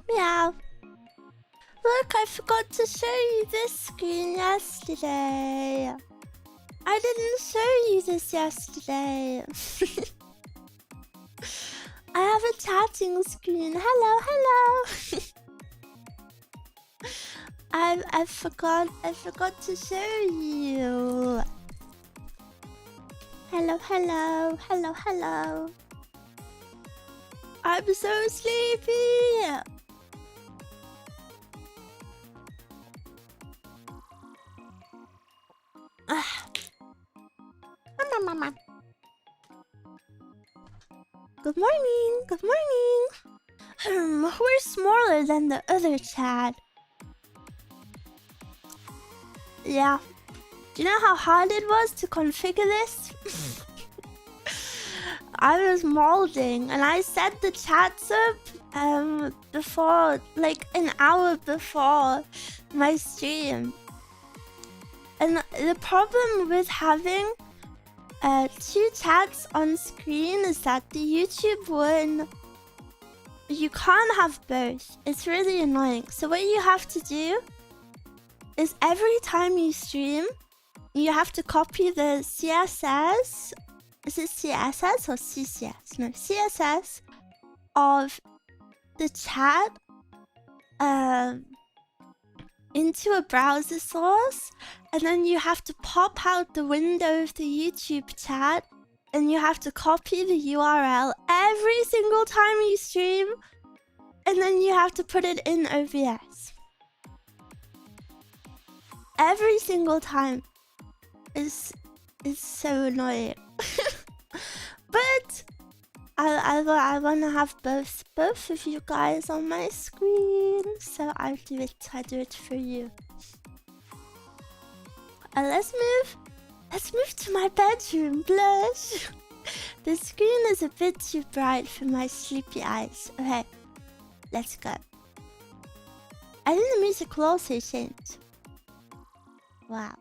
Meow. Look, I forgot to show you this screen yesterday. I didn't show you this yesterday. I have a chatting screen. Hello, hello. I forgot to show you. Hello, hello, hello, hello. I'm so sleepy. Good morning, good morning. We're smaller than the other chat. Yeah. Do you know how hard it was to configure this? I was molding and I set the chats up before, like an hour before my stream. And the problem with having two chats on screen is that the YouTube one, you can't have both. It's really annoying. So what you have to do is every time you stream, you have to copy the CSS. Is it CSS or CCS? No, CSS of the chat into a browser source, and then you have to pop out the window of the YouTube chat, and you have to copy the URL every single time you stream, and then you have to put it in OBS. Every single time. It's so annoying. But I want to have both of you guys on my screen, so I do it for you. Let's move to my bedroom, blush. The screen is a bit too bright for my sleepy eyes. Okay, let's go. I think the music will also change. Wow.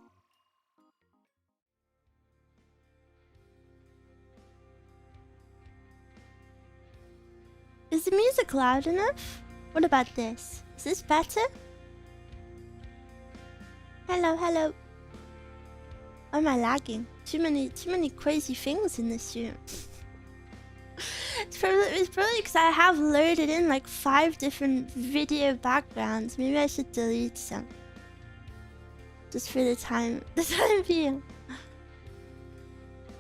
Is the music loud enough? What about this? Is this better? Hello, hello. Or am I lagging? Too many crazy things in this room. It's probably because I have loaded in like 5 different video backgrounds. Maybe I should delete some. Just for the time being.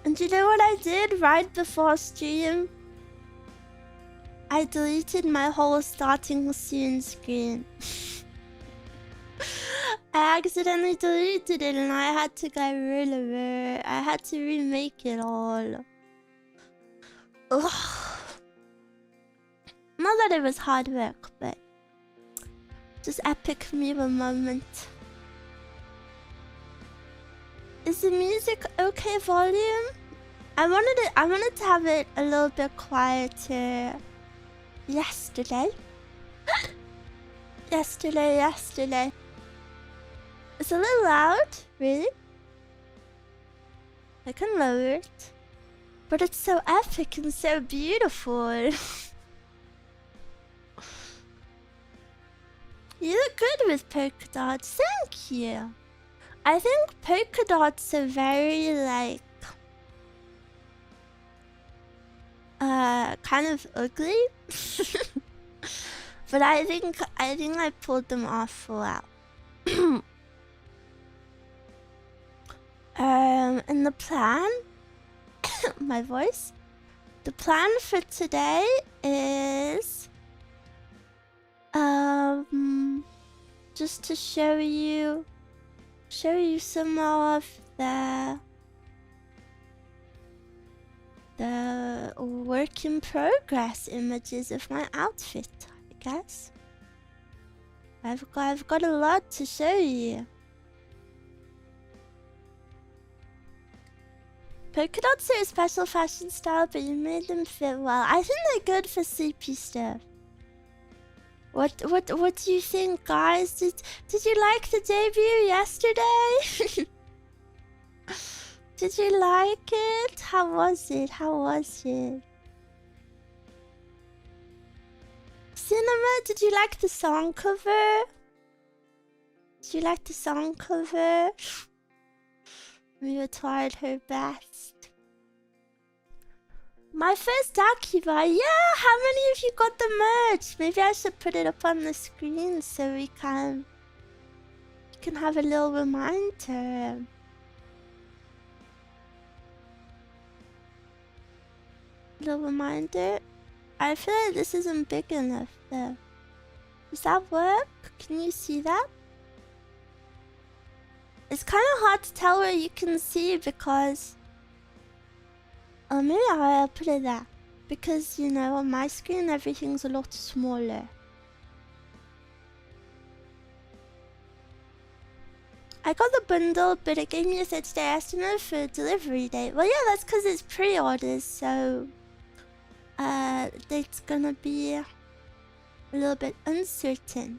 And you know what I did right before stream? I deleted my whole starting soon screen. I accidentally deleted it and I had to get rid of it. I had to remake it all. Ugh. Not that it was hard work, but just epic mirror moment. Is the music okay volume? I wanted to have it a little bit quieter yesterday. yesterday. It's a little loud, really. I can lower it. But it's so epic and so beautiful. You look good with polka dots, thank you. I think polka dots are very like kind of ugly. But I think I pulled them off well. And the plan, my voice. The plan for today is just to show you some more of the work in progress images of my outfit, I guess. I've got a lot to show you. Polka dots are a special fashion style, but you made them fit well. I think they're good for sleepy stuff. What do you think, guys? Did you like the debut yesterday? Did you like it? How was it? Cinema, did you like the song cover? Did you like the song cover? Mia tried her best. My first Akiba, yeah! How many of you got the merch? Maybe I should put it up on the screen so we can have a little reminder. Little reminder. I feel like this isn't big enough though. Does that work? Can you see that? It's kind of hard to tell where you can see because... Oh, maybe I'll put it there. Because, you know, on my screen everything's a lot smaller. I got the bundle, but it gave me a 30-day estimate for delivery date. Well, yeah, that's because it's pre-orders, so... date's gonna be a little bit uncertain.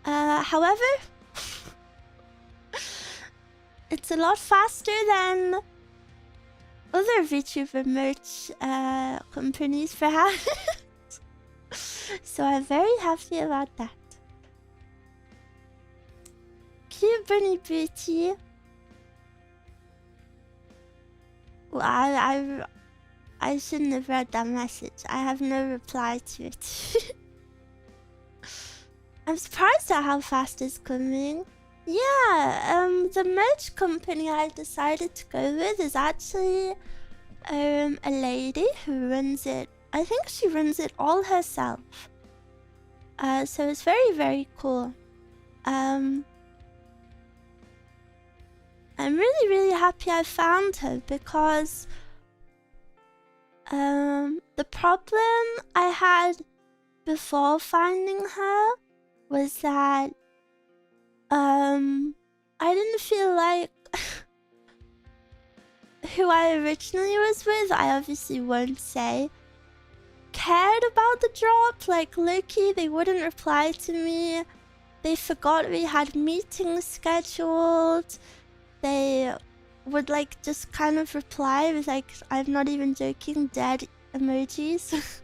However, it's a lot faster than other VTuber merch companies, perhaps. So I'm very happy about that. Cute bunny booty. Well, I shouldn't have read that message. I have no reply to it. I'm surprised at how fast it's coming. Yeah, the merch company I decided to go with is actually a lady who runs it. I think she runs it all herself. So it's very, very cool. I'm really, really happy I found her because the problem I had before finding her was that I didn't feel like who I originally was with, I obviously won't say, cared about the drop. Like Loki, they wouldn't reply to me. They forgot we had meetings scheduled. They would like just kind of reply with like, I'm not even joking, dead emojis.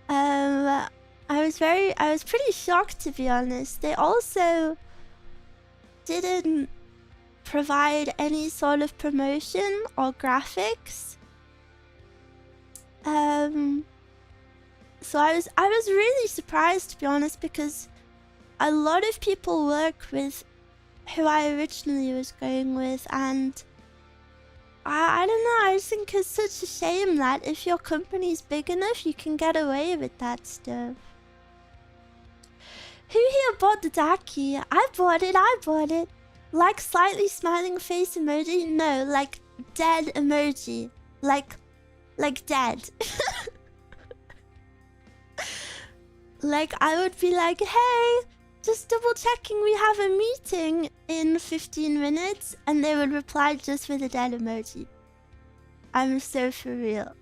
I was pretty shocked, to be honest. They also didn't provide any sort of promotion or graphics. So I was really surprised, to be honest, because a lot of people work with who I originally was going with, and I don't know, I just think it's such a shame that if your company's big enough, you can get away with that stuff. Who here bought the Daki? I bought it. Like slightly smiling face emoji? No, like dead emoji. Like dead. Like I would be like, hey, just double checking we have a meeting in 15 minutes, and they would reply just with a dead emoji. I'm so for real.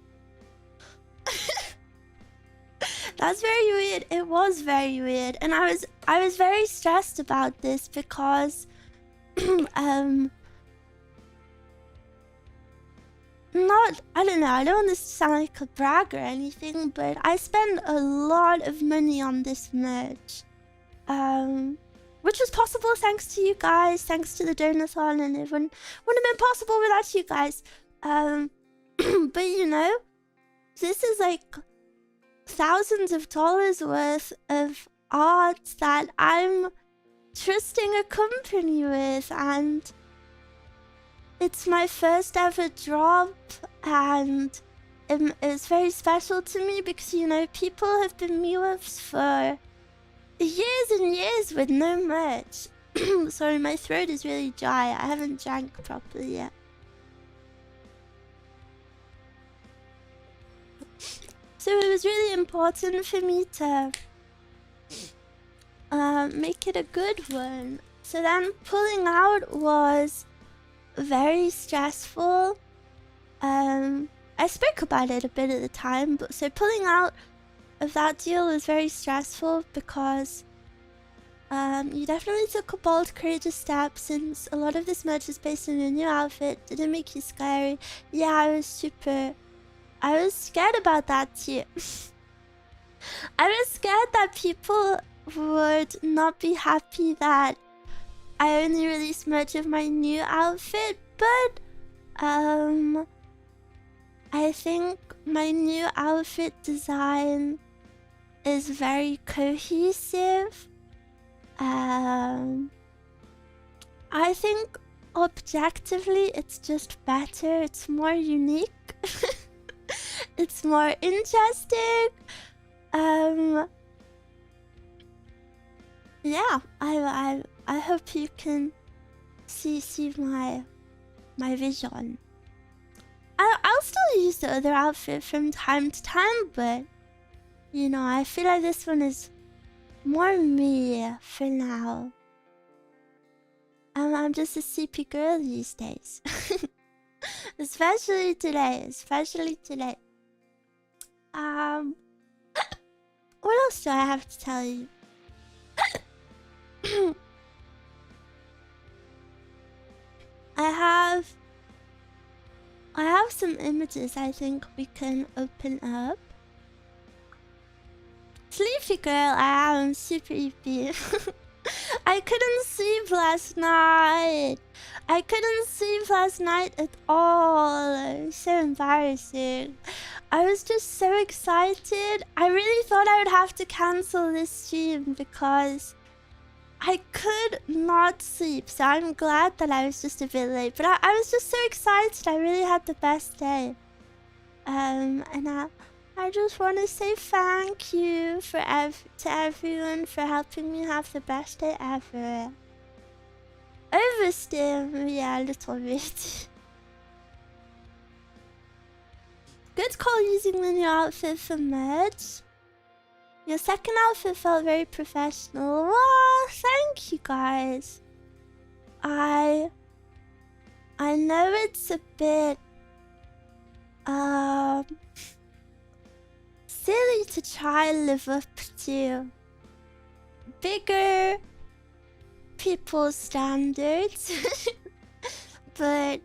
That's very weird. It was very weird, and I was very stressed about this because I don't know, I don't want this to sound like a brag or anything, but I spend a lot of money on this merch. Which was possible thanks to you guys, thanks to the donathon, and it wouldn't have been possible without you guys. But you know, this is like thousands of dollars worth of art that I'm trusting a company with, and it's my first ever drop, and it's very special to me because, you know, people have been Meowers for years and years with no merch. Sorry, my throat is really dry. I haven't drank properly yet. So it was really important for me to make it a good one. So then pulling out was very stressful. I spoke about it a bit at the time, but so pulling out of that deal was very stressful because you definitely took a bold, courageous step, since a lot of this merch is based on your new outfit. Did it make you scary? Yeah, I was super I was scared about that too. I was scared that people would not be happy that I only released merch of my new outfit, but I think my new outfit design is very cohesive. I think objectively it's just better. It's more unique. It's more interesting. Yeah, I hope you can see my vision. I'll still use the other outfit from time to time, but you know, I feel like this one is more me for now. I'm just a sleepy girl these days. Especially today. What else do I have to tell you? I have some images I think we can open up. Sleepy girl, I am super sleepy. I couldn't sleep last night. At all. So embarrassing. I was just so excited. I really thought I would have to cancel this stream because I could not sleep. So I'm glad that I was just a bit late. But I was just so excited. I really had the best day. And I just want to say thank you to everyone for helping me have the best day ever. Overstim, yeah, a little bit. Good call using the new outfit for merch. Your second outfit felt very professional. Wow, thank you guys. I know it's a bit silly to try and live up to bigger people's standards. But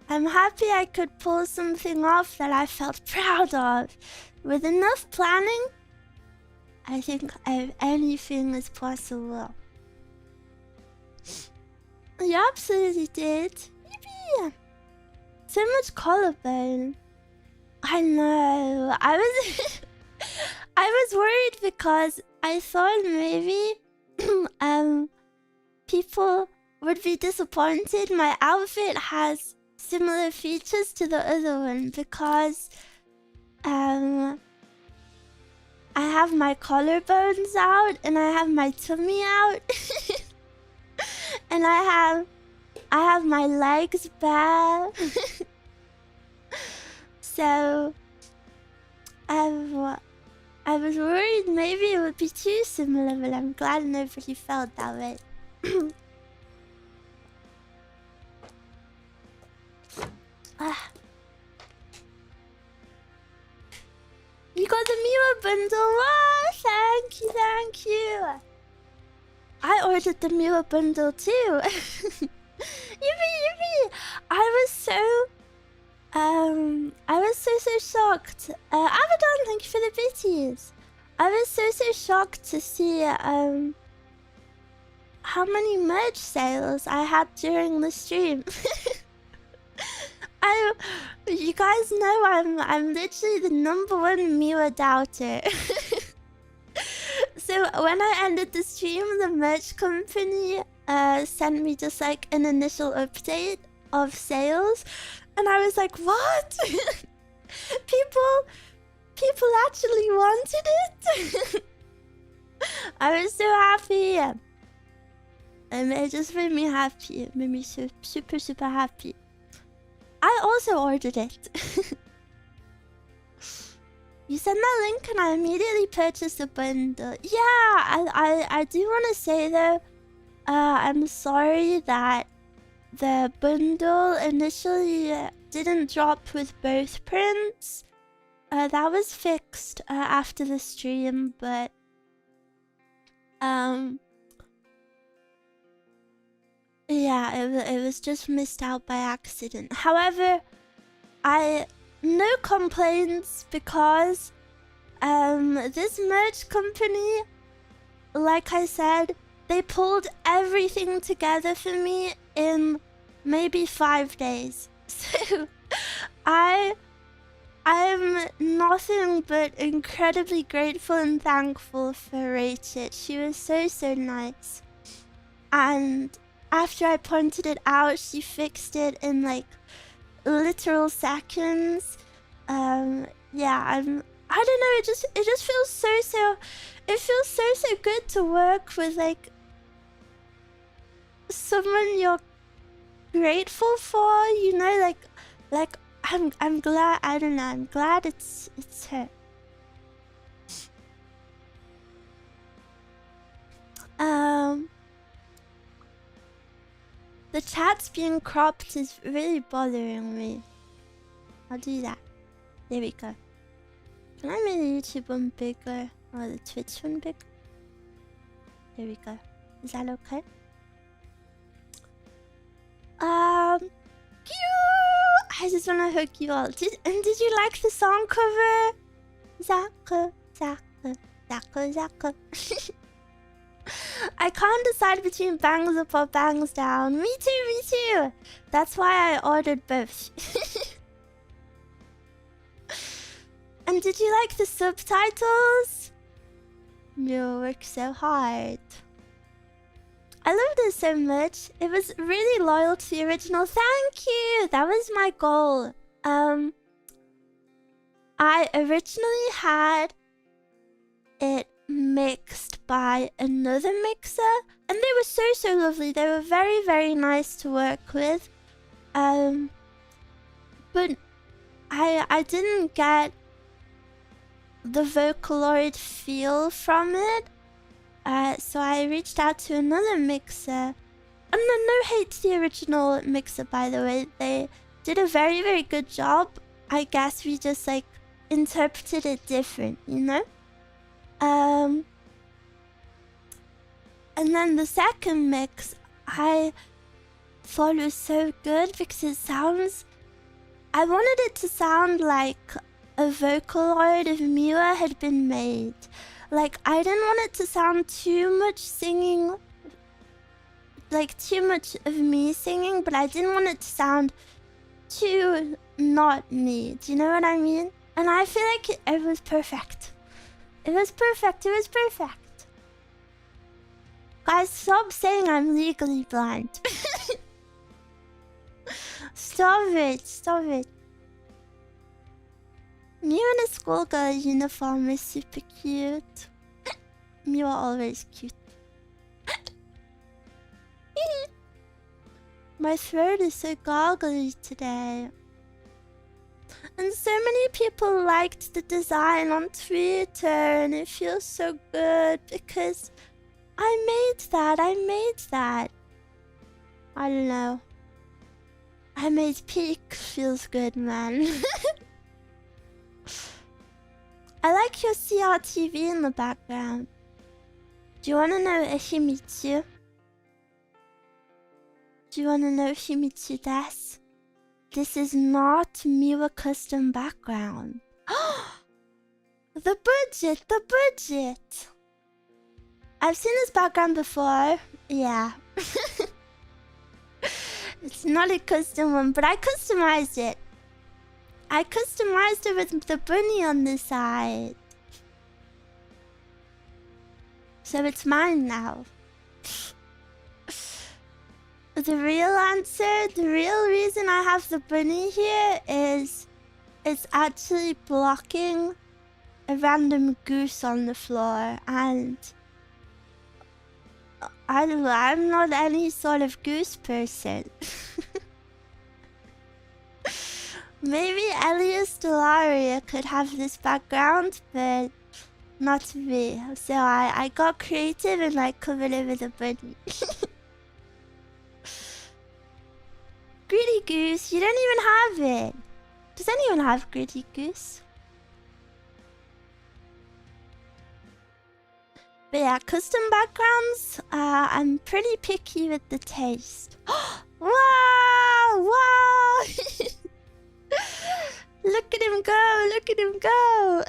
I'm happy I could pull something off that I felt proud of. With enough planning, I think anything is possible. You absolutely did. Yippee! So much collarbone. I know. I was worried because I thought maybe people would be disappointed. My outfit has similar features to the other one because I have my collarbones out and I have my tummy out. And I have my legs bare. So I was worried maybe it would be too similar, but I'm glad nobody felt that way. You got the Miwa bundle. Oh, thank you. I ordered the Miwa bundle too. Yippee! I was so shocked. Abaddon, thank you for the bitties. I was so shocked to see how many merch sales I had during the stream. You guys know I'm literally the #1 Miwa doubter. So when I ended the stream, the merch company sent me just like an initial update of sales, and I was like, what? people actually wanted it. I was so happy, and it just made me happy. It made me so super happy. I also ordered it. You sent that link and I immediately purchased a bundle. Yeah, I do want to say though, I'm sorry that the bundle initially didn't drop with both prints. That was fixed after the stream, but yeah, it was just missed out by accident. However, I no complaints because this merch company, like I said, they pulled everything together for me in maybe 5 days. So I'm nothing but incredibly grateful and thankful for Rachel. She was so nice. And after I pointed it out, she fixed it in like literal seconds. Yeah, I don't know, it just feels it feels so good to work with like someone you're grateful for, you know, like I'm glad, I don't know, I'm glad it's her. The chat's being cropped is really bothering me. I'll do that. There we go. Can I make the YouTube one bigger or the Twitch one bigger? There we go. Is that okay? I just wanna hook you all. Did you like the song cover? Zatsu. I can't decide between bangs up or bangs down. Me too. That's why I ordered both. And did you like the subtitles? You work so hard. I love this so much. It was really loyal to the original. Thank you. That was my goal. I originally had it mixed by another mixer, and they were so lovely. They were very nice to work with. But I didn't get the Vocaloid feel from it. So I reached out to another mixer. No hate to the original mixer, by the way. They did a very good job. I guess we just like interpreted it different, you know? And then the second mix, I thought it was so good because it sounds... I wanted it to sound like a Vocaloid of Miwa had been made. Like, I didn't want it to sound too much singing, like too much of me singing, but I didn't want it to sound too not me. Do you know what I mean? And I feel like it was perfect. It was perfect. Guys, stop saying I'm legally blind. Stop it. Mew in a schoolgirl uniform is super cute. Mew are always cute. My throat is so gargly today. And so many people liked the design on Twitter, and it feels so good because I made that. I don't know. I made peak. Feels good, man. I like your CRTV in the background. Do you want to know Himitsu? Desu? This is not Miwa custom background. The budget! I've seen this background before. Yeah. It's not a custom one, but I customized it. I customized it with the bunny on the side. So it's mine now. The real answer, the real reason I have the bunny here is it's actually blocking a random goose on the floor, and I'm not any sort of goose person. Maybe Elias Delaria could have this background, but not me. So I got creative and I covered it with a bunny. Greedy Goose, you don't even have it. Does anyone have Greedy Goose? But yeah, custom backgrounds, I'm pretty picky with the taste. Wow! Look at him go! Look at him go!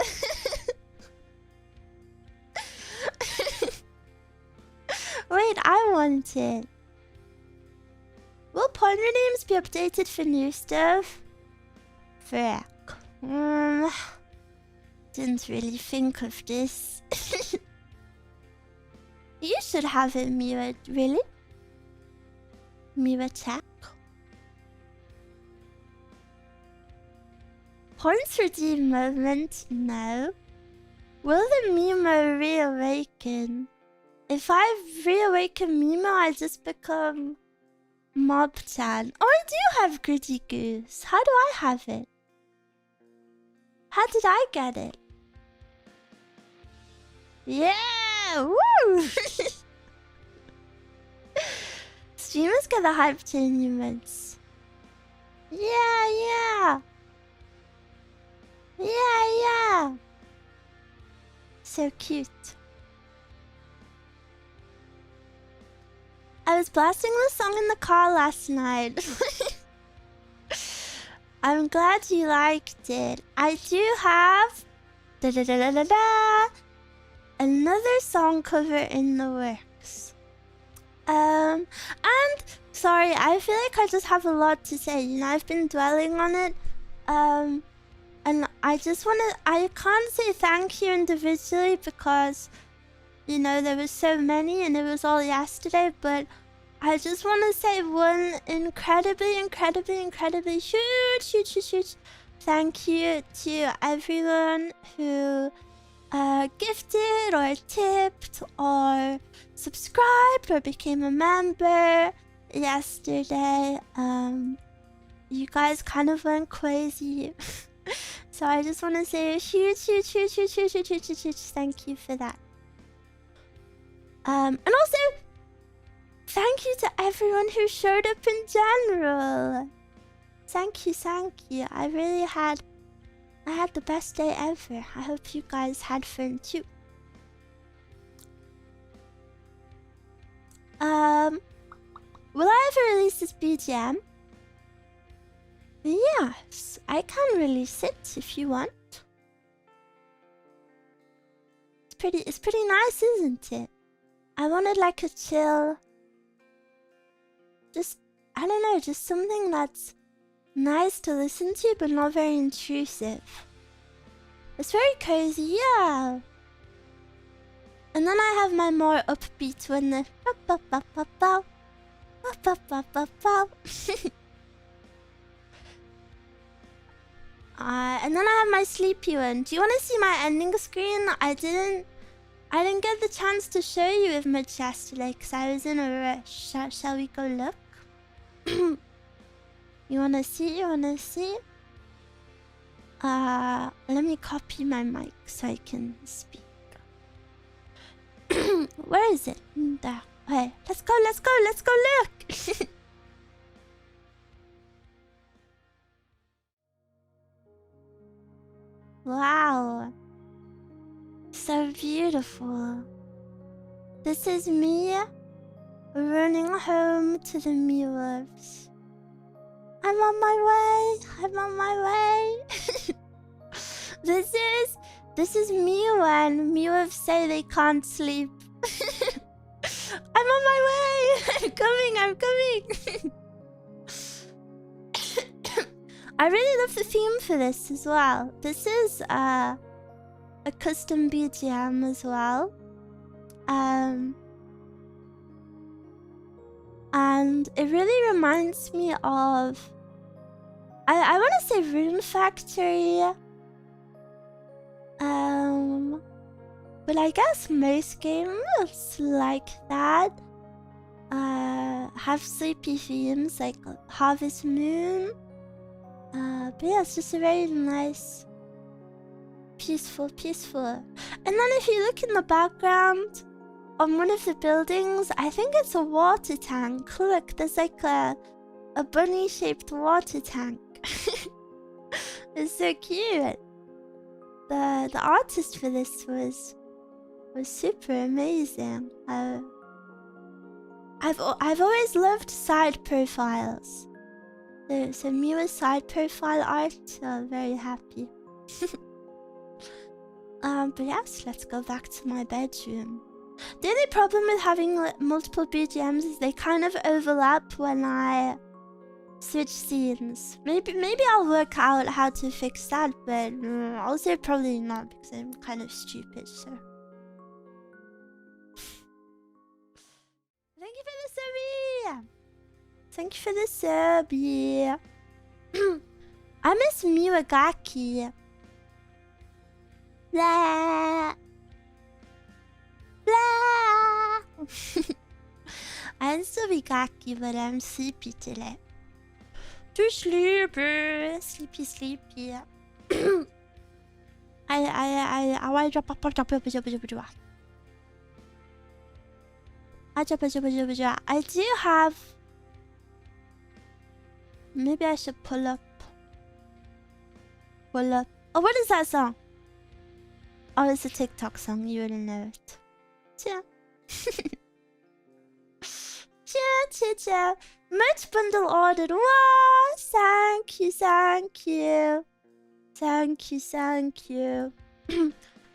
Wait, I want it. Will partner names be updated for new stuff? Frick. Didn't really think of this. You should have it, Mira. Really? Mira Tech? Points redeem moment? No. Will the Mimo reawaken? If I reawaken Mimo, I just become Mob-chan. Oh, I do have Gritty Goose. How do I have it? How did I get it? Yeah! Woo! Streamers get the hype tournaments. Yeah! Yeah! So cute. I was blasting this song in the car last night. I'm glad you liked it. I do have another song cover in the works. And sorry, I feel like I just have a lot to say. You know, I've been dwelling on it. And I just I can't say thank you individually because, you know, there was so many and it was all yesterday, but I just want to say one incredibly huge thank you to everyone who gifted or tipped or subscribed or became a member yesterday. You guys kind of went crazy. So I just want to say a huge thank you for that. And also, thank you to everyone who showed up in general. Thank you. I had the best day ever. I hope you guys had fun too. Will I ever release this BGM? Yes, I can release it if you want. It's pretty nice, isn't it? I wanted like a chill, I don't know, just something that's nice to listen to but not very intrusive. It's very cozy, yeah. And then I have my more upbeat one, the and then I have my sleepy one. Do you want to see my ending screen? I didn't get the chance to show you with much yesterday because I was in a rush. Shall we go look? You wanna see? Let me copy my mic so I can speak. Where is it? There. Okay, let's go look! Wow. So beautiful. This is me running home to the Meows. I'm on my way. This is me when Meows say they can't sleep. I'm on my way. I'm coming. I really love the theme for this as well. This is a custom BGM as well. And it really reminds me of... I want to say Rune Factory. But I guess most games like that have sleepy themes like Harvest Moon. But yeah, it's just a very nice, peaceful. And then if you look in the background on one of the buildings, I think it's a water tank. Look, there's like a bunny-shaped water tank. It's so cute. The artist for this was super amazing. I've always loved side profiles. There's a new side profile art, so very happy. But yes, let's go back to my bedroom. The only problem with having multiple BGMs is they kind of overlap when I switch scenes. Maybe I'll work out how to fix that, but also probably not because I'm kind of stupid, so. Thank you for the subby! Thank you for the subby! I miss Miwagaki. Blah! Blah! I'm still Wigaki, but I'm sleepy today. Too sleepy! Sleepy. I do have... Maybe I should pull up. Oh, what is that song? Oh, it's a TikTok song. You wouldn't know it. Cha. Merch bundle ordered. Wow! Thank you.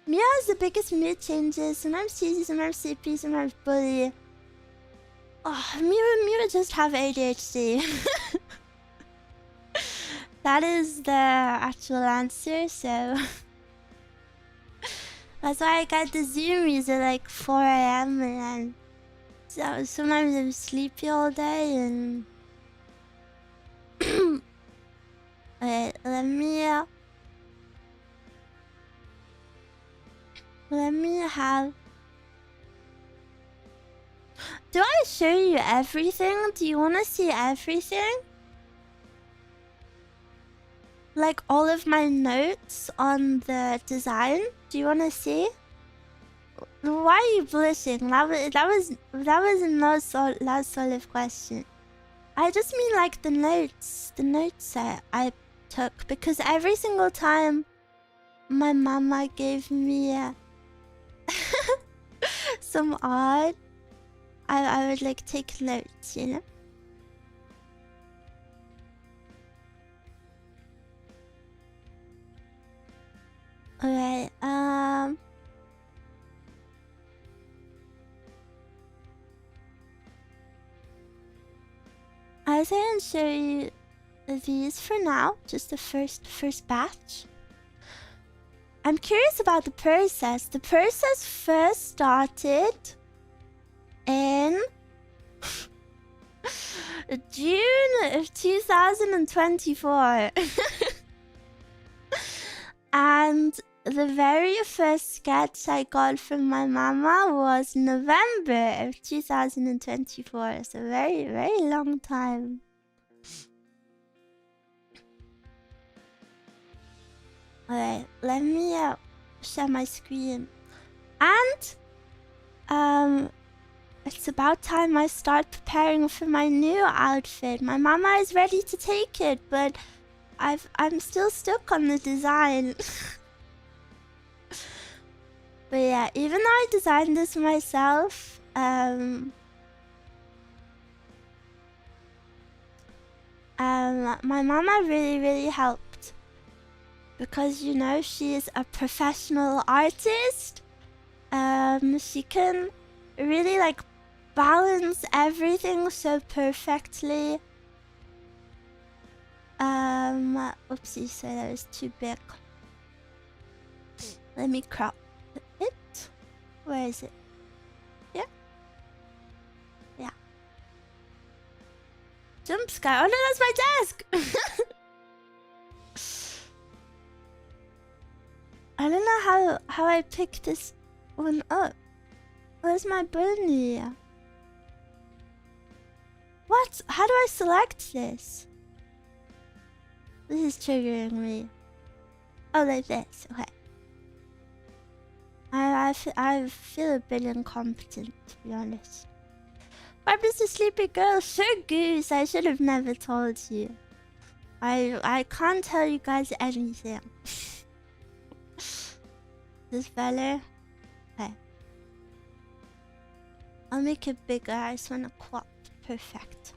Mia has the biggest mood changes. Sometimes cheesy, sometimes sleepy, sometimes bully. Oh, Mia just have ADHD. That is the actual answer, so... That's why I got the zoomies at like 4 AM and so sometimes I'm sleepy all day and... Wait, let me have... Do I show you everything? Do you want to see everything? Like all of my notes on the design? Do you want to see? Why are you blushing? That was not that sort of question. I just mean like the notes that I took, because every single time my mama gave me some art, I would like take notes, you know? Alright, I was going to show you these for now, just the first batch. I'm curious about the process. The process first started in June of 2024. And the very first sketch I got from my mama was November of 2024. So very, very long time. Alright, let me share my screen. And it's about time I start preparing for my new outfit. My mama is ready to take it, but I'm still stuck on the design. But yeah, even though I designed this myself, my mama really helped. Because, you know, she is a professional artist. She can really like balance everything so perfectly. Oopsie, so that was too big. Let me crop it. Where is it? Yeah. Yeah. Jump scare. Oh no, that's my desk! I don't know how I pick this one up. Where's my bunny? What? How do I select this? This is triggering me. Oh, like this. Okay. I feel a bit incompetent, to be honest. I'm just a sleepy girl. Sure, Goose. I should have never told you. I can't tell you guys anything. This better? Okay. I'll make it bigger. I just want to crop. Perfect.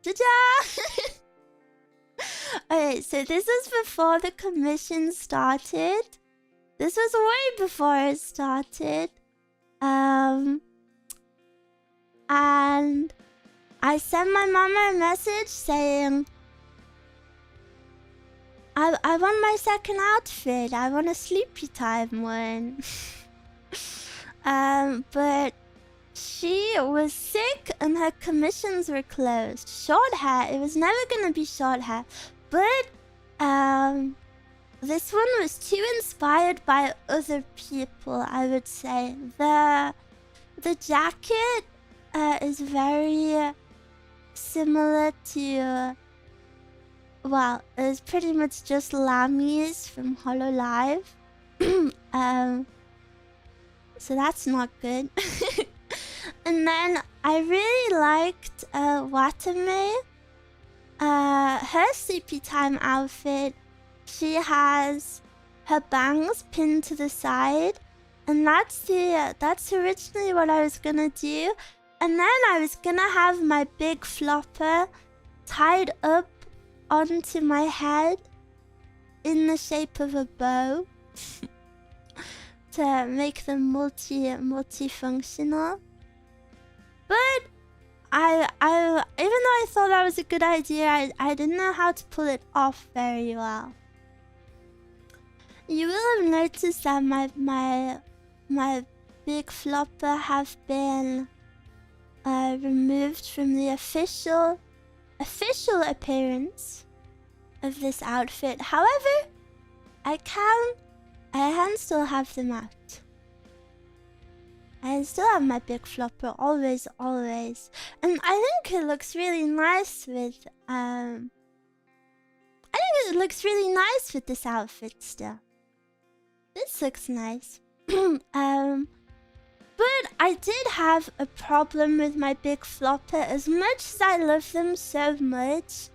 Ta-da! Okay, so this was before the commission started. This was way before it started. And I sent my mama a message saying, I want my second outfit. I want a sleepy time one. But she was sick and her commissions were closed. Short hair. It was never gonna be short hair. But this one was too inspired by other people, I would say. The jacket is very similar to, well, it's pretty much just Lami's from Hololive. So that's not good. And then I really liked Watame. Her sleepy time outfit. She has her bangs pinned to the side, and that's originally what I was gonna do. And then I was gonna have my big flopper tied up onto my head in the shape of a bow to make them multifunctional. But I even though I thought that was a good idea, I didn't know how to pull it off very well. You will have noticed that my big flopper have been removed from the official appearance of this outfit. However, I can still have them out. I still have my big flopper, always. And I think it looks really nice with this outfit still. This looks nice. But I did have a problem with my big flopper. As much as I love them so much,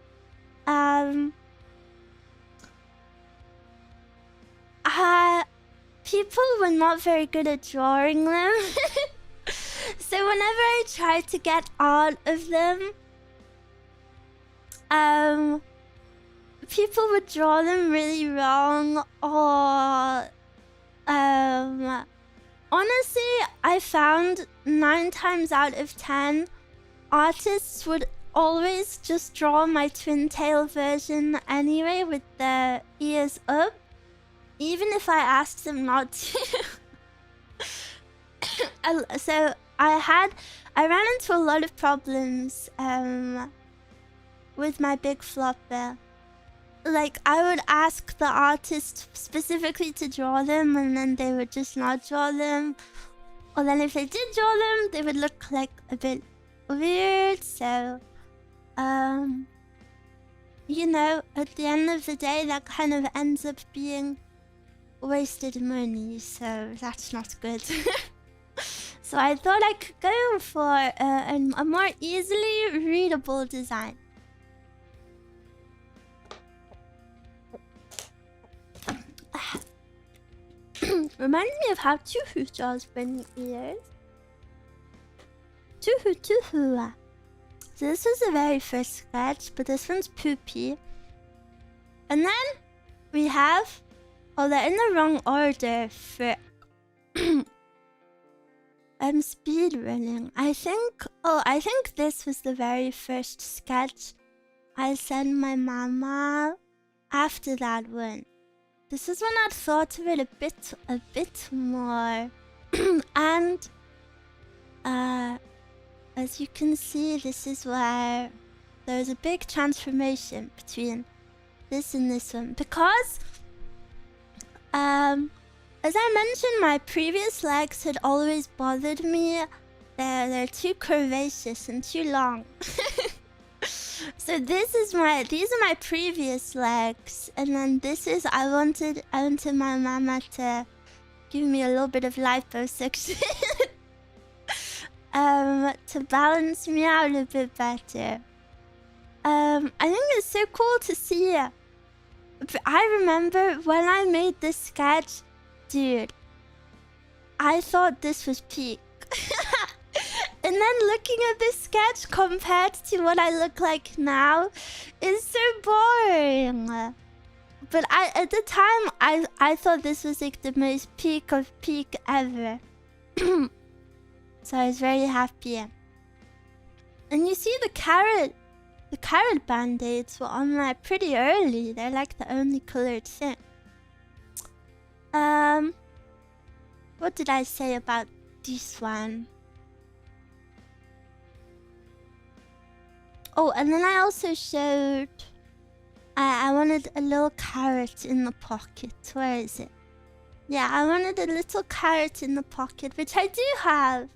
people were not very good at drawing them. So whenever I tried to get out of them, people would draw them really wrong, or honestly, I found 9 times out of 10, artists would always just draw my twin tail version anyway with the ears up, even if I asked them not to. So I ran into a lot of problems with my big flopper. Like, I would ask the artist specifically to draw them, and then they would just not draw them. Or then if they did draw them, they would look like a bit weird. So, you know, at the end of the day, that kind of ends up being wasted money. So that's not good. So I thought I could go for a more easily readable design. Reminds me of how Tuhu draws bunny ears. Tuhu. So this was the very first sketch, but this one's poopy. And then we have... Oh, they're in the wrong order for... I'm speedrunning. I think this was the very first sketch I sent my mama after that one. This is when I thought of it a bit more. And as you can see, this is where there's a big transformation between this and this one. Because as I mentioned, my previous legs had always bothered me. They're too curvaceous and too long. So these are my previous legs, and then this is I wanted my mama to give me a little bit of liposuction to balance me out a bit better. I think it's so cool to see. I remember when I made this sketch, dude, I thought this was peak. And And then looking at this sketch compared to what I look like now is so boring. But at the time, I thought this was like the most peak of peak ever. So I was very happy. And you see the carrot band-aids were on there pretty early. They're like the only colored thing. What did I say about this one? Oh, and then I also showed... I wanted a little carrot in the pocket. Where is it? Yeah, I wanted a little carrot in the pocket, which I do have.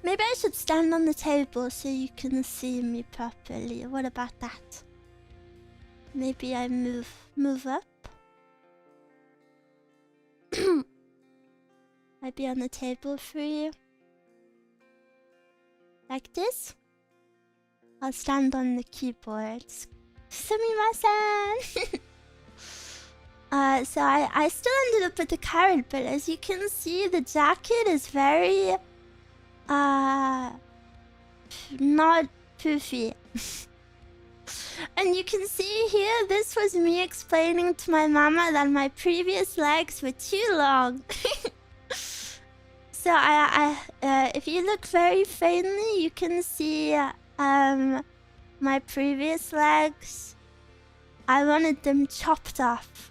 Maybe I should stand on the table so you can see me properly. What about that? Maybe I move up. I'd be on the table for you. Like this. I'll stand on the keyboard. Sumimasen! So I still ended up with the carrot, but as you can see, the jacket is very... not poofy. And you can see here, this was me explaining to my mama that my previous legs were too long. So if you look very faintly, you can see my previous legs. I wanted them chopped off.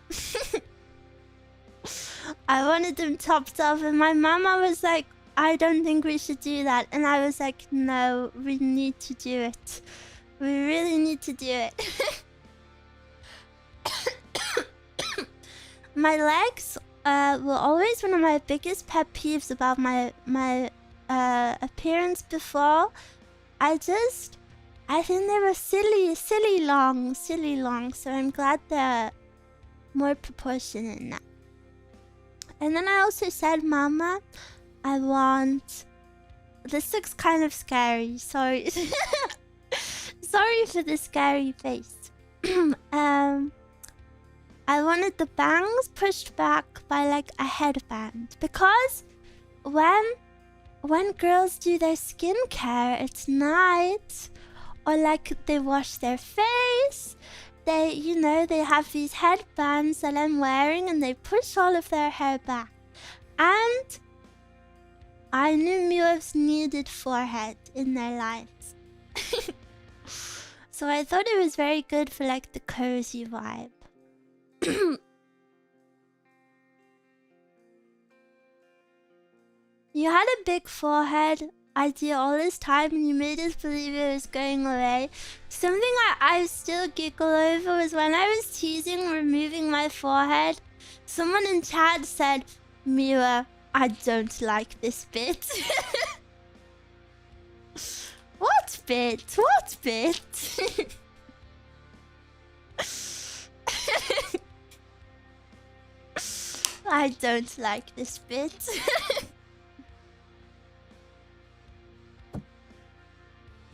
I wanted them chopped off, and my mama was like, I don't think we should do that. And I was like, no, we need to do it. We really need to do it. My legs were always one of my biggest pet peeves about my appearance before. I think they were silly long. So I'm glad they're more proportionate now. And then I also said, Mama, I want... This looks kind of scary. Sorry. Sorry for the scary face. I wanted the bangs pushed back by like a headband. Because when girls do their skincare at night, or like they wash their face, they have these headbands that I'm wearing and they push all of their hair back. And I knew Mews needed forehead in their lives. So I thought it was very good for like the cozy vibe. You had a big forehead idea all this time and you made us believe it was going away. Something I still giggle over was when I was teasing removing my forehead. Someone in chat said, Mira, I don't like this bit. What bit? What bit? I don't like this bit.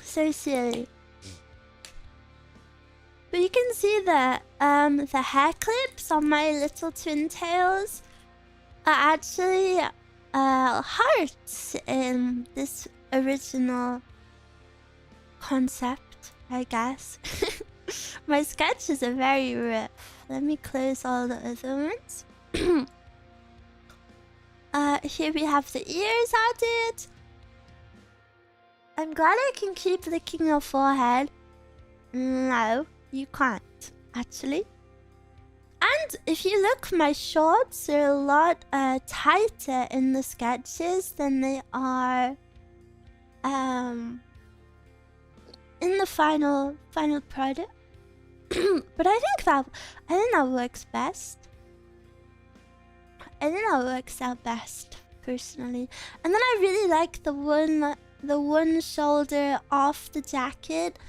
So silly. But you can see the hair clips on my little twin tails are actually hearts in this original concept, I guess. My sketches are very rough. Let me close all the other ones. Here we have the ears added. I'm glad I can keep licking your forehead. No, you can't, actually. And if you look, my shorts are a lot tighter in the sketches than they are in the final product. But I think that works best. I think that works out best, personally. And then I really like the one shoulder off the jacket.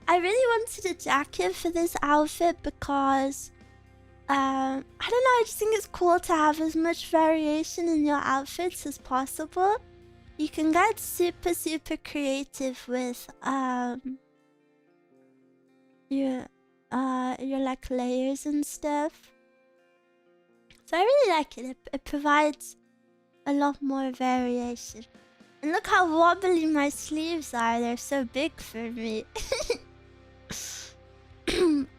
I really wanted a jacket for this outfit because I don't know, I just think it's cool to have as much variation in your outfits as possible. You can get super creative with your like layers and stuff. So I really like it. It provides a lot more variation. And look how wobbly my sleeves are. They're so big for me.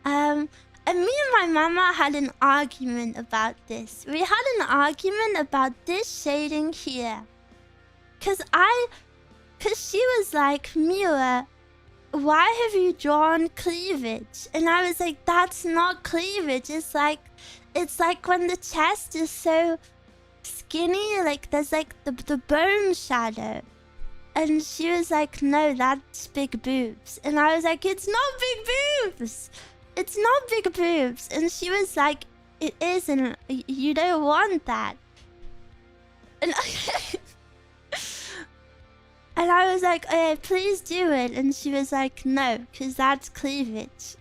And me and my mama had an argument about this. We had an argument about this shading here. Cause she was like, Mila, why have you drawn cleavage? And I was like, that's not cleavage. It's like when the chest is so skinny, like there's like the bone shadow. And she was like, no, that's big boobs. And I was like, it's not big boobs. It's not big boobs. And she was like, it isn't. You don't want that. And and I was like, please do it. And she was like, no, because that's cleavage.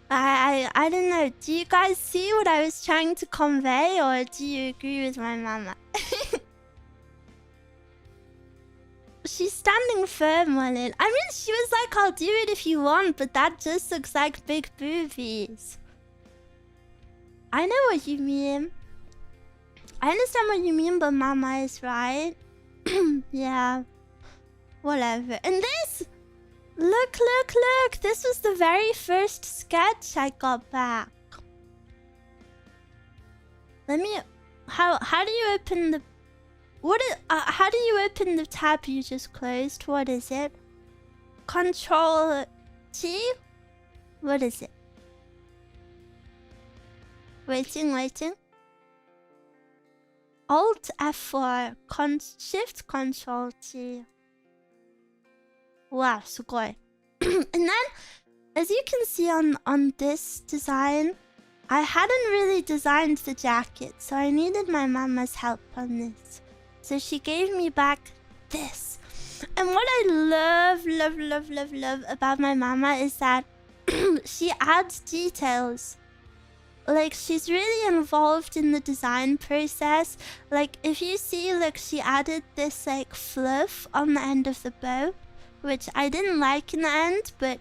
I don't know. Do you guys see what I was trying to convey, or do you agree with my mama? She's standing firm on it. I mean, she was like, I'll do it if you want, but that just looks like big boobies. I know what you mean. I understand what you mean, but mama is right. Yeah. Whatever. And this... Look. This was the very first sketch I got back. Let me... How do you open the... how do you open the tab you just closed? What is it? Control T? What is it? Waiting. Alt F4. Shift Control T. Wow, sugoi. And then, as you can see on this design, I hadn't really designed the jacket, so I needed my mama's help on this. So she gave me back this. And what I love about my mama is that she adds details. Like, she's really involved in the design process. Like, if you see, look, she added this, like, fluff on the end of the bow, which I didn't like in the end, but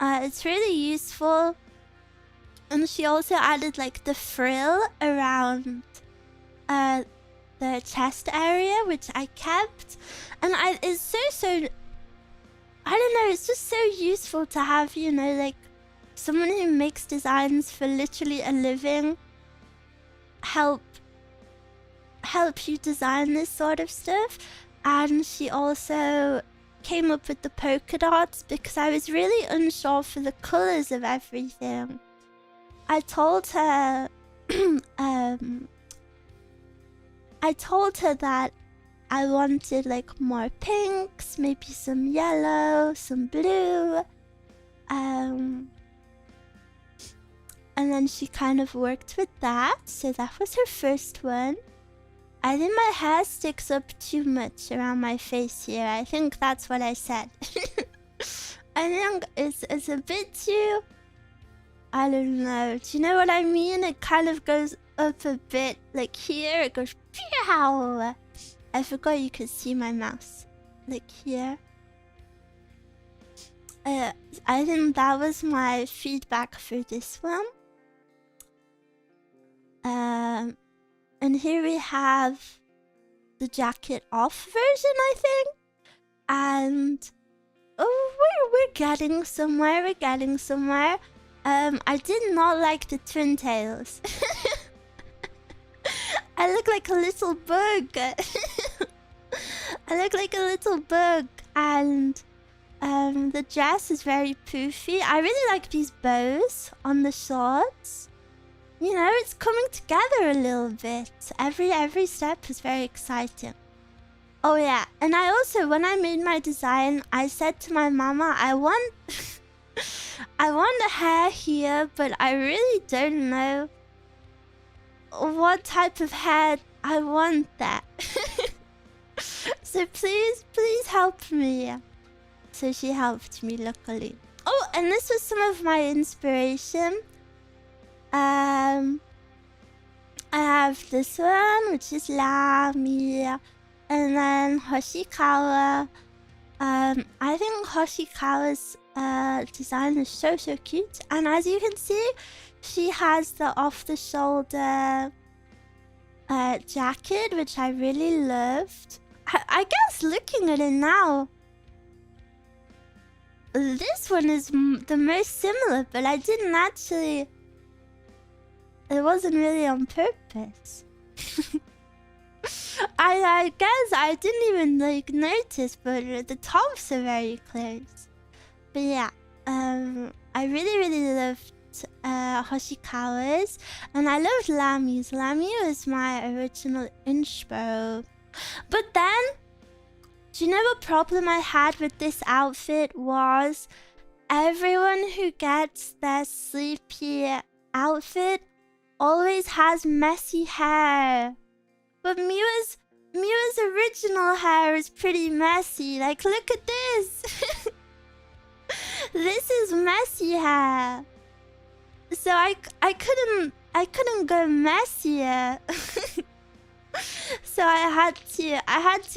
it's really useful. And she also added, like, the frill around the chest area, which I kept. And it's so... I don't know, it's just so useful to have, you know, like, someone who makes designs for literally a living help you design this sort of stuff. And she also came up with the polka dots because I was really unsure for the colors of everything. I told her that I wanted like more pinks, maybe some yellow, some blue. And then she kind of worked with that. So that was her first one. I think my hair sticks up too much around my face here. I think that's what I said. I think it's a bit too... I don't know. Do you know what I mean? It kind of goes up a bit. Like here, it goes... Pew! I forgot you could see my mouse. Like here. I think that was my feedback for this one. And here we have the jacket off version, I think. And oh, we're getting somewhere. I did not like the twin tails. I look like a little bug. And the dress is very poofy. I really like these bows on the shorts. You know, it's coming together a little bit. Every step is very exciting. Oh yeah, and I also, when I made my design, I said to my mama, I want a hair here, but I really don't know what type of hair I want that. So please help me. So she helped me, luckily. Oh, and this was some of my inspiration. I have this one, which is Lami, and then Hoshikawa. I think Hoshikawa's design is so cute, and as you can see, she has the off-the-shoulder jacket, which I really loved. I guess looking at it now, this one is the most similar, but I didn't actually... It wasn't really on purpose. I guess I didn't even like notice, but the tops are very close. But yeah, I really loved Hoshikawa's, and I loved Lami's. Lami was my original inspo. But then, do you know what problem I had with this outfit was? Everyone who gets their sleepy outfit always has messy hair. But Miwa's original hair is pretty messy. Like, look at this. This is messy hair. So I couldn't go messier. So I had to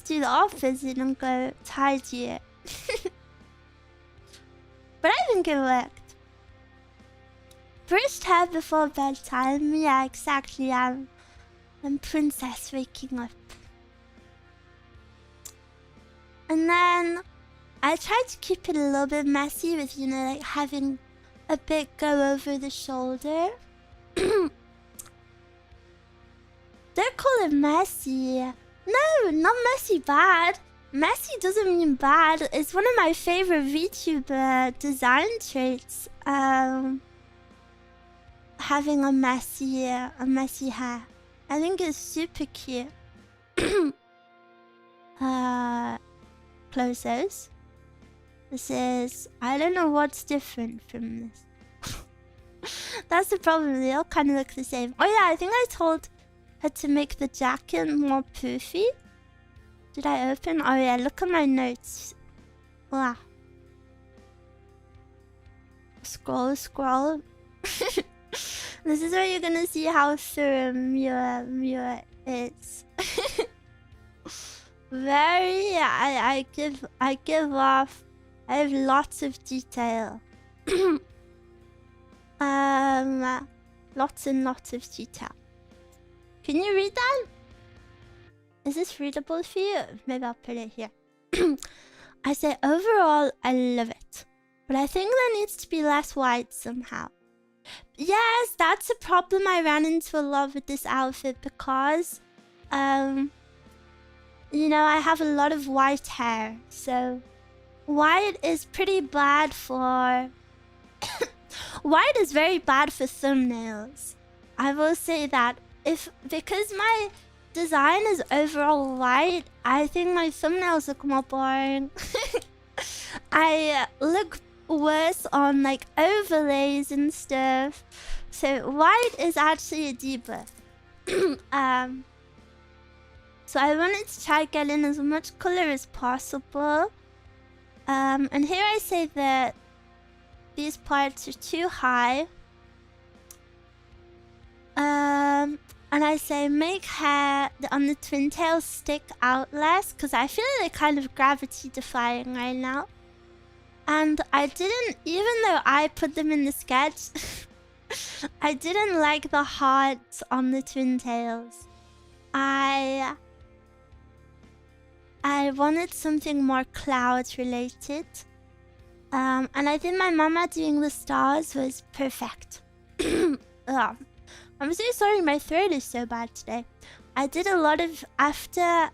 do the opposite and go tidier. But I think it worked. Brushed hair before bedtime. Yeah, exactly. I'm princess waking up. And then I tried to keep it a little bit messy with, you know, like having a bit go over the shoulder. Don't call it messy. No, not messy bad. Messy doesn't mean bad. It's one of my favorite VTuber design traits. Having a messy hair. I think it's super cute. Closers. This is... I don't know what's different from this. That's the problem. They all kind of look the same. Oh yeah, I think I told her to make the jacket more poofy. Did I open? Oh yeah, look at my notes. Wow. Scroll. This is where you're gonna see how thorough Miwa is. Very... I give off... I have lots of detail. Lots and lots of detail. Can you read that? Is this readable for you? Maybe I'll put it here. I say overall, I love it. But I think there needs to be less white somehow. Yes, that's a problem I ran into a lot with this outfit because... you know, I have a lot of white hair. So, white is pretty bad for... White is very bad for thumbnails. I will say that. Because my design is overall white, I think my thumbnails look more boring. I look worse on like overlays and stuff. So white is actually a debuff. So I wanted to try to get in as much color as possible. And here I say that these parts are too high. And I say make hair on the twin tails stick out less, because I feel they're kind of gravity defying right now. And I didn't, even though I put them in the sketch, I didn't like the hearts on the twin tails. I wanted something more cloud related. And I think my mama doing the stars was perfect. I'm so sorry, my throat is so bad today. I did a lot of after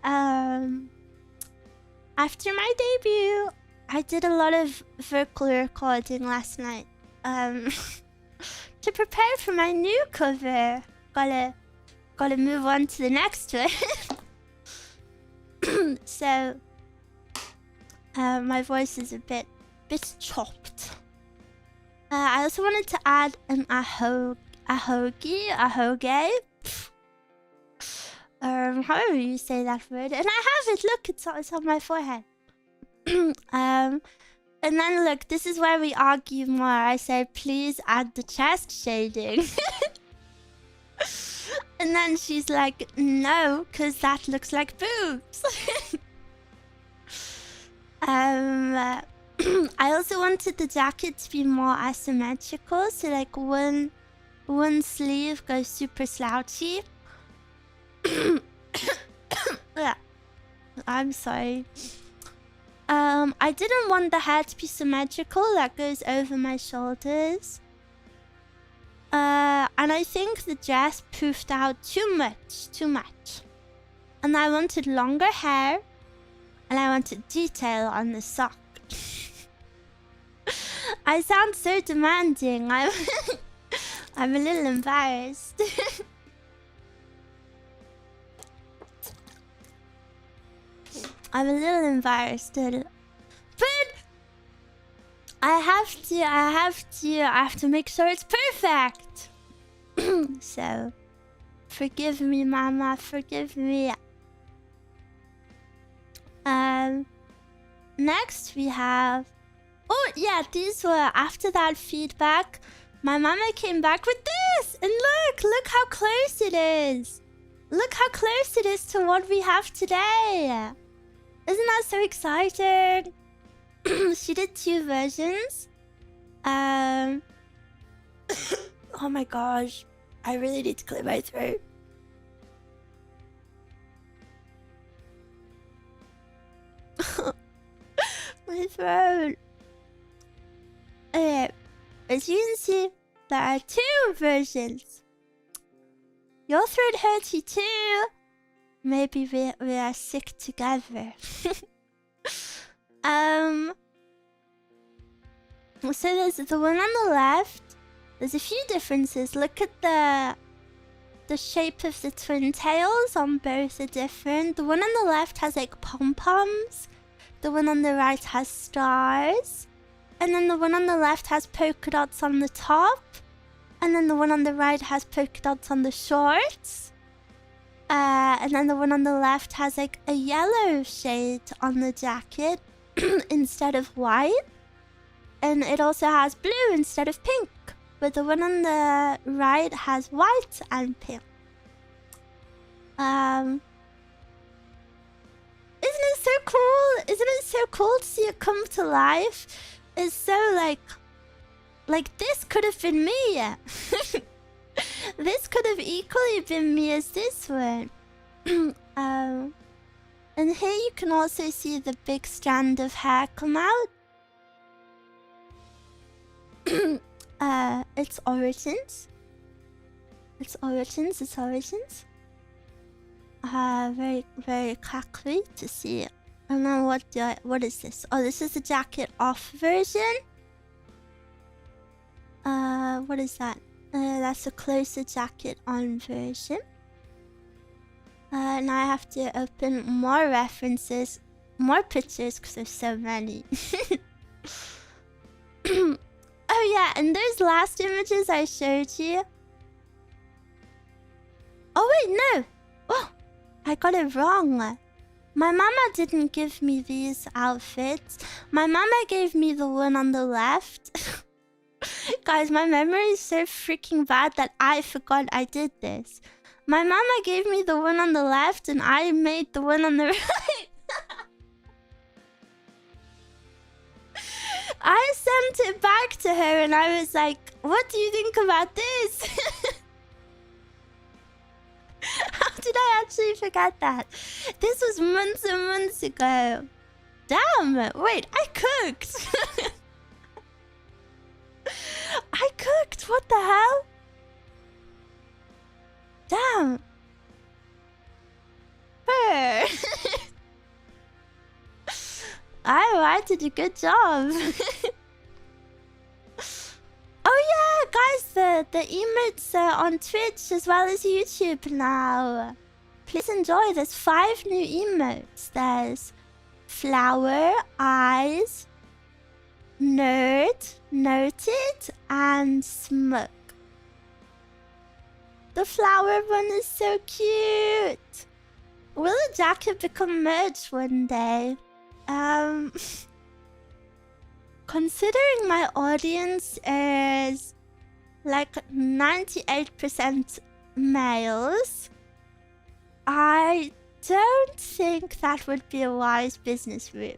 my debut, I did a lot of vocal recording last night. To prepare for my new cover. Gotta move on to the next one. So my voice is a bit chopped. I also wanted to add an ahoge. However you say that word. And I have it, look, it's on my forehead. And then look, this is where we argue more. I say, please add the chest shading. And then she's like, no, because that looks like boobs. I also wanted the jacket to be more asymmetrical. So like one sleeve goes super slouchy I'm sorry. I didn't want the hair to be symmetrical, that goes over my shoulders. And I think the dress poofed out too much. And I wanted longer hair, and I wanted detail on the sock. I sound so demanding. I'm a little embarrassed. I'm a little embarrassed, but I have to make sure it's perfect. So, forgive me, Mama, forgive me. Next we have... Oh, yeah, these were after that feedback. My mama came back with this! And look how close it is! Look how close it is to what we have today! Isn't that so exciting? She did 2 versions. Oh my gosh. I really need to clear my throat. My throat. Okay. As you can see, there are 2 versions. Your throat hurts you too. Maybe we are sick together. So there's the one on the left. There's a few differences. Look at the shape of the twin tails on both are different. The one on the left has like pom-poms. The one on the right has stars. And then the one on the left has polka dots on the top. And then the one on the right has polka dots on the shorts. And then the one on the left has like a yellow shade on the jacket instead of white. And it also has blue instead of pink. But the one on the right has white and pink. Isn't it so cool? Isn't it so cool to see it come to life? It's so like this could have been me. This could have equally been me as this one. And here you can also see the big strand of hair come out. It's origins. It's origins. Very, very crackly to see. And then what is this? Oh, this is the jacket off version. What is that? That's a closer jacket on version. Now I have to open more references, more pictures, because there's so many. Oh yeah, and those last images I showed you. Oh wait, no! Oh, I got it wrong. My mama didn't give me these outfits. My mama gave me the one on the left. Guys, my memory is so freaking bad that I forgot I did this. My mama gave me the one on the left and I made the one on the right. I sent it back to her and I was like, what do you think about this? How did I actually forget that? This was months and months ago. Damn, wait, I cooked. I cooked, what the hell? Damn. I did a good job. Oh yeah, guys, the emotes are on Twitch as well as YouTube now. Please enjoy. There's 5 new emotes. There's flower, eyes, nerd, noted, and smoke. The flower one is so cute. Will the jacket become merch one day? Considering my audience is like 98% males, I don't think that would be a wise business move.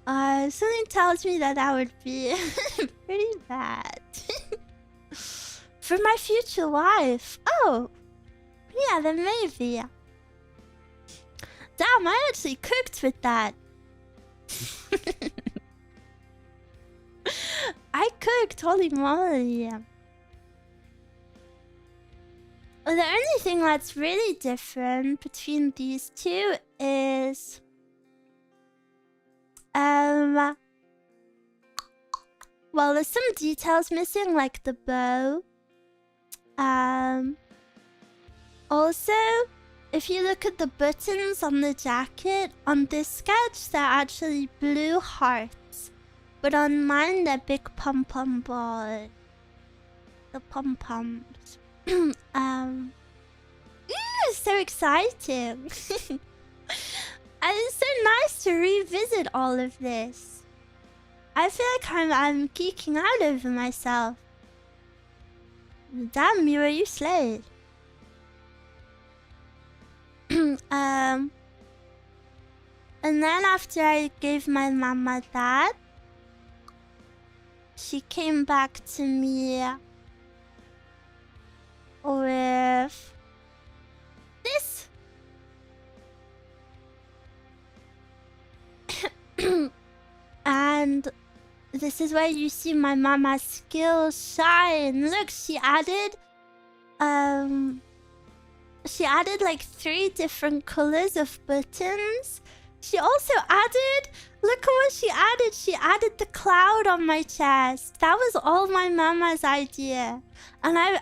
Something tells me that that would be pretty bad. For my future wife. Oh, Yeah, then maybe. Damn, I actually cooked with that. I cooked, holy moly. The only thing that's really different between these two is... well, there's some details missing, like the bow. Also, if you look at the buttons on the jacket, on this sketch, they're actually blue hearts. But on mine, they're big pom-pom balls. The pom-poms. Ooh, so exciting. And it's so nice to revisit all of this. I feel like I'm geeking out over myself. Damn, Mira, you slayed. And then after I gave my mama that, she came back to me with this. And this is where you see my mama's skills shine. Look, she added like 3 different colors of buttons. She also added, look at what she added. She added the cloud on my chest. That was all my mama's idea. And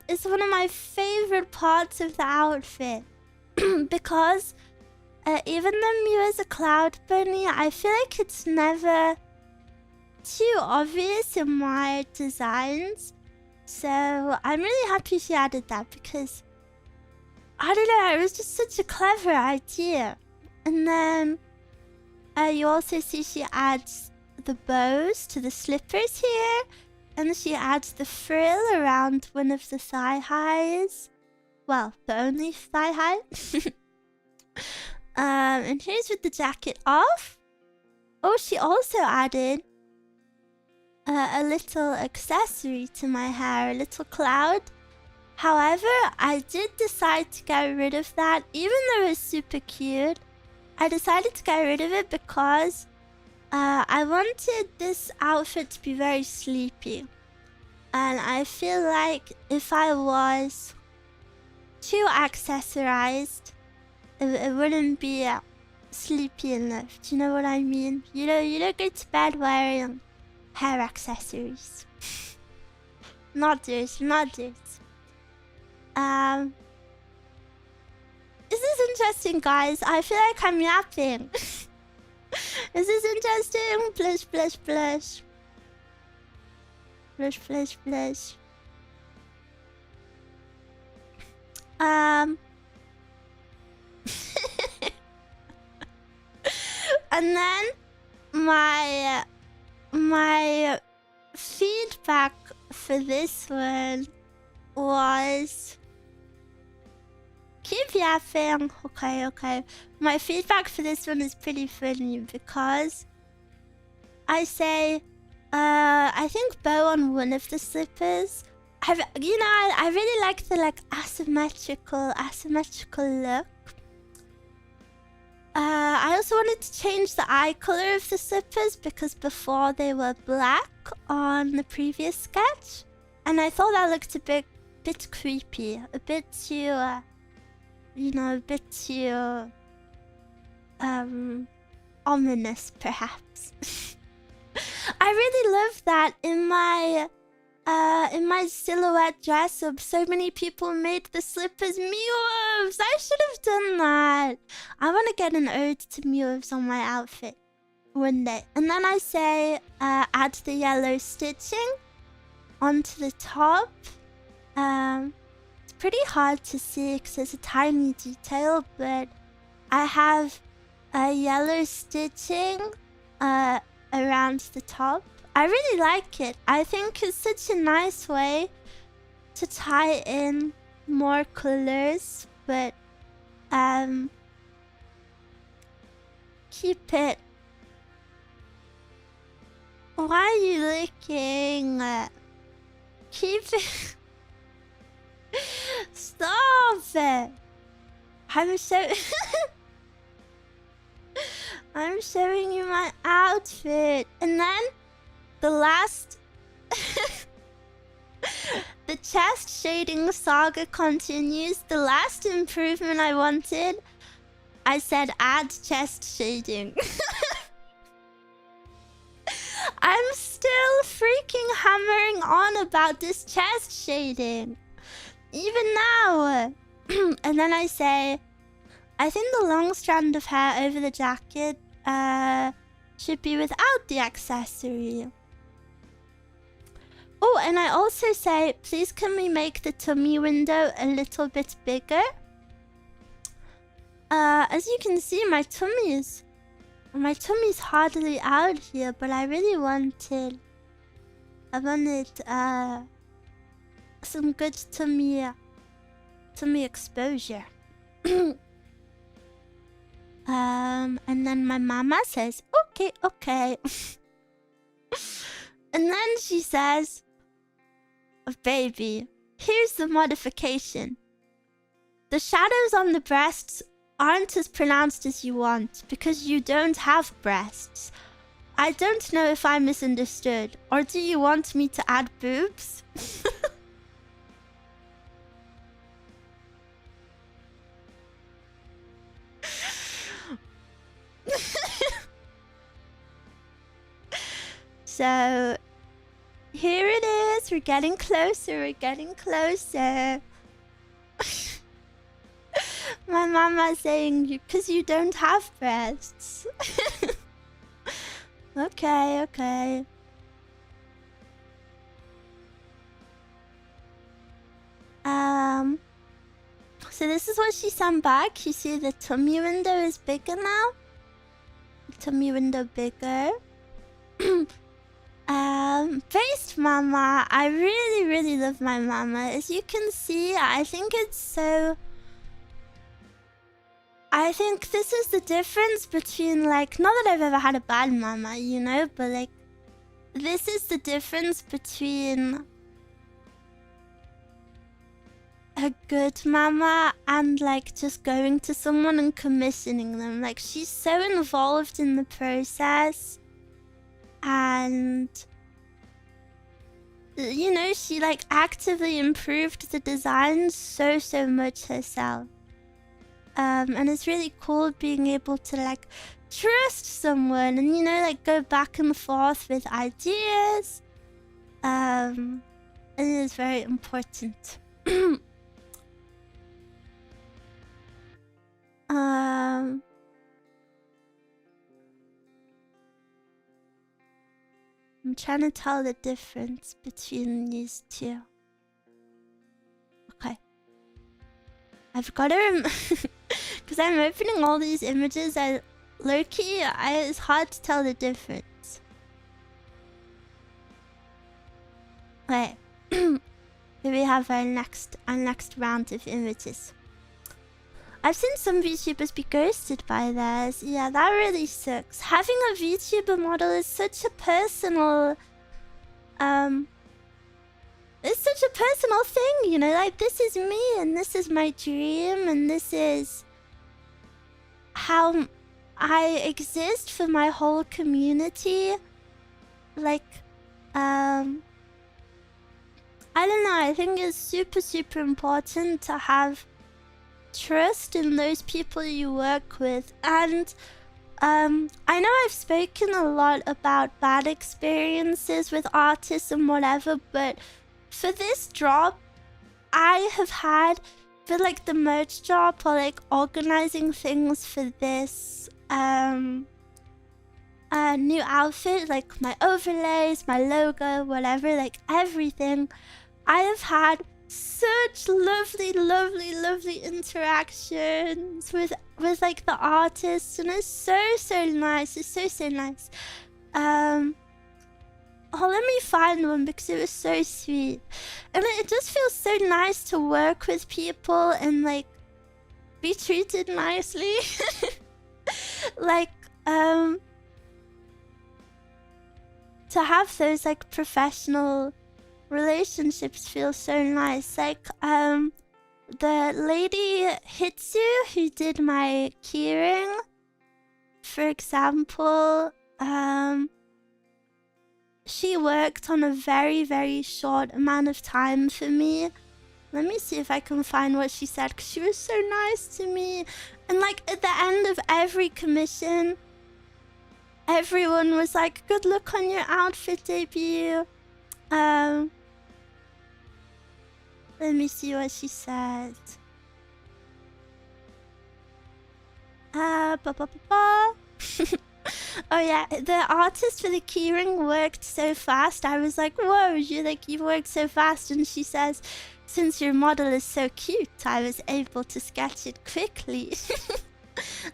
it's one of my favorite parts of the outfit. Because even though Mia's a cloud bunny, I feel like it's never too obvious in my designs. So I'm really happy she added that because, I don't know, it was just such a clever idea. And then you also see she adds the bows to the slippers here. And she adds the frill around one of the thigh highs. Well, the only thigh high. And here's with the jacket off. Oh, she also added a little accessory to my hair, a little cloud. However, I did decide to get rid of that, even though it's super cute. I decided to get rid of it because I wanted this outfit to be very sleepy. And I feel like if I was too accessorized, it wouldn't be sleepy enough. Do you know what I mean? You don't go to bed wearing hair accessories. Not this. This is interesting, guys. I feel like I'm yapping. This is interesting. Blush, blush, blush. Blush, blush, blush. And then my feedback for this one was... Keep yapping. Okay. My feedback for this one is pretty funny because I say, I think bow on one of the slippers. I really like the asymmetrical look. I also wanted to change the eye color of the slippers because before they were black on the previous sketch. And I thought that looked a bit creepy, a bit too, a bit too, ominous perhaps. I really love that in my silhouette dress up. So many people made the slippers meows. I should have done that. I want to get an ode to meows on my outfit one day. And then I say, add the yellow stitching onto the top. It's pretty hard to see because it's a tiny detail, but I have a yellow stitching around the top. I really like it. I think it's such a nice way to tie in more colors, but keep it. Why are you looking? Keep it. Stop it. I'm so... I'm showing you my outfit. And then the last... The chest shading saga continues. The last improvement I wanted, I said add chest shading. I'm still freaking hammering on about this chest shading. Even now. And then I say, I think the long strand of hair over the jacket should be without the accessory. Oh, and I also say, please can we make the tummy window a little bit bigger? As you can see, my tummy's hardly out here, but I really wanted... I wanted, some good tummy exposure. And then my mama says, okay, okay. And then she says, oh, baby, here's the modification. The shadows on the breasts aren't as pronounced as you want because you don't have breasts. I don't know if I misunderstood, or do you want me to add boobs? So, here it is. We're getting closer. We're getting closer. My mama saying, because you don't have breasts. Okay, okay. So this is what she sent back. You see the tummy window is bigger now. The tummy window bigger. Based mama. I really, really love my mama. As you can see, I think it's so... I think this is the difference between, like, not that I've ever had a bad mama, you know, but, like, this is the difference between a good mama and, like, just going to someone and commissioning them. Like, she's so involved in the process, and, you know, she, like, actively improved the design so much herself. And it's really cool being able to, like, trust someone and, you know, like, go back and forth with ideas. And it is very important. I'm trying to tell the difference between these two. Okay. I've got to because I'm opening all these images. Low-key, it's hard to tell the difference. Okay. Here we have our next round of images. I've seen some VTubers be ghosted by theirs. Yeah, that really sucks. Having a VTuber model is such a personal... It's such a personal thing, you know? Like, this is me, and this is my dream, and this is how I exist for my whole community. Like, I don't know, I think it's super important to have trust in those people you work with. And I know I've spoken a lot about bad experiences with artists and whatever, but for this drop, I have had, for like the merch drop or like organizing things for this new outfit, like my overlays, my logo, whatever, like everything, I have had such lovely interactions with like the artists, and it's so nice. It's so nice. Oh, let me find one because it was so sweet. And it just feels so nice to work with people and like be treated nicely. Like, to have those like professional relationships feel so nice. Like, the lady Hitsu who did my keyring, for example, she worked on a very, very short amount of time for me. Let me see if I can find what she said, because she was so nice to me. And like at the end of every commission, everyone was like, good luck on your outfit debut. Let me see what she said. Ba, ba, ba, ba. Oh yeah, the artist for the keyring worked so fast. I was like, whoa, you worked so fast. And she says, since your model is so cute, I was able to sketch it quickly.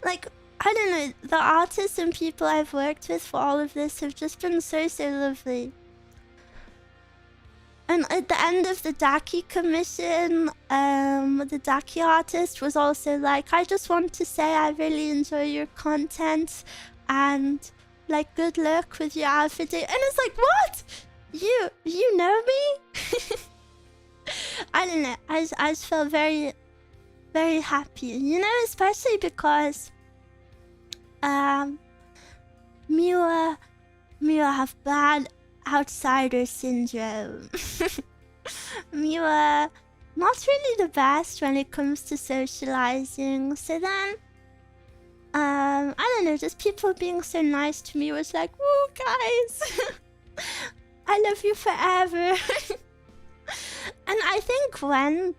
Like, I don't know, the artists and people I've worked with for all of this have just been so, so lovely. And at the end of the Daki commission, the Daki artist was also like, I just want to say I really enjoy your content and like good luck with your outfit. And it's like, what? You know me? I don't know. I just felt very, very happy. You know, especially because Miwa have bad outsider syndrome. Miwa not really the best when it comes to socializing. So then I don't know, just people being so nice to me was like, woo guys, I love you forever. And I think when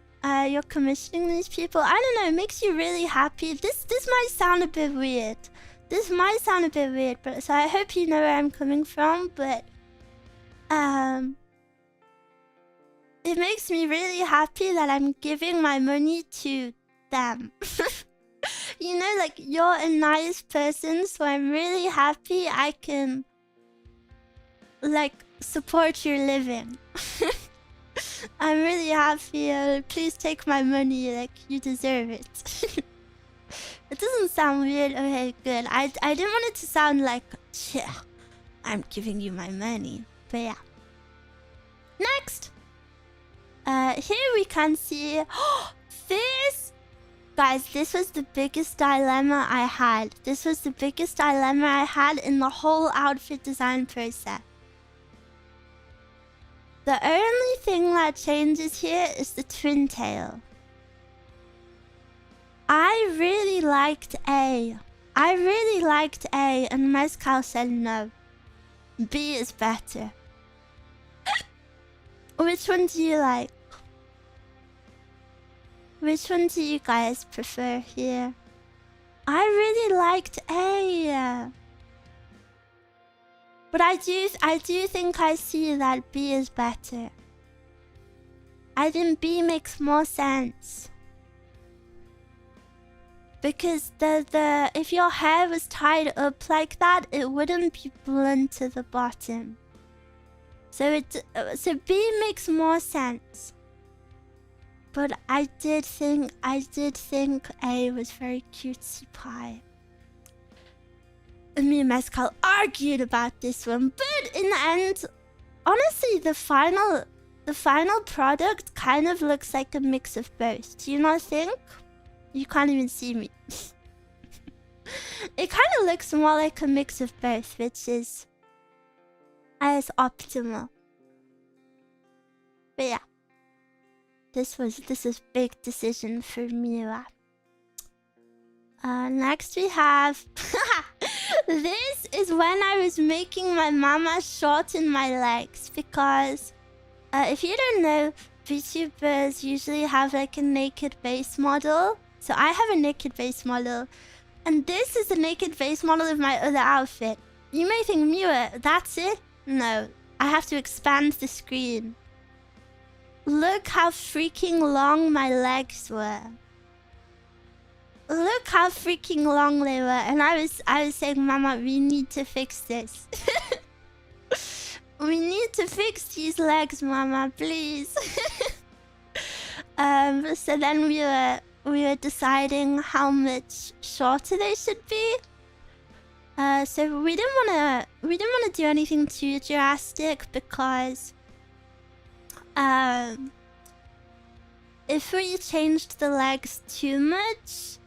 you're commissioning these people, I don't know, it makes you really happy. This might sound a bit weird. But so I hope you know where I'm coming from, but it makes me really happy that I'm giving my money to them. You know, like, you're a nice person, so I'm really happy I can, like, support your living. I'm really happy. Please take my money, like, you deserve it. It doesn't sound weird. Okay, good. I didn't want it to sound like, yeah, I'm giving you my money. But yeah. Next! Here we can see... this! Guys, this was the biggest dilemma I had. This was the biggest dilemma I had in the whole outfit design process. The only thing that changes here is the twin tail. I really liked A. And Mezcal said no. B is better. Which one do you like? Which one do you guys prefer here? I really liked A. But I do think I see that B is better. I think B makes more sense. Because if your hair was tied up like that, it wouldn't be blunt to the bottom. So B makes more sense. But I did think A was very cutesy pie. Me and Mezcal argued about this one, but in the end, honestly, the final product kind of looks like a mix of both. Do you not think? You can't even see me. It kind of looks more like a mix of both, which is as optimal. But yeah, this is big decision for Mira. Next we have this is when I was making my mama shorten my legs, because if you don't know, VTubers usually have like a naked base model. So I have a naked base model, and this is the naked base model of my other outfit. You may think, Miwa, that's it? No, I have to expand the screen. Look how freaking long my legs were. Look how freaking long they were. And I was saying, Mama, we need to fix this. We need to fix these legs, Mama, please. So then we were deciding how much shorter they should be. So we didn't wanna do anything too drastic, because if we changed the legs too much,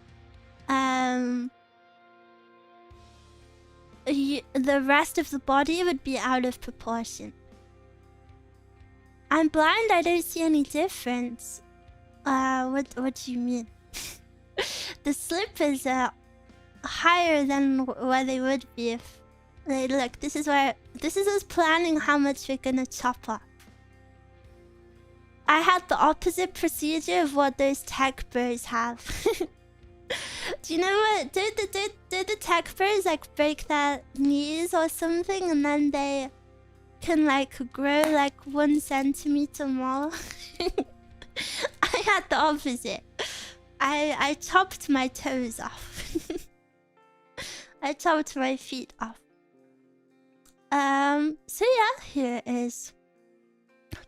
the rest of the body would be out of proportion. I'm blind, I don't see any difference. What do you mean? The slippers are higher than where they would be if... Like, look, this is us planning how much we're gonna chop off. I had the opposite procedure of what those tech birds have. Do you know what? Did the tech birds like break their knees or something, and then they can like grow like 1 centimeter more? I had the opposite. I chopped my toes off. I chopped my feet off. So yeah, here is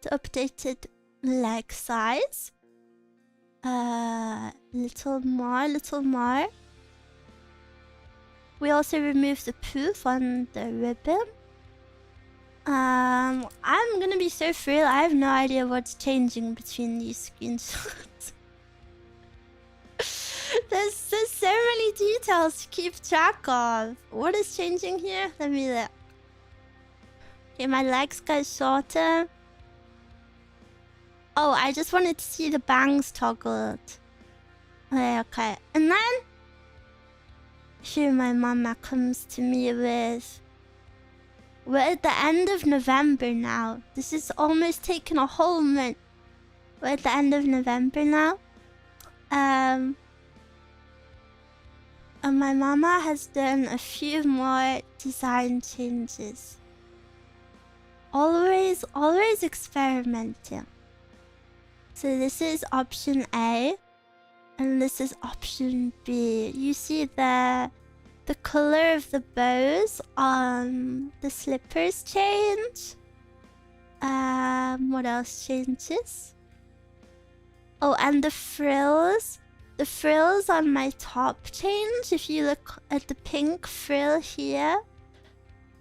the updated leg size. Little more. We also removed the poof on the ribbon. I'm gonna be so real, I have no idea what's changing between these screenshots. There's so many details to keep track of. What is changing here? Let me look. Okay, my legs got shorter. Oh, I just wanted to see the bangs toggled. Okay. And then here my mama comes to me with... We're at the end of November now. This is almost taken a whole month. We're at the end of November now. And my mama has done a few more design changes. Always experimenting. So this is option A, and this is option B. You see the color of the bows on the slippers change. What else changes? Oh, and the frills. The frills on my top change. If you look at the pink frill here,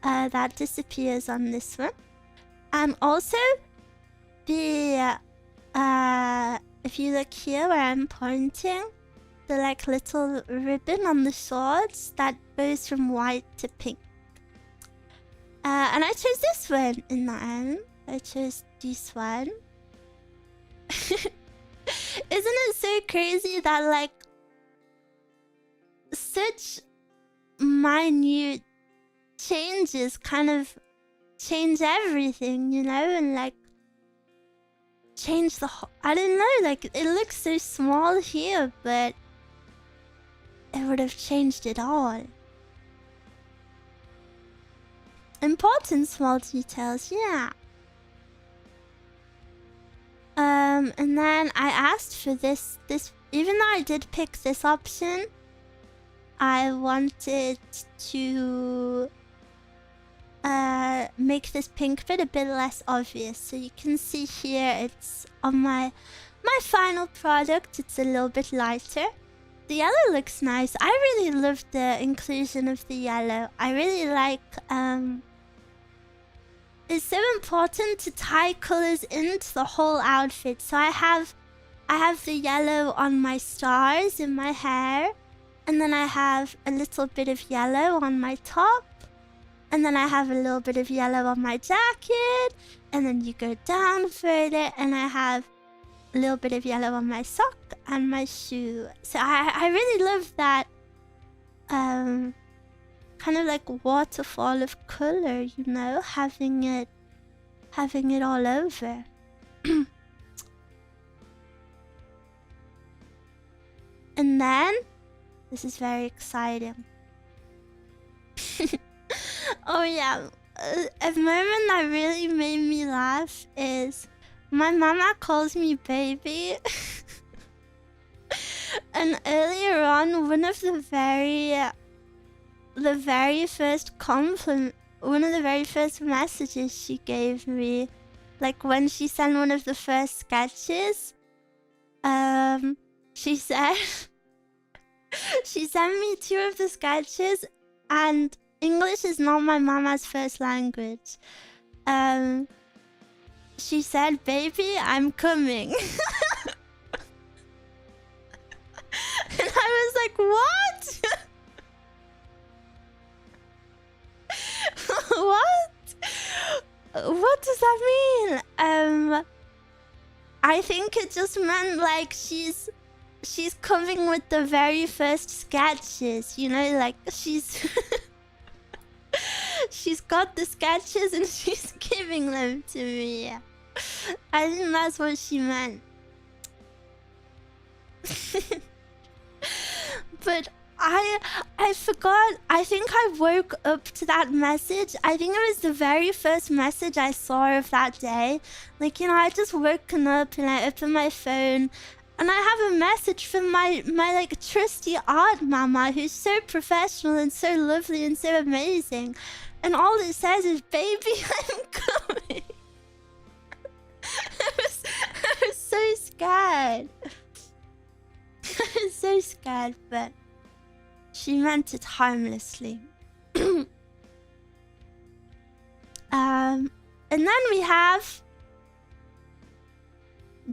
that disappears on this one. And also, if you look here where I'm pointing, the like little ribbon on the swords that goes from white to pink. And I chose this one in the end. I chose this one. Isn't it so crazy that like such minute changes kind of change everything, you know, and like change the whole... I don't know, like it looks so small here, but it would have changed it all. Important small details, yeah. And then I asked for this, even though I did pick this option, I wanted to make this pink bit a bit less obvious. So you can see here it's on my final product, it's a little bit lighter. The yellow looks nice. I really love the inclusion of the yellow. I really like it's so important to tie colors into the whole outfit. So I have the yellow on my stars in my hair, and then I have a little bit of yellow on my top, and then I have a little bit of yellow on my jacket, and then you go down further and I have a little bit of yellow on my sock and my shoe. So I really love that kind of like waterfall of color, you know, having it all over. And then this is very exciting. Oh yeah, a moment that really made me laugh is my mama calls me baby. And earlier on, one of the very first compliment, one of the very first messages she gave me, like when she sent one of the first sketches, she said, she sent me 2 of the sketches, and English is not my mama's first language. She said, baby, I'm coming. just meant like she's coming with the very first sketches, you know, like she's she's got the sketches and she's giving them to me. I think that's what she meant. But I forgot. I think I woke up to that message. I think it was the very first message I saw of that day. Like, you know, I just woken up and I opened my phone and I have a message from my like trusty art mama, who's so professional and so lovely and so amazing. And all it says is, "Baby, I'm coming." I was so scared. I was so scared, but she meant it harmlessly. And then we have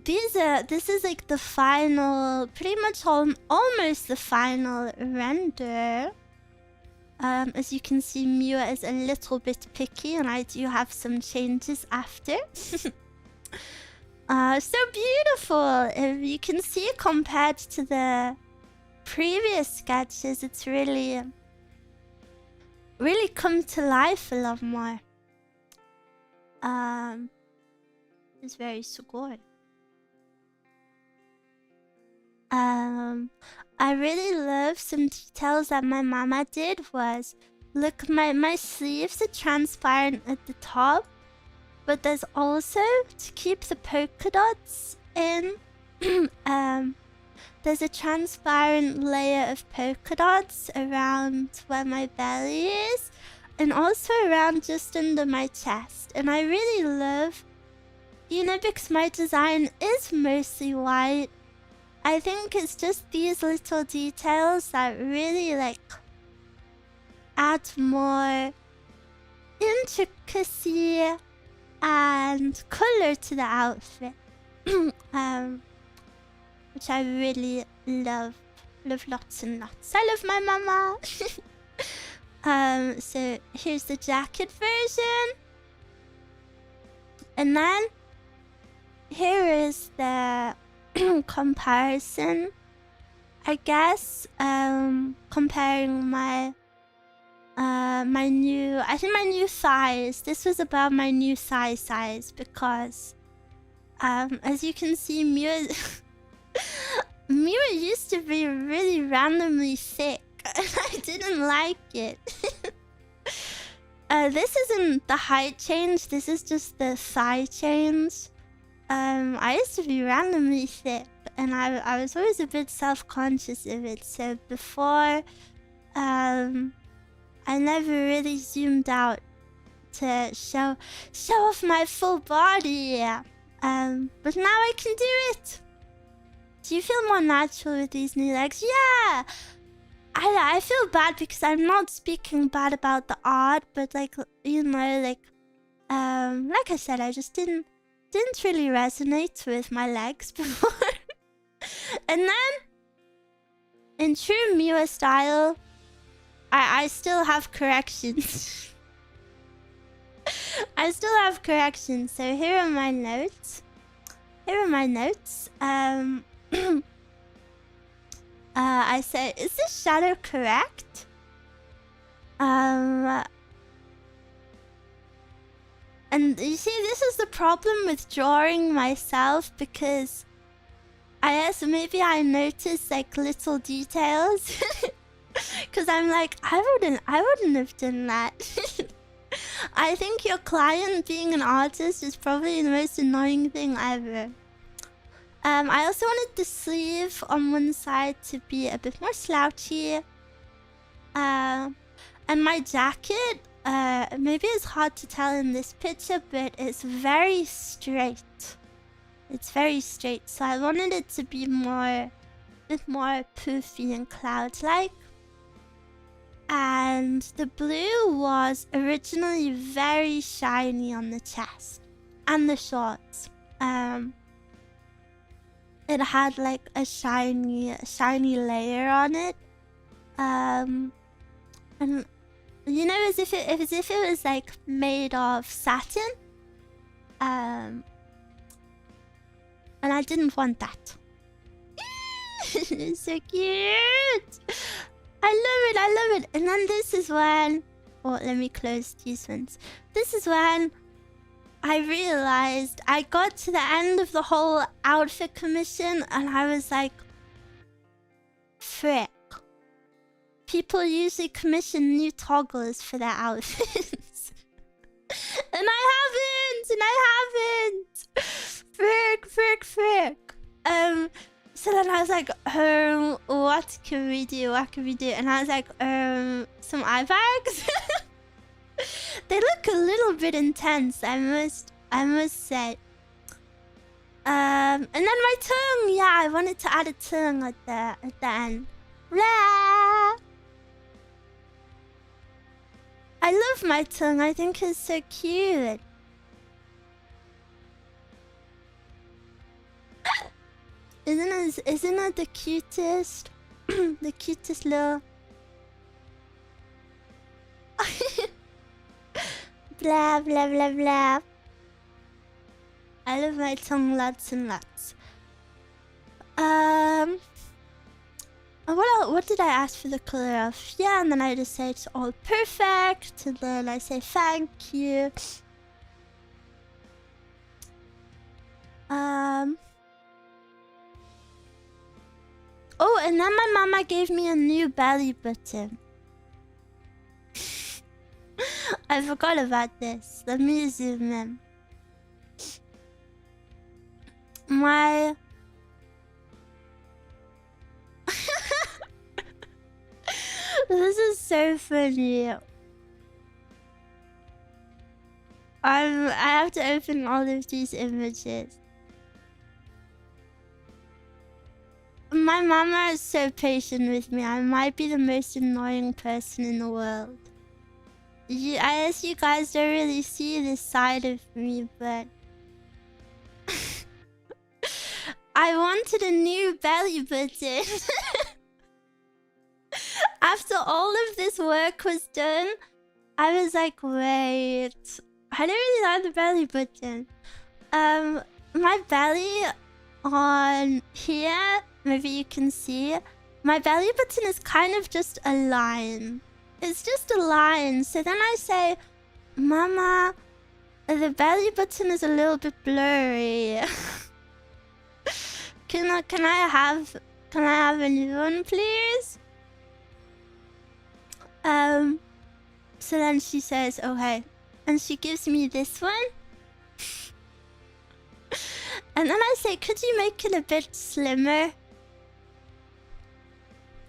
this is like the final, pretty much almost the final render. As you can see, Mew is a little bit picky, and I do have some changes after. So beautiful. If you can see, compared to the previous sketches, it's really come to life a lot more. It's very sugoi. I really love some details that my mama did. Was, look, my sleeves are transparent at the top, but there's also, to keep the polka dots in, there's a transparent layer of polka dots around where my belly is, and also around just under my chest. And I really love, you know, because my design is mostly white, I think it's just these little details that really like add more intricacy and color to the outfit. Which I really love lots and lots. I love my mama. So here's the jacket version, and then here is the comparison, I guess. Comparing my new, I think my new thighs. This was about my new thigh size, because as you can see, Mew used to be really randomly thick, and I didn't like it. This isn't the height change, this is just the thigh change. I used to be randomly thick, and I was always a bit self-conscious of it. So before, I never really zoomed out to show off my full body. But now I can do it. Do you feel more natural with these new legs? Yeah! I feel bad because I'm not speaking bad about the art, but like, you know, like I said, I just didn't really resonate with my legs before. And then, in true Mew style, I still have corrections. I still have corrections. So here are my notes. I said, is this shadow correct? And you see, this is the problem with drawing myself, because I guess maybe I notice like little details. Because I'm like, I wouldn't have done that. I think your client being an artist is probably the most annoying thing ever. I also wanted the sleeve on one side to be a bit more slouchy. And my jacket, maybe it's hard to tell in this picture, but it's very straight. It's very straight, so I wanted it to be a bit more poofy and cloud-like. And the blue was originally very shiny on the chest and the shorts. It had like a shiny layer on it, and you know, as if it was like made of satin. And And I didn't want that. It's so cute. I love it, I love it. And then this is when... Oh, let me close these ones. This is when I realized I got to the end of the whole outfit commission and I was like, frick. People usually commission new toggles for their outfits. And I haven't! Frick. So then I was like, what can we do? And I was like, some eye bags? They look a little bit intense, I must say. And then my tongue, yeah, I wanted to add a tongue at the end. Blah! I love my tongue, I think it's so cute. Isn't it the cutest? The cutest little... Blah, blah, blah, blah. I love my tongue lots and lots. What did I ask for the color of? Yeah, and then I just say it's all perfect. And then I say thank you. Oh, and then my mama gave me a new belly button. I forgot about this. Let me zoom in. My... This is so funny. I have to open all of these images. My mama is so patient with me. I might be the most annoying person in the world. I guess you guys don't really see this side of me, but... I wanted a new belly button. After all of this work was done, I was like, wait... I don't really like the belly button. My belly on here, maybe you can see, my belly button is kind of just a line. It's just a line. So then I say, Mama, the belly button is a little bit blurry. Can I have a new one, please? So then she says, okay. And she gives me this one. And then I say, could you make it a bit slimmer?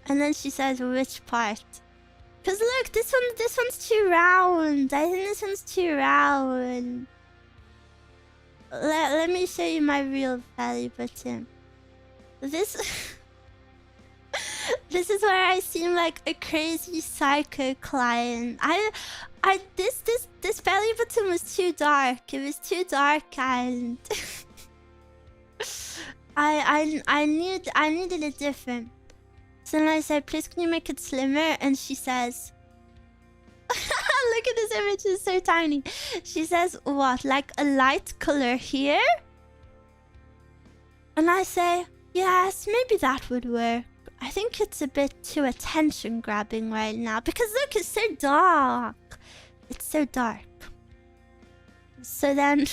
And then she says, which part? Because look, this one's too round. I think this one's too round. Let me show you my real belly button. This is where I seem like a crazy psycho client. This belly button was too dark. It was too dark and I needed it different. So then I said, please can you make it slimmer? And she says, look at this image, it's so tiny. She says, what, like a light color here? And I say, yes, maybe that would work. I think it's a bit too attention grabbing right now because look, it's so dark. It's so dark. So then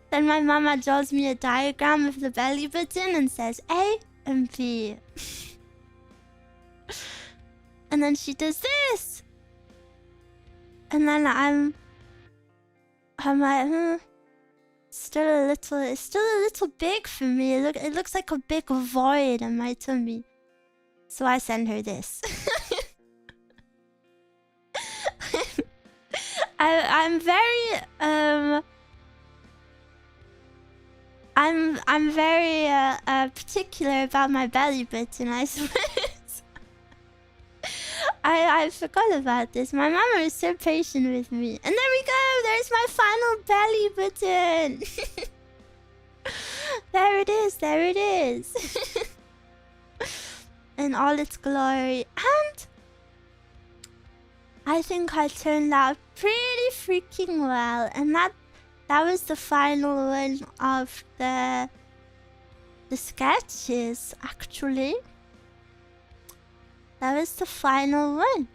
then my mama draws me a diagram of the belly button and says A and B. And then she does this. And then I'm like, it's still a little big for me. It looks like a big void in my tummy. So I send her this. I'm very I'm very particular about my belly button, I suppose. I forgot about this. My mama is so patient with me. And there we go! There's my final belly button! There it is! In all its glory. And I think I turned out pretty freaking well. And That was the final one of the sketches, actually. That was the final one.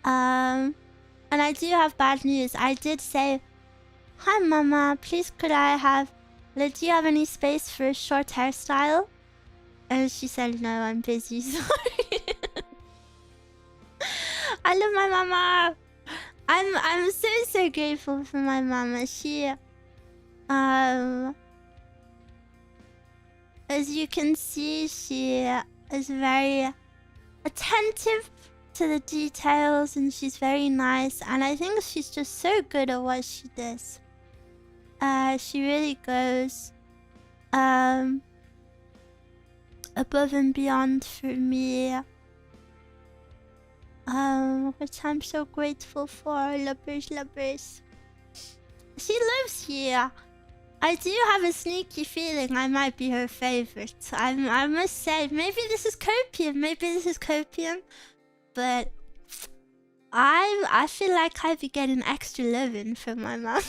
And I do have bad news. I did say, "Hi, Mama. Please, could I have? Do you have any space for a short hairstyle?" And she said, "No, I'm busy. Sorry." I love my mama. I'm so grateful for my mama. She as you can see, she is very attentive to the details, and she's very nice, and I think she's just so good at what she does. She really goes above and beyond for me, which I'm so grateful for. Lovers. She lives here. I do have a sneaky feeling I might be her favorite. I must say, maybe this is copium, but I feel like I'd be getting extra loving from my mom.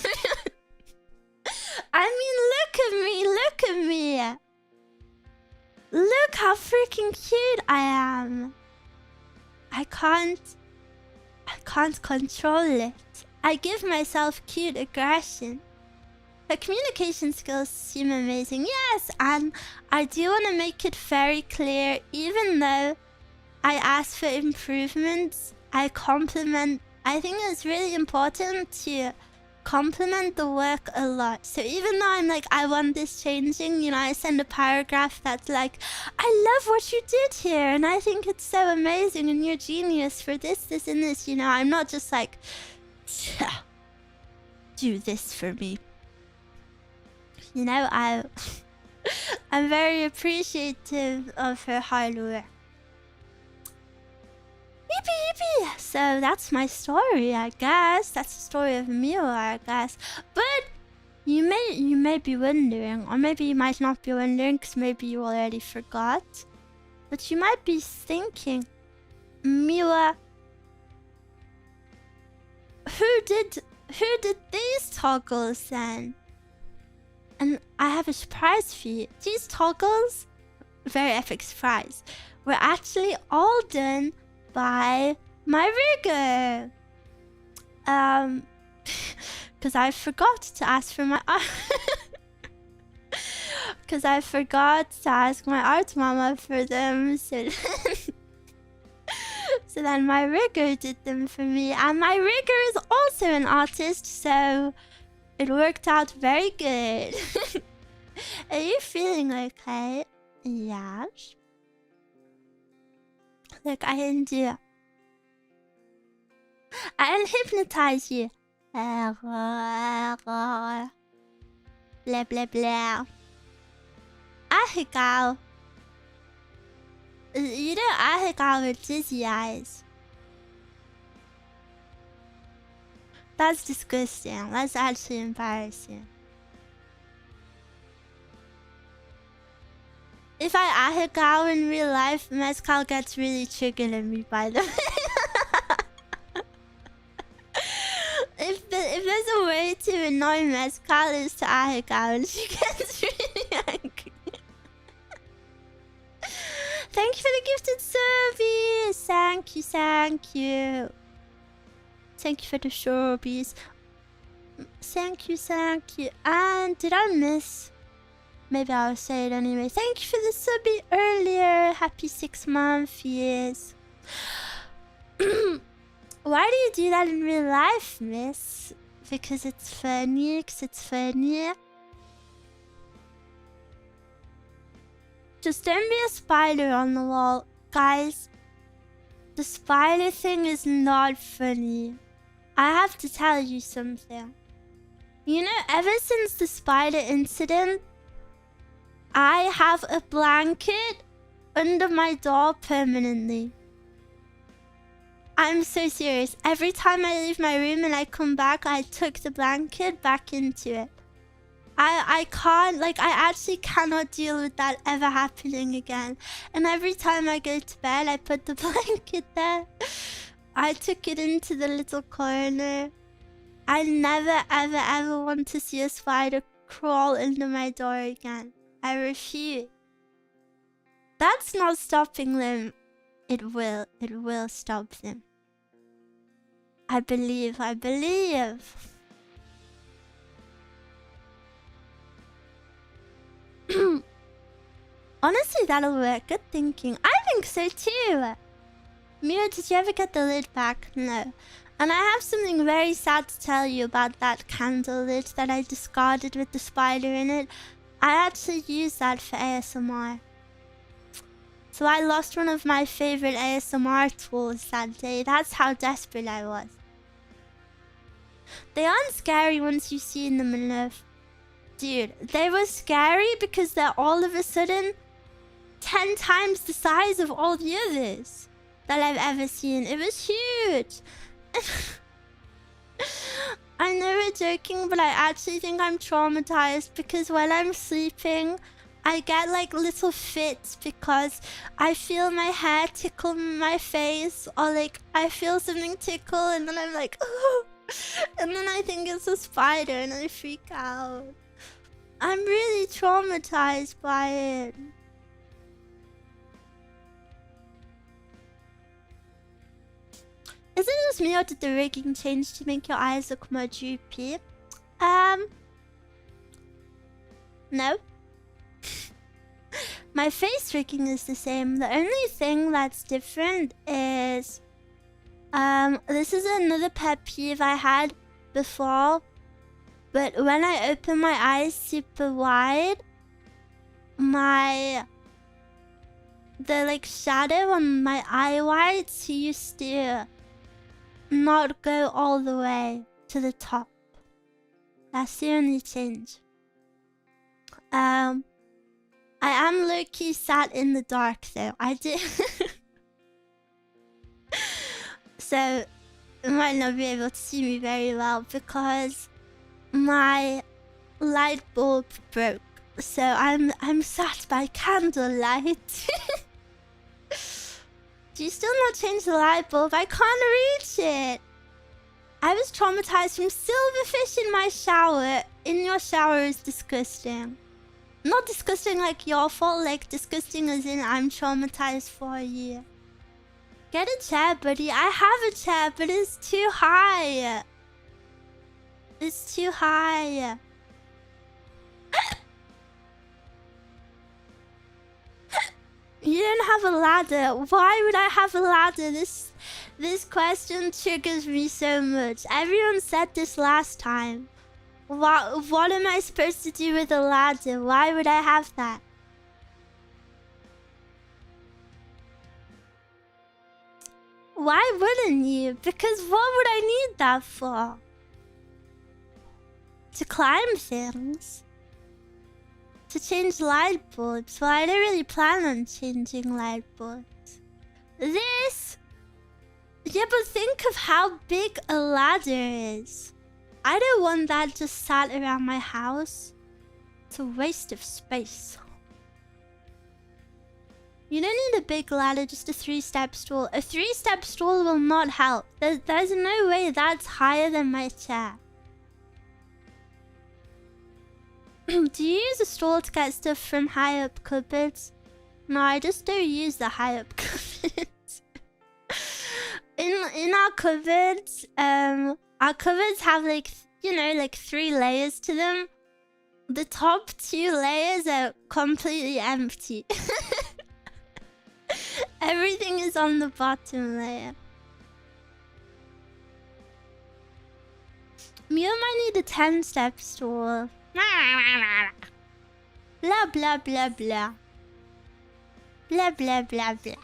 I mean, look at me. Look how freaking cute I am. I can't control it. I give myself cute aggression. Her communication skills seem amazing. Yes, and I do want to make it very clear, even though I ask for improvements, I compliment. I think it's really important to compliment the work a lot. So even though I'm like, I want this changing, you know, I send a paragraph that's like, "I love what you did here, and I think it's so amazing, and you're genius for this, this, and this." You know, I'm not just like, "Do this for me." You know, I'm very appreciative of her hard work. Yippee! So that's my story, I guess. That's the story of Mio, I guess. But you may be wondering, or maybe you might not be wondering, because maybe you already forgot. But you might be thinking, Miwa, who did these toggles then? And I have a surprise for you. These toggles, very epic surprise, were actually all done by my rigger. Because I forgot to ask for my because I forgot to ask my art mama for them. So then my rigger did them for me, and my rigger is also an artist, so it worked out very good. Are you feeling okay? Yes. Look, I can do. I'll hypnotize you. Blah blah blah. Ahegao. You know Ahegao with dizzy eyes. That's disgusting. That's actually embarrassing. If I ahegao in real life, Mezcal gets really triggered at me, by the way. If there's a way to annoy Mezcal, is to ahegao, and she gets really angry. Thank you for the gifted service. Thank you. Thank you for the shorbies. Thank you. And did I miss? Maybe I'll say it anyway. Thank you for the subby earlier. Happy 6 month years. Why do you do that in real life, miss? Because it's funny. Just don't be a spider on the wall. Guys, the spider thing is not funny. I have to tell you something. You know, ever since the spider incident, I have a blanket under my door permanently. I'm so serious. Every time I leave my room and I come back, I tuck the blanket back into it. I can't, like, I actually cannot deal with that ever happening again. And every time I go to bed, I put the blanket there. I took it into the little corner. I never, ever, ever want to see a spider crawl into my door again. I refuse. That's not stopping them. It will stop them. I believe. Honestly, that'll work. Good thinking. I think so too. Mira, did you ever get the lid back? No. And I have something very sad to tell you about that candle lid that I discarded with the spider in it. I actually used that for ASMR. So I lost one of my favorite ASMR tools that day. That's how desperate I was. They aren't scary once you see them enough. Dude, they were scary because they're all of a sudden 10 times the size of all the others that I've ever seen. It was huge. I know we're joking, but I actually think I'm traumatized because when I'm sleeping, I get like little fits because I feel my hair tickle my face, or like I feel something tickle and then I'm like, oh, and then I think it's a spider and I freak out. I'm really traumatized by it. Is it just me or did the rigging change to make your eyes look more droopy? No. My face rigging is the same. The only thing that's different is... this is another pet peeve I had before. But when I open my eyes super wide, the like shadow on my eye whites used to not go all the way to the top. That's the only change. I am low-key sat in the dark though. I did. So you might not be able to see me very well because my light bulb broke. So I'm sat by candlelight. Do you still not change the light bulb? I can't reach it. I was traumatized from silverfish in my shower. In your shower is disgusting. Not disgusting like your fault, like disgusting as in I'm traumatized for you. Get a chair, buddy. I have a chair, but it's too high. It's too high. You don't have a ladder. Why would I have a ladder? This question triggers me so much. Everyone said this last time. What am I supposed to do with a ladder? Why would I have that? Why wouldn't you? Because what would I need that for? To climb things? To change light bulbs? Well, I don't really plan on changing light bulbs. This? Yeah, but think of how big a ladder is. I don't want that just sat around my house. It's a waste of space. You don't need a big ladder, just a 3-step stool. A 3-step stool will not help. There's no way that's higher than my chair. Do you use a stool to get stuff from high up cupboards? No, I just don't use the high up cupboards. In our cupboards have like, you know, like 3 layers to them. The top 2 layers are completely empty. Everything is on the bottom layer. Mew might need a 10-step stool. Blah blah blah blah. Blah blah blah blah.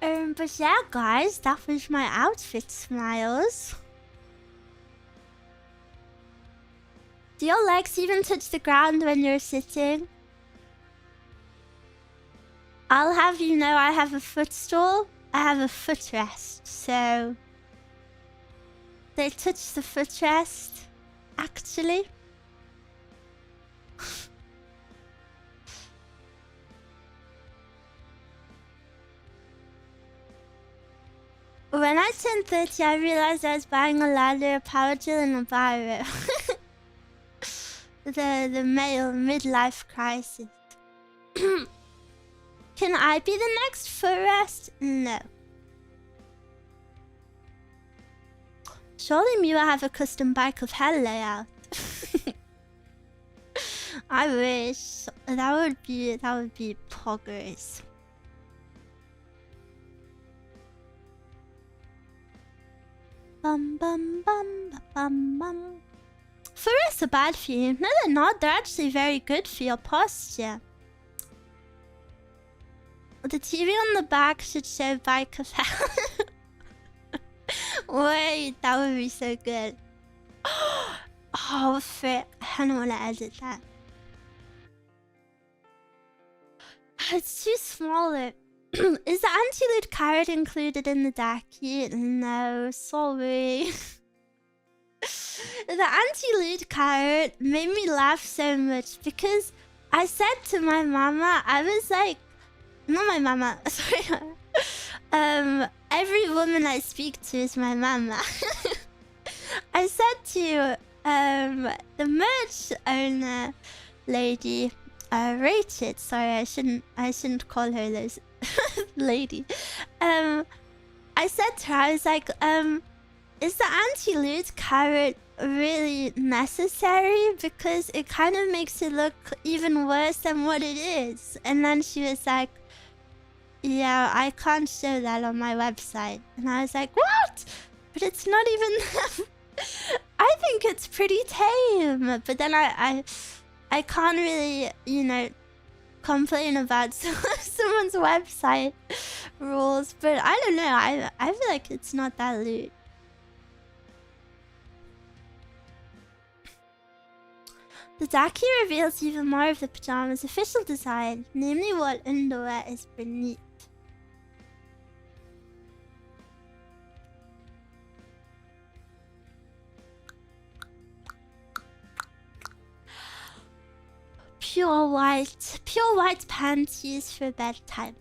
But yeah, guys, that was my outfit smiles. Do your legs even touch the ground when you're sitting? I'll have you know I have a footstool. I have a footrest, so they touch the footrest, actually. When I turned 30, I realized I was buying a ladder, a power drill, and a biro. the male midlife crisis. Can I be the next forest? No. Surely Mew will have a custom bike of hell layout. I wish. That would be progress. Bum bum bum bum bum. Forests are bad for you. No, they're not. They're actually very good for your posture. The TV on the back should show bike of hell. Wait, that would be so good. Oh, frick. I don't want to edit that. It's too small. Is the anti-loot carrot included in the Daki? No, sorry. The anti-loot carrot made me laugh so much because I said to my mama, I was like, not my mama, sorry. Every woman I speak to is my mama. I said to the merch owner lady, Rachel. Sorry, I shouldn't call her this lady. I said to her, I was like, is the anti-loot carrot really necessary? Because it kind of makes it look even worse than what it is. And then she was like, yeah, I can't show that on my website. And I was like, what? But it's not even... I think it's pretty tame. But then I can't really, you know, complain about someone's website rules. But I don't know. I feel like it's not that loot. The Daki reveals even more of the pajamas' official design, namely what underwear is beneath. Pure white panties for bedtime.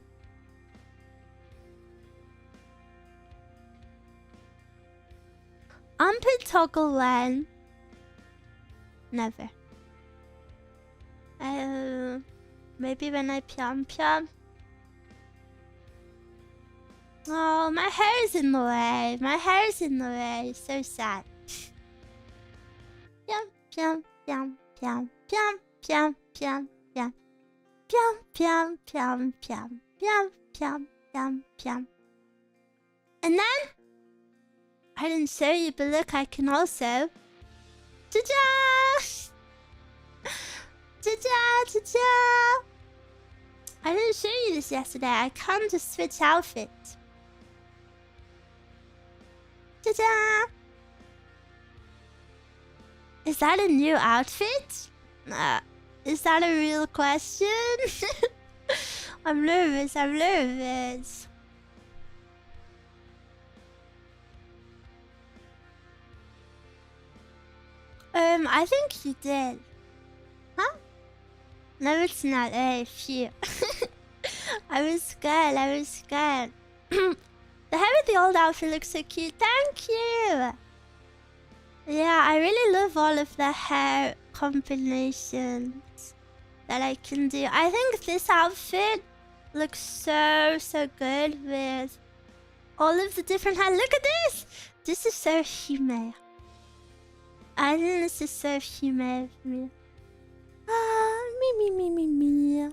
Armpit toggle when? Never. Maybe when I pyam. Oh, my hair's in the way. So sad. Pyam. And then I didn't show you, but look, I can also ta-da! I didn't show you this yesterday. I can't just switch outfits. Ta-da! Is that a new outfit? Is that a real question? I'm nervous. I think you did. Huh? No, it's not. Hey, phew. I was scared. The hair with the old outfit looks so cute. Thank you. Yeah, I really love all of the hair combinations that I can do. I think this outfit looks so good with all of the different hair. Look at this! This is so human. I think this is so human of me. Me.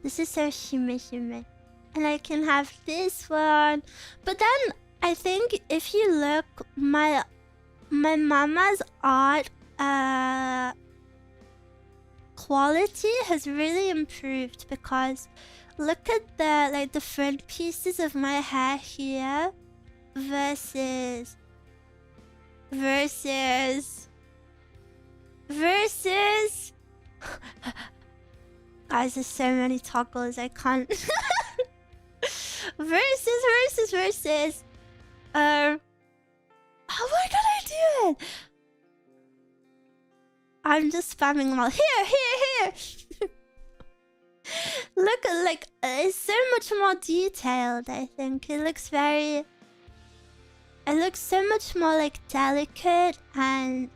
This is so human. And I can have this one. But then, I think if you look, my mama's art quality has really improved because look at the front pieces of my hair here versus guys, there's so many toggles I can't versus oh my god, I do it! I'm just spamming them all. Here! Look, like, it's so much more detailed, I think. It looks very it looks so much more like delicate and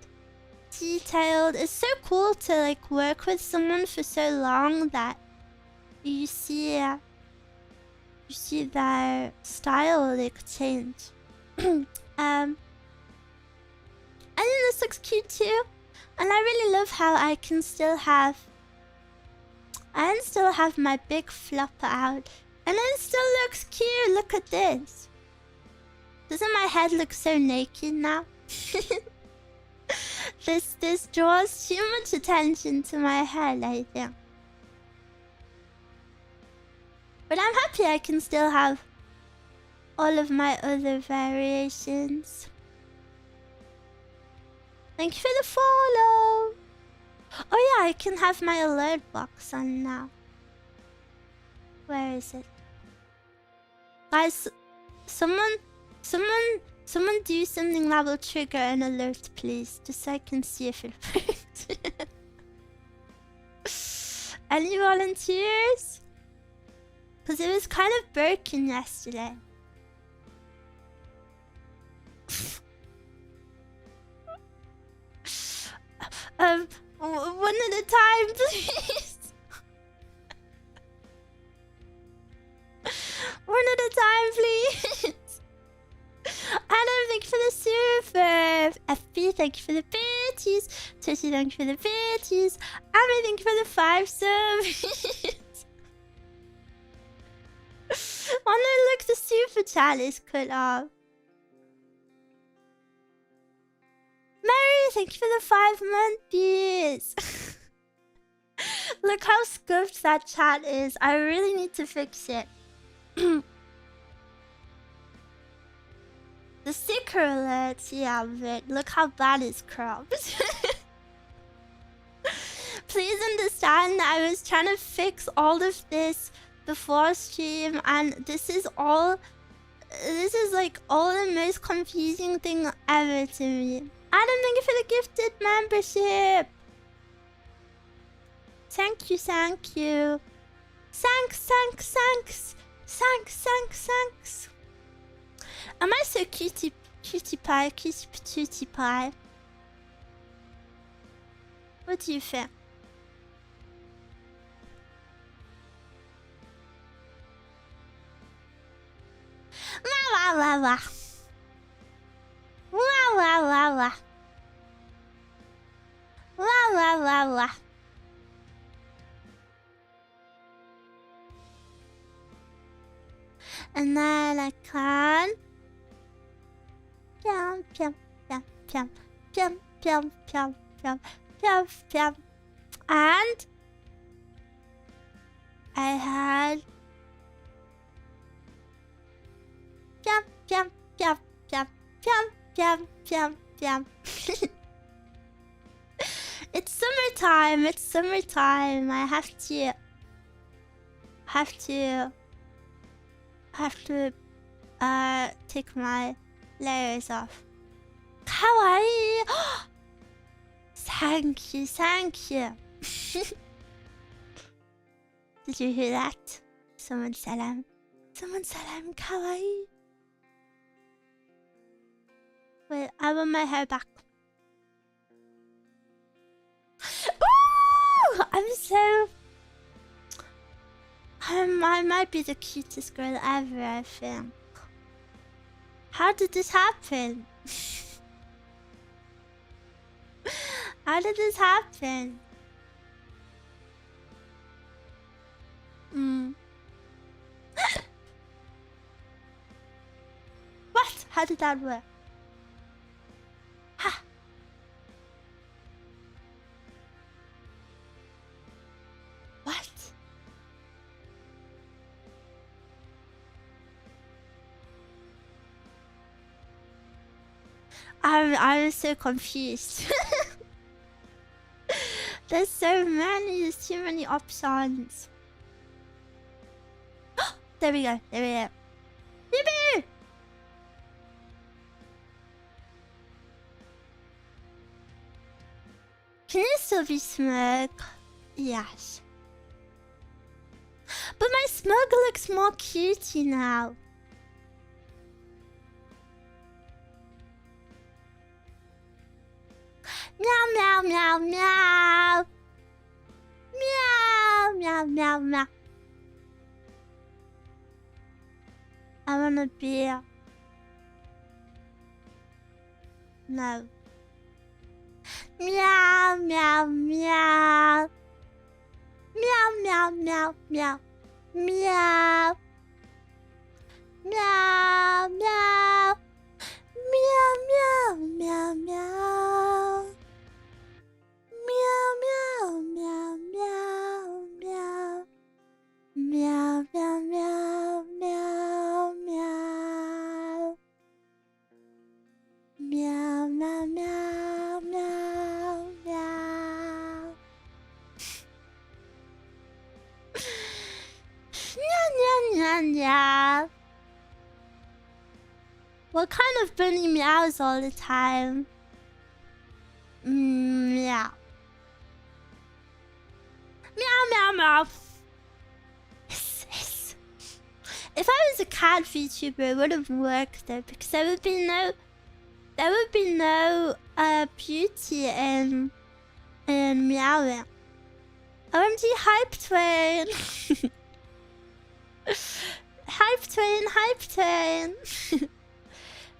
detailed. It's so cool to like work with someone for so long that you see their style like change. I think this looks cute too, and I really love how I can still have my big flopper out, and it still looks cute. Look at this. Doesn't my head look so naked now? This draws too much attention to my head, I think. But I'm happy I can still have all of my other variations. Thank you for the follow. Oh yeah, I can have my alert box on now. Where is it? Guys, someone do something that will trigger an alert, please. Just so I can see if it works. Any volunteers? Because it was kind of broken yesterday. One at a time, please. One at a time, please. Adam, thank you for the super. FB, thank you for the bitches. Tushy, thank you for the bitches. Abby, thank you for the 5 subs. Oh no, look, the super chat is cut off. Mary, thank you for the 5 months. Look how scuffed that chat is. I really need to fix it. The sticker alerts, yeah, but look how bad it's cropped. Please understand that I was trying to fix all of this before stream, and this is like all the most confusing thing ever to me. Adam, thank you for the gifted membership. Thank you, thank you. Thanks. Am I so cutie pie? What do you think? La. And then I can pium. And I had pium. It's summertime. I have to take my layers off. Kawaii! Thank you. Did you hear that? Someone salam, kawaii. Wait, I want my hair back. Ooh! I might be the cutest girl ever, I think. How did this happen? How did this happen? What? How did that work? Ha! What? I'm so confused. There's too many options. There we go. Yippee! Can you still be smug? Yes. But my smug looks more cutie now. Meow, meow, meow, meow. Meow, meow, meow, meow. I wanna be... No. Meow, meow, meow. Meow, meow, meow, meow. Meow. Meow, meow. Meow, meow, meow, meow. Meow, meow, meow, meow, meow. Meow, meow, meow, meow, meow. Meow, meow, meow, meow, meow. Meow, meow, meow, meow. What kind of bunny meows all the time? Meow. Meow, meow, meow. If I was a cat VTuber, it would have worked though, because there would be no beauty in meowing. OMG hype train. Hype train, hype train.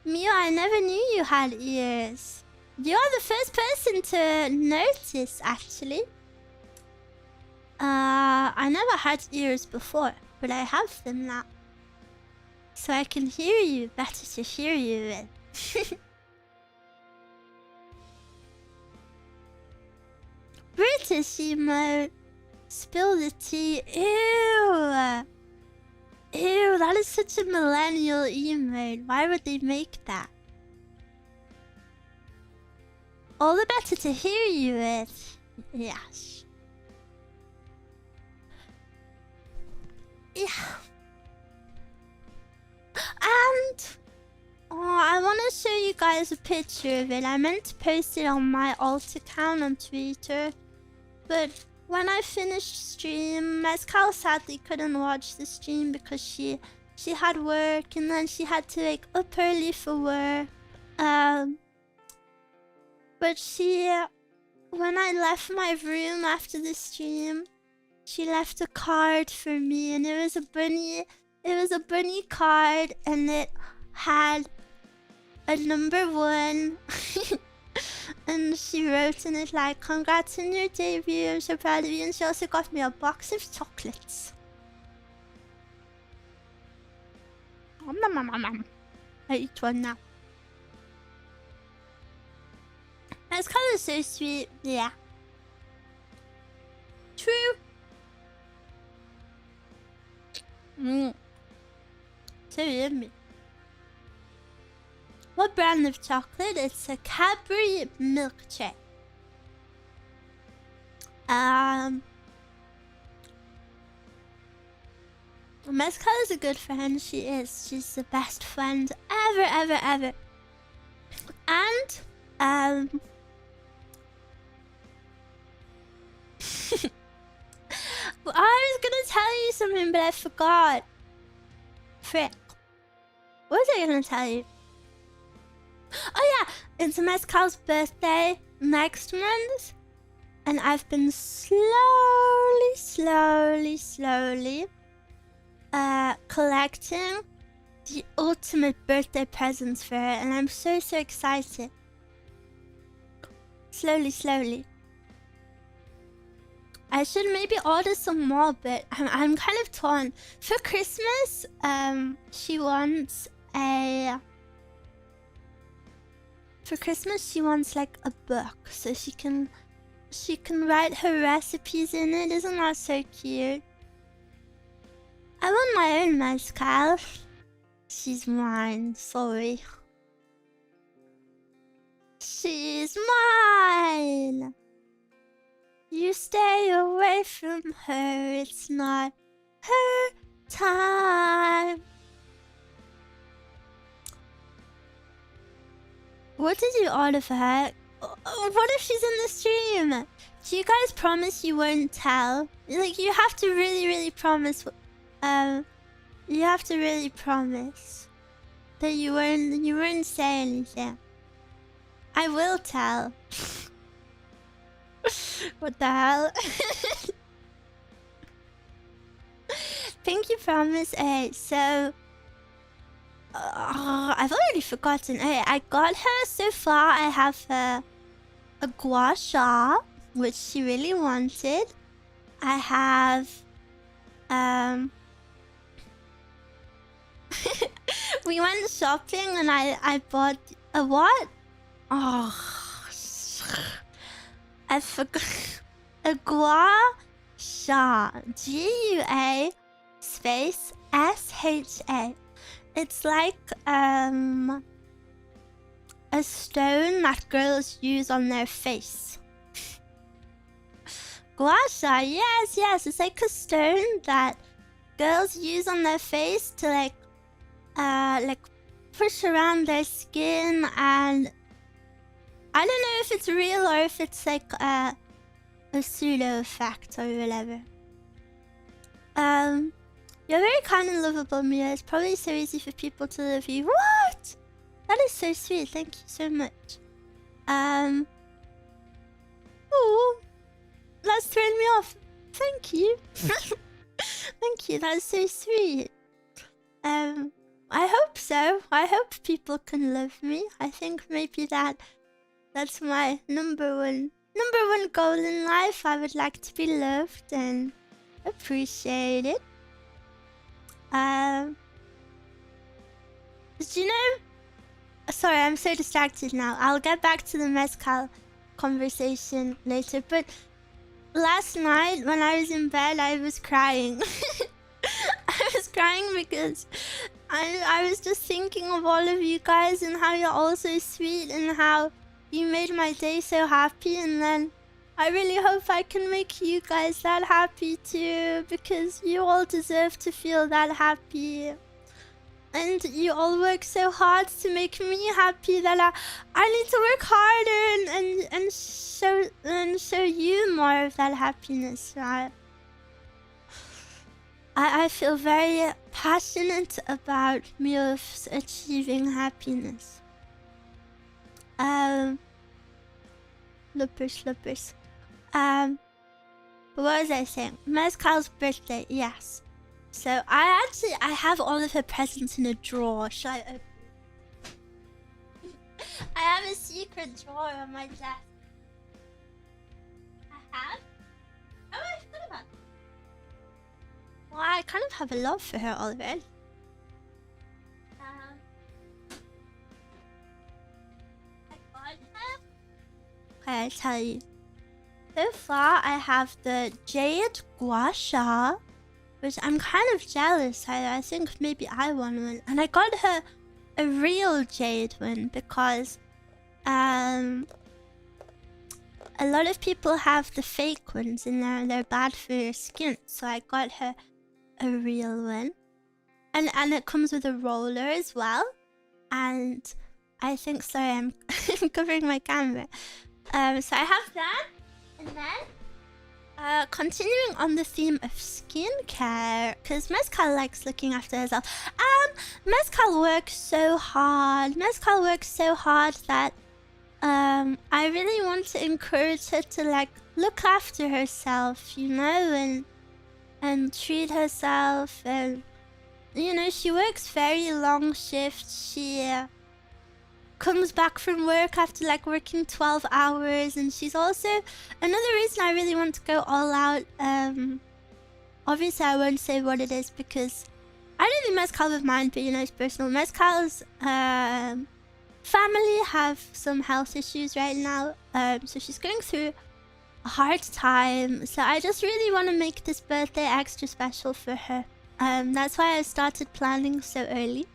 Mew, I never knew you had ears. You are the first person to notice, actually. I never had ears before, but I have them now. So I can hear you, better to hear you with. British emote. Spill the tea. Ew. Ew, that is such a millennial emote. Why would they make that? All the better to hear you with. Yes. Yeah. And... oh, I want to show you guys a picture of it. I meant to post it on my alt account on Twitter. But when I finished stream, Mezcal sadly couldn't watch the stream because she had work and then she had to like up early for work. But when I left my room after the stream, she left a card for me and it was a bunny card and it had a number 1. And she wrote in it like, congrats on your debut, I'm so proud of you. And she also got me a box of chocolates. I eat one now. That's kind of so sweet, yeah. True. So yummy. What brand of chocolate? It's a Cadbury milkshake. Mezcal is a good friend. She is. She's the best friend ever, ever, ever. And I was gonna tell you something, but I forgot. Frick. What was I gonna tell you? Oh yeah, it's Mezcal's birthday next month. And I've been slowly collecting the ultimate birthday presents for her. And I'm so excited. Slowly. I should maybe order some more, but I'm kind of torn. For Christmas, she wants like a book, so she can write her recipes in it. Isn't that so cute? I want my own mezcal. She's mine, sorry. She's mine! You stay away from her, it's not her time. What did you order for her? What if she's in the stream? Do you guys promise you won't tell? Like, you have to really promise. You have to really promise that you won't say anything. I will tell. What the hell? Pinky Promise. So I've already forgotten. I got her so far. I have a gua sha, which she really wanted. I have we went shopping and I bought a what? Oh, I forgot. A gua sha. GUA space SHA. It's like a stone that girls use on their face. Gua sha, yes. It's like a stone that girls use on their face to like push around their skin, and I don't know if it's real or if it's like a pseudo effect or whatever. You're very kind and lovable, Mia. It's probably so easy for people to love you. What? That is so sweet. Thank you so much. Oh, that's thrown me off. Thank you. Thank you. That's so sweet. I hope so. I hope people can love me. I think maybe that's my number one goal in life. I would like to be loved and appreciated. Did you know? Sorry, I'm so distracted now. I'll get back to the mezcal conversation later. But last night when I was in bed, I was crying. I was crying because I was just thinking of all of you guys and how you're all so sweet and how you made my day so happy, and then I really hope I can make you guys that happy too, because you all deserve to feel that happy. And you all work so hard to make me happy that I need to work harder and show you more of that happiness, right? I feel very passionate about MILFs achieving happiness. Loopers. What was I saying? Mezcal's birthday, yes. So I have all of her presents in a drawer. Shall I open? I have a secret drawer on my desk. I have? Oh, I forgot about that. Well, I kind of have a love for her already. Okay, I'll tell you. So far, I have the Jade Gua Sha, which I'm kind of jealous. I think maybe I want one. And I got her a real jade one because a lot of people have the fake ones in there and they're bad for your skin. So I got her a real one. And it comes with a roller as well. And I think, sorry, I'm covering my camera. So I have that. And then continuing on the theme of skincare, because Mezcal likes looking after herself. Mezcal works so hard. Mezcal works so hard that I really want to encourage her to like look after herself, you know, and treat herself. And you know, she works very long shifts. She comes back from work after like working 12 hours, and she's also another reason I really want to go all out. Obviously I won't say what it is because I don't think Mezcal would mind, but you know, it's personal. Mezcal's family have some health issues right now, so she's going through a hard time. So I just really want to make this birthday extra special for her. That's why I started planning so early.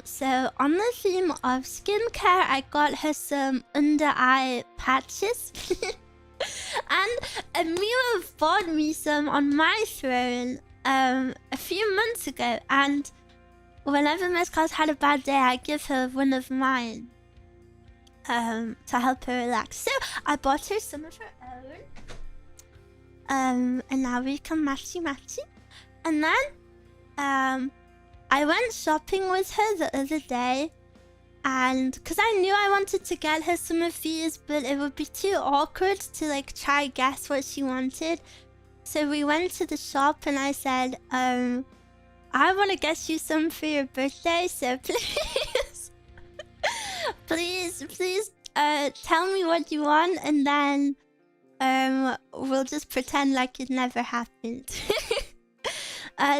So on the theme of skincare, I got her some under eye patches. And Mia bought me some on my throne a few months ago, and whenever Mezcal's had a bad day, I give her one of mine to help her relax. So I bought her some of her own. And now we can matchy. And then I went shopping with her the other day, And because I knew I wanted to get her some of these, but it would be too awkward to like try guess what she wanted. So we went to the shop and I said, I want to get you some for your birthday, so please, please, tell me what you want, and then we'll just pretend like it never happened.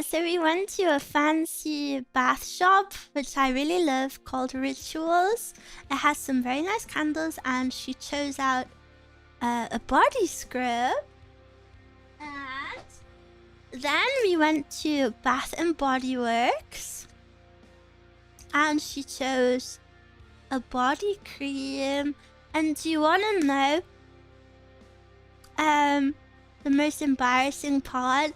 So we went to a fancy bath shop, which I really love, called Rituals. It has some very nice candles, and she chose out a body scrub. And then we went to Bath and Body Works, and she chose a body cream. And do you want to know the most embarrassing part?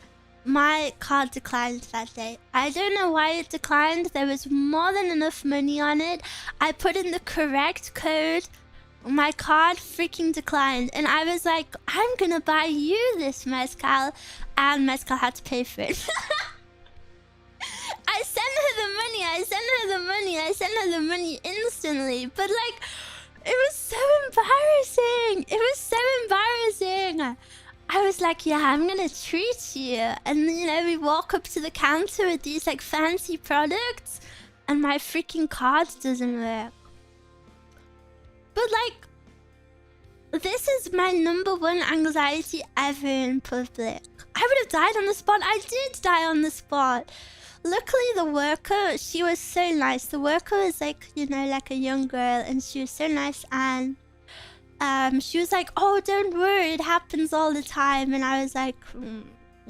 My card declined that day. I don't know why it declined. There was more than enough money on it. I put in the correct code. My card freaking declined. And I was like, I'm gonna buy you this mezcal. And mezcal had to pay for it. I sent her the money instantly. But like, it was so embarrassing. I was like, yeah, I'm gonna treat you. And you know, we walk up to the counter with these like fancy products, and my freaking card doesn't work. But like, this is my #1 anxiety ever in public. I would have died on the spot. I did die on the spot. Luckily, the worker, she was so nice. The worker was like, you know, like a young girl, and she was so nice, and she was like, oh, don't worry, it happens all the time. And I was like,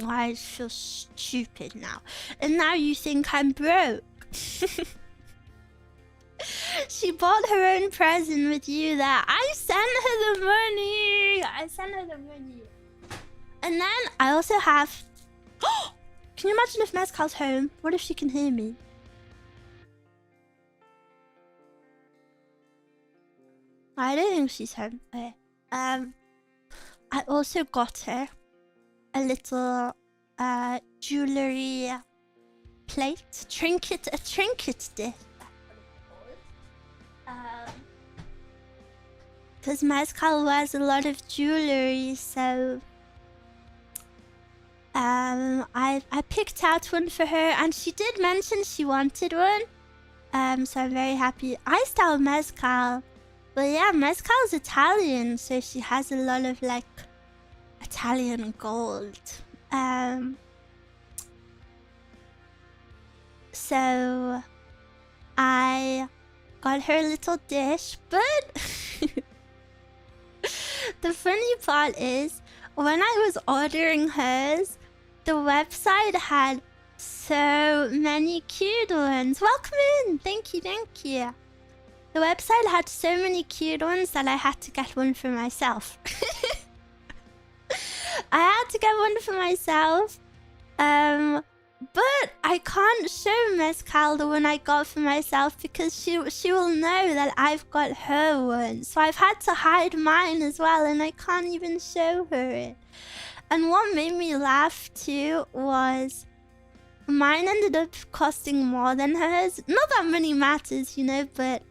I feel stupid now. And now you think I'm broke. She bought her own present with you there. I sent her the money. And then I also have... Can you imagine if Mezcal's home? What if she can hear me? I don't think she's home. Okay. I also got her a little jewelry plate, a trinket dish. Because Mezcal wears a lot of jewelry, so I picked out one for her, and she did mention she wanted one. So I'm very happy. I style Mezcal. But yeah, Mezcal's Italian, so she has a lot of like Italian gold. So I got her a little dish, but the funny part is when I was ordering hers, the website had so many cute ones. Welcome in! Thank you. The website had so many cute ones that I had to get one for myself. I had to get one for myself. But I can't show Mezcal the one I got for myself because she will know that I've got her one. So I've had to hide mine as well, and I can't even show her it. And what made me laugh too was mine ended up costing more than hers. Not that money matters, you know, but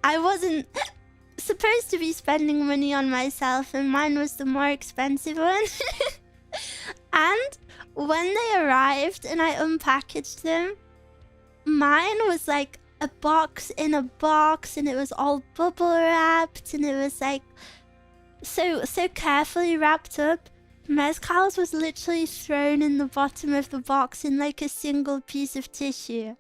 I wasn't supposed to be spending money on myself, and mine was the more expensive one. And when they arrived and I unpackaged them, mine was like a box in a box, and it was all bubble wrapped, and it was like so carefully wrapped up. Mezcal's was literally thrown in the bottom of the box in like a single piece of tissue.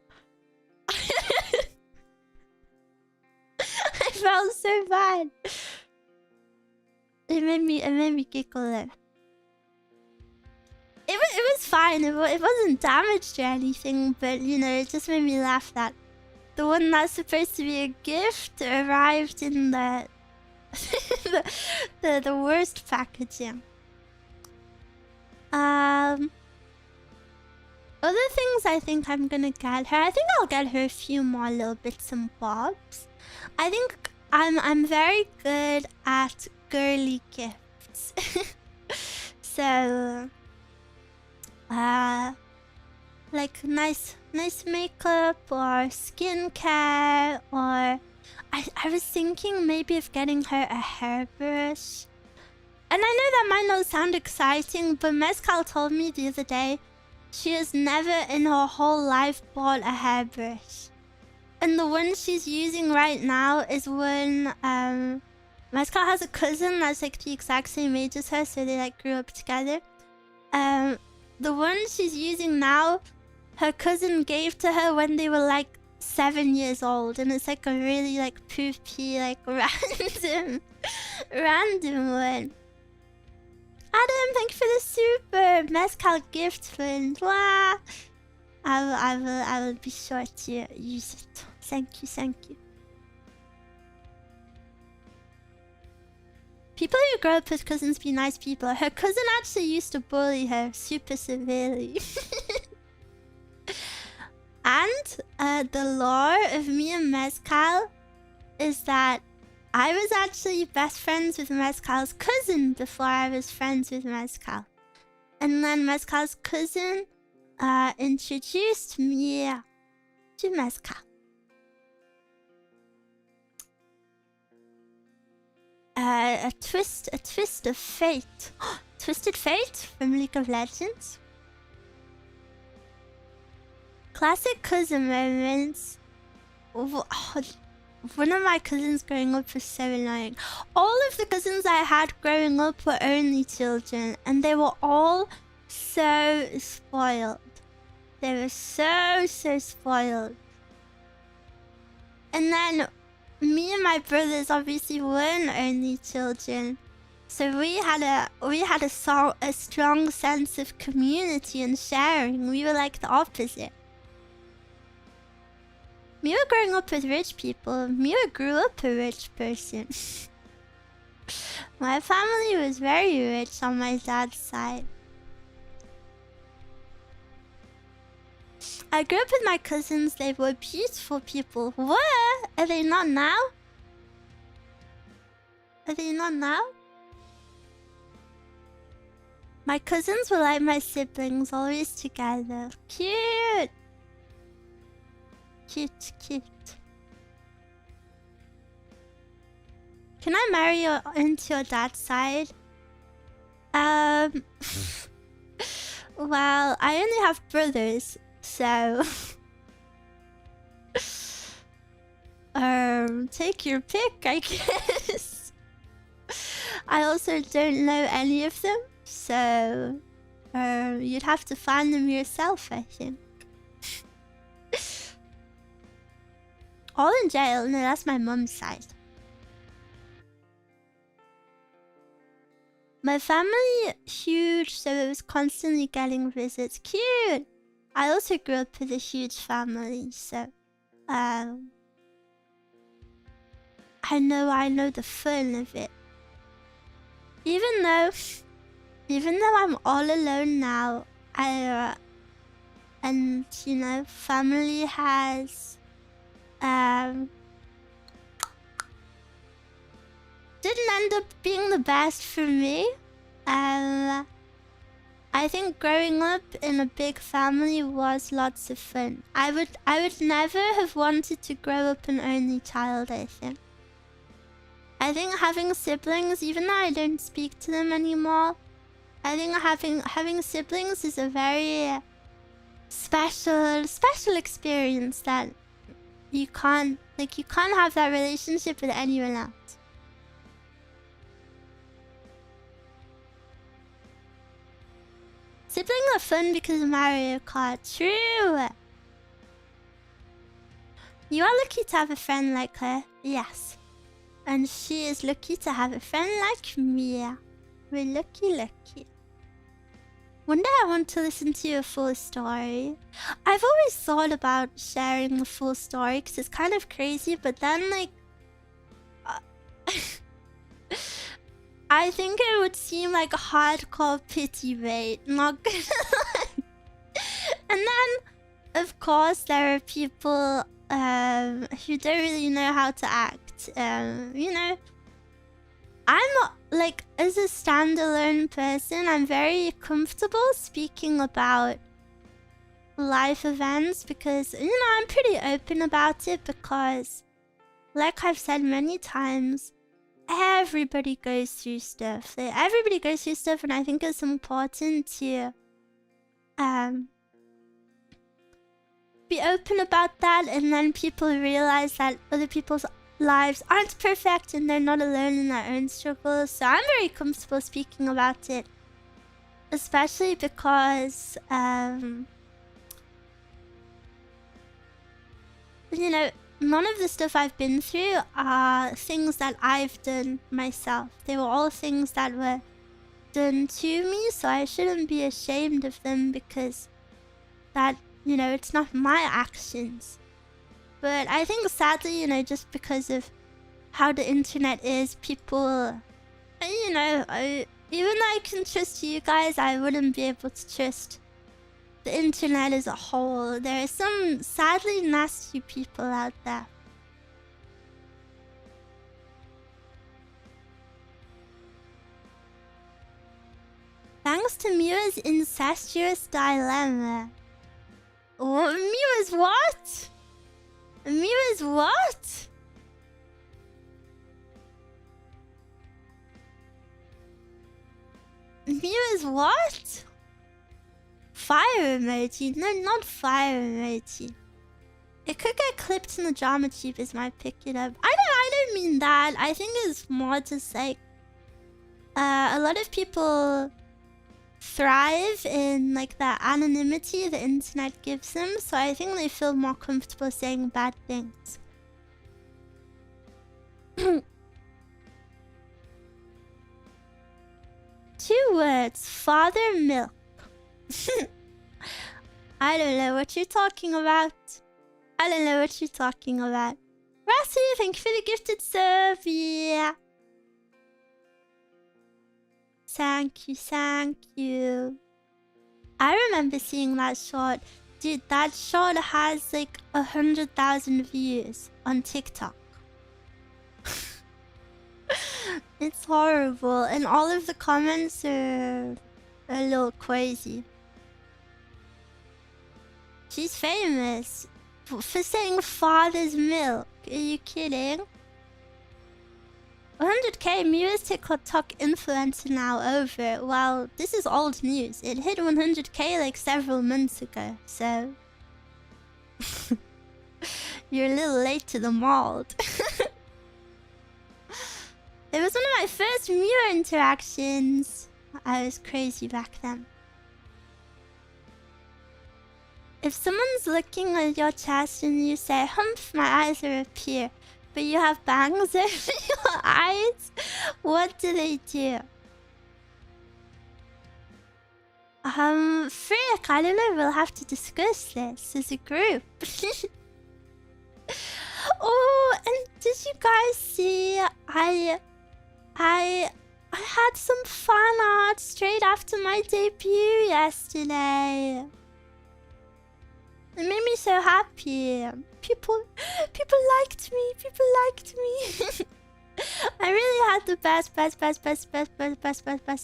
I felt so bad. It made me giggle though. It was fine. It wasn't damaged or anything, but you know, it just made me laugh that the one that's supposed to be a gift arrived in the the worst packaging. Other things I think I'm gonna get her. I think I'll get her a few more little bits and bobs. I think I'm very good at girly gifts. So like nice makeup or skincare, or I was thinking maybe of getting her a hairbrush. And I know that might not sound exciting, but Mezcal told me the other day she has never in her whole life bought a hairbrush. And the one she's using right now is one, Mezcal has a cousin that's like the exact same age as her, so they like grew up together. The one she's using now, her cousin gave to her when they were like 7 years old, and it's like a really like poopy, like random one. Adam, thank you for the super Mezcal gift fund. Wow. I will be sure to use it. Thank you. People who grow up with cousins be nice people. Her cousin actually used to bully her super severely. And the lore of me and Mezcal is that I was actually best friends with Mezcal's cousin before I was friends with Mezcal. And then Mezcal's cousin introduced me to Mezcal. A twist of fate. Twisted Fate from League of Legends. Classic cousin moments. One of my cousins growing up was so annoying. All of the cousins I had growing up were only children, and they were all so spoiled. They were so spoiled. And then me and my brothers obviously weren't only children, so we had a strong sense of community and sharing. We were like the opposite. Mira growing up with rich people. Mira grew up a rich person. My family was very rich on my dad's side. I grew up with my cousins. They were beautiful people. What? Are they not now? Are they not now? My cousins were like my siblings, always together. Cute! Cute. Can I marry you into your dad's side? Well, I only have brothers, so... take your pick, I guess. I also don't know any of them, so... you'd have to find them yourself, I think. All in jail? No, that's my mum's side. My family huge, so it was constantly getting visits. Cute! I also grew up with a huge family, so I know the fun of it. Even though I'm all alone now, and you know, family has didn't end up being the best for me. I think growing up in a big family was lots of fun. I would never have wanted to grow up an only child, I think. I think having siblings, even though I don't speak to them anymore, I think having siblings is a very special experience that you can't have that relationship with anyone else. Siblings are fun because of Mario Kart. True. You are lucky to have a friend like her. Yes. And she is lucky to have a friend like me. We're lucky. One day I want to listen to a full story. I've always thought about sharing the full story because it's kind of crazy, but then like... I think it would seem like a hardcore pity bait, not gonna lie. And then, of course, there are people who don't really know how to act. You know, I'm like, as a standalone person, I'm very comfortable speaking about life events because, you know, I'm pretty open about it because, like I've said many times, everybody goes through stuff. Everybody goes through stuff, and I think it's important to be open about that, and then people realize that other people's lives aren't perfect and they're not alone in their own struggles. So I'm very comfortable speaking about it, especially because you know, none of the stuff I've been through are things that I've done myself. They were all things that were done to me, so I shouldn't be ashamed of them because that, you know, it's not my actions. But I think sadly, you know, just because of how the internet is, people, you know, even though I can trust you guys, I wouldn't be able to trust the internet as a whole. There are some sadly nasty people out there. Thanks to Mia's incestuous dilemma. Oh, Mia's what? Mia's what? Mia's what? Fire emoji? No, not fire emoji. It could get clipped in the drama tubers might pick it up. I don't mean that. I think it's more just like a lot of people thrive in like that anonymity the internet gives them, so I think they feel more comfortable saying bad things. 2 words. Father milk. I don't know what you're talking about. I don't know what you're talking about. Rassi, thank you for the gifted sub. Yeah. Thank you, thank you. I remember seeing that short. Dude, that short has like 100,000 views on TikTok. It's horrible, and all of the comments are a little crazy. She's famous for saying father's milk. Are you kidding? 100k Mia's TikTok influencer now over. Well, this is old news. It hit 100k like several months ago, so you're a little late to the mold. It was one of my first Mia interactions. I was crazy back then. If someone's looking at your chest and you say, humph, my eyes are up here, but you have bangs over your eyes, what do they do? Frick, I don't know, we'll have to discuss this as a group. Oh, and did you guys see, I had some fan art straight after my debut yesterday. It made me so happy. People liked me. People liked me. I really had the best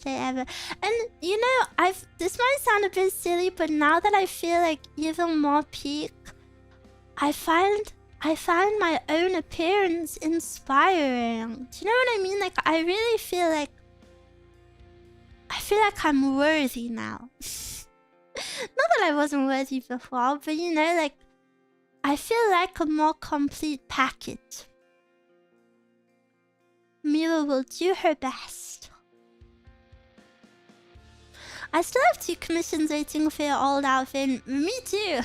day ever. And you know, this might sound a bit silly, but now that I feel like even more peak, I find my own appearance inspiring. Do you know what I mean? Like I really feel like I'm worthy now. Not that I wasn't worthy before, but you know, like I feel like a more complete package. Mila will do her best. I still have 2 commissions waiting for your old outfit. Me too.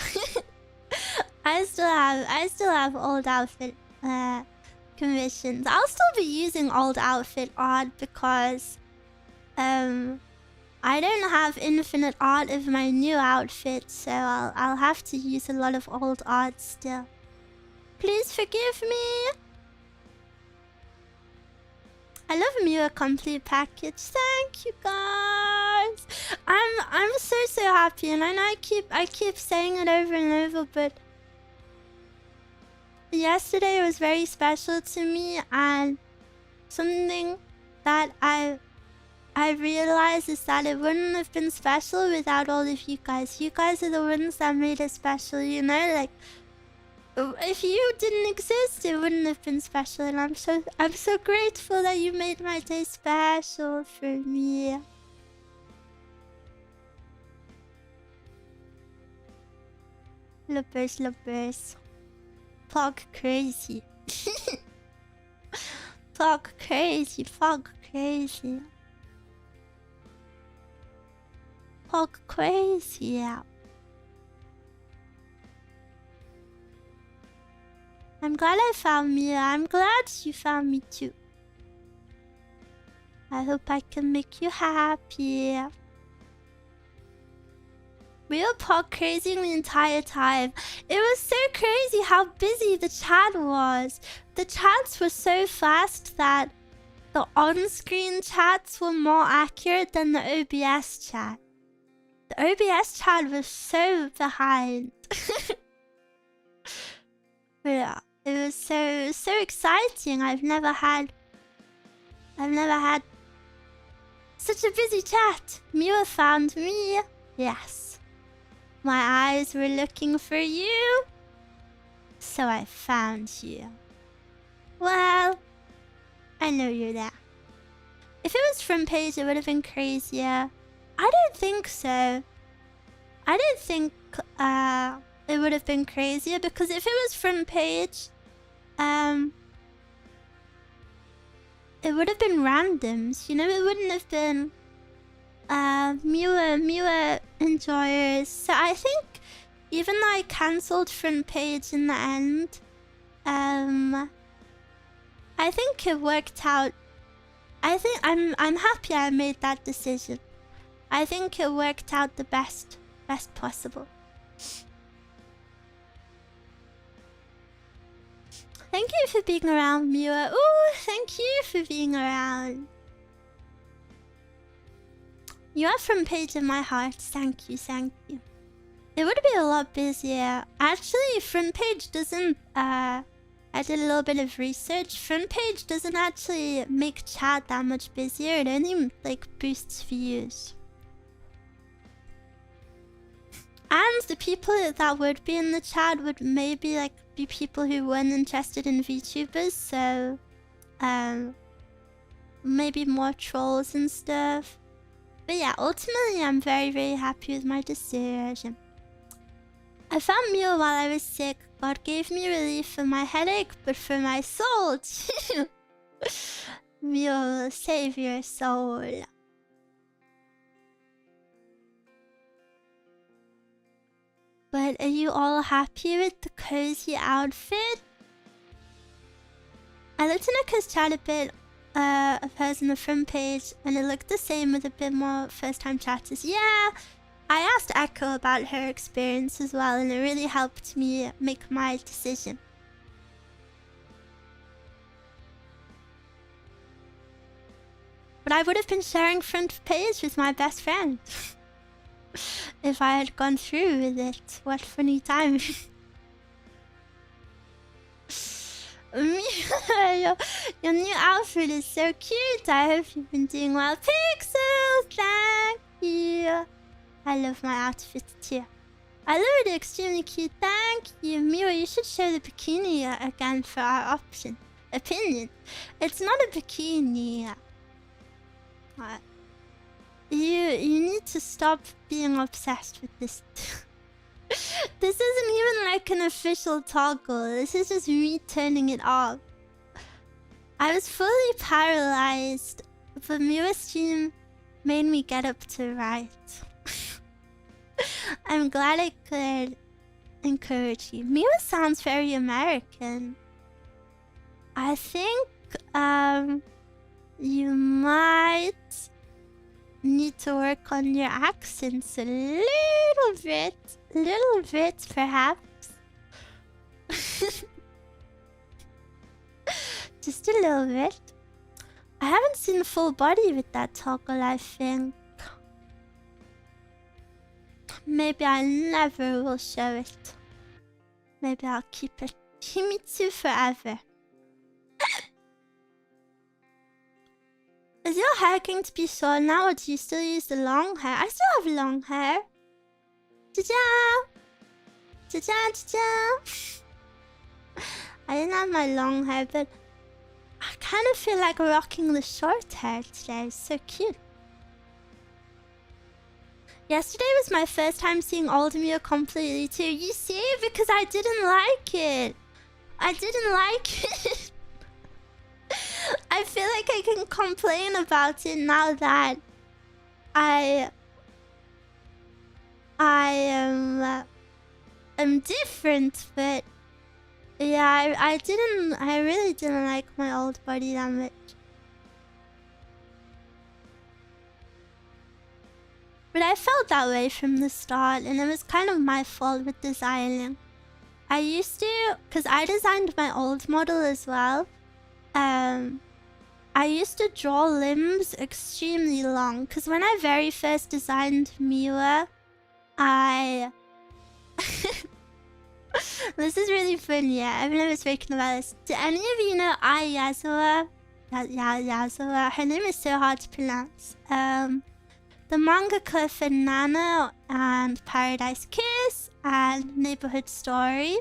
I still have old outfit commissions. I'll still be using old outfit art because I don't have infinite art of my new outfit, so I'll have to use a lot of old art still. Please forgive me. I love Miu complete package. Thank you guys. I'm so happy, and I know I keep saying it over and over, but yesterday was very special to me, and something that I I realized is that it wouldn't have been special without all of you guys. You guys are the ones that made it special, you know? Like, if you didn't exist, it wouldn't have been special. And I'm so grateful that you made my day special for me. Loopers, loopers. Plug crazy. Plug crazy, plug crazy. Plug crazy, yeah. I'm glad I found Mia. I'm glad you found me too. I hope I can make you happy. We were plug crazy the entire time. It was so crazy how busy the chat was. The chats were so fast that the on-screen chats were more accurate than the OBS chat. The OBS chat was so behind. Yeah, it was so exciting. I've never had such a busy chat. Miwa found me. Yes. My eyes were looking for you, so I found you. Well, I know you're there. If it was front page, it would have been crazier. I don't think so. I don't think it would have been crazier because if it was front page, it would have been randoms. You know, it wouldn't have been Miwa enjoyers. So I think even though I cancelled front page in the end, I think it worked out. I think I'm happy I made that decision. I think it worked out the best possible. Thank you for being around, Miwa. Ooh, thank you for being around. You are front page in my heart. Thank you, thank you. It would be a lot busier. Actually, front page doesn't... I did a little bit of research. Front page doesn't actually make chat that much busier. It only, like, boosts views. And the people that would be in the chat would maybe, like, be people who weren't interested in VTubers. So, maybe more trolls and stuff. But yeah, ultimately, I'm very, very happy with my decision. I found Mew while I was sick. God gave me relief for my headache, but for my soul, too. Mew will save your soul. But are you all happy with the cozy outfit? I looked in Aka's chat a bit of hers on the front page, and it looked the same with a bit more first-time chatters. Yeah, I asked Echo about her experience as well, and it really helped me make my decision. But I would have been sharing front page with my best friend. If I had gone through with it. What funny time. Your new outfit is so cute. I hope you've been doing well. Pixel, thank you. I love my outfit too. I love it, extremely cute. Thank you. Mira, you should show the bikini again for our opinion. It's not a bikini. You need to stop being obsessed with this. This isn't even like an official toggle. This is just me turning it off. I was fully paralyzed, but Miwa's stream made me get up to write. I'm glad I could encourage you. Miwa sounds very American. I think you might need to work on your accents a little bit perhaps. Just a little bit. I haven't seen full body with that toggle, I think. Maybe I never will show it. Maybe I'll keep it Himitsu forever. Is your hair going to be short now, or do you still use the long hair? I still have long hair. Cha-cha! Cha-cha, cha-cha! I didn't have my long hair, but I kind of feel like rocking the short hair today. It's so cute. Yesterday was my first time seeing Old Mew completely too. You see? Because I didn't like it. I didn't like it. I feel like I can complain about it now that I am different, but yeah, I really didn't like my old body that much. But I felt that way from the start, and it was kind of my fault with designing. I used to, because I designed my old model as well, I used to draw limbs extremely long, because when I very first designed Miwa, This is really funny, yeah. I've never spoken about this. Do any of you know Ai Yazawa? Yazawa. Her name is so hard to pronounce. The mangaka for Nana and Paradise Kiss and Neighborhood Story.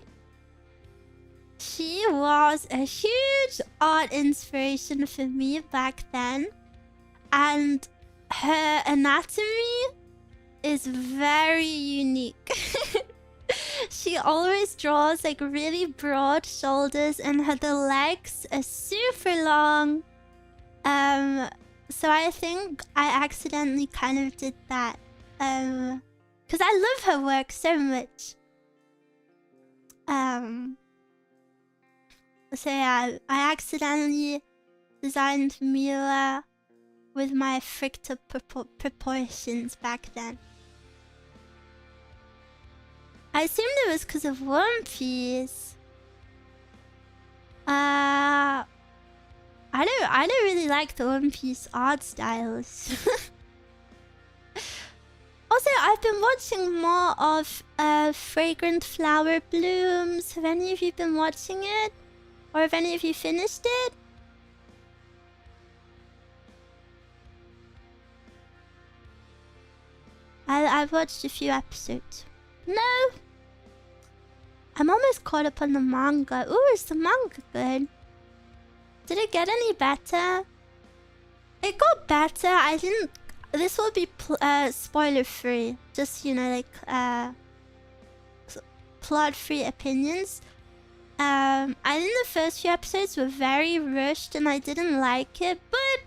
She was a huge art inspiration for me back then. And her anatomy is very unique. She always draws like really broad shoulders, and the legs are super long. So I think I accidentally kind of did that. Because I love her work so much. So yeah, I accidentally designed Mila with my fricked up proportions back then. I assumed it was because of One Piece. I don't really like the One Piece art styles. Also, I've been watching more of Fragrant Flower Blooms. Have any of you been watching it? Or have any of you finished it? I've watched a few episodes. No! I'm almost caught up on the manga. Ooh, is the manga good? Did it get any better? It got better. I didn't... This will be spoiler-free. Just, you know, like... plot-free opinions. I think the first few episodes were very rushed and I didn't like it. But...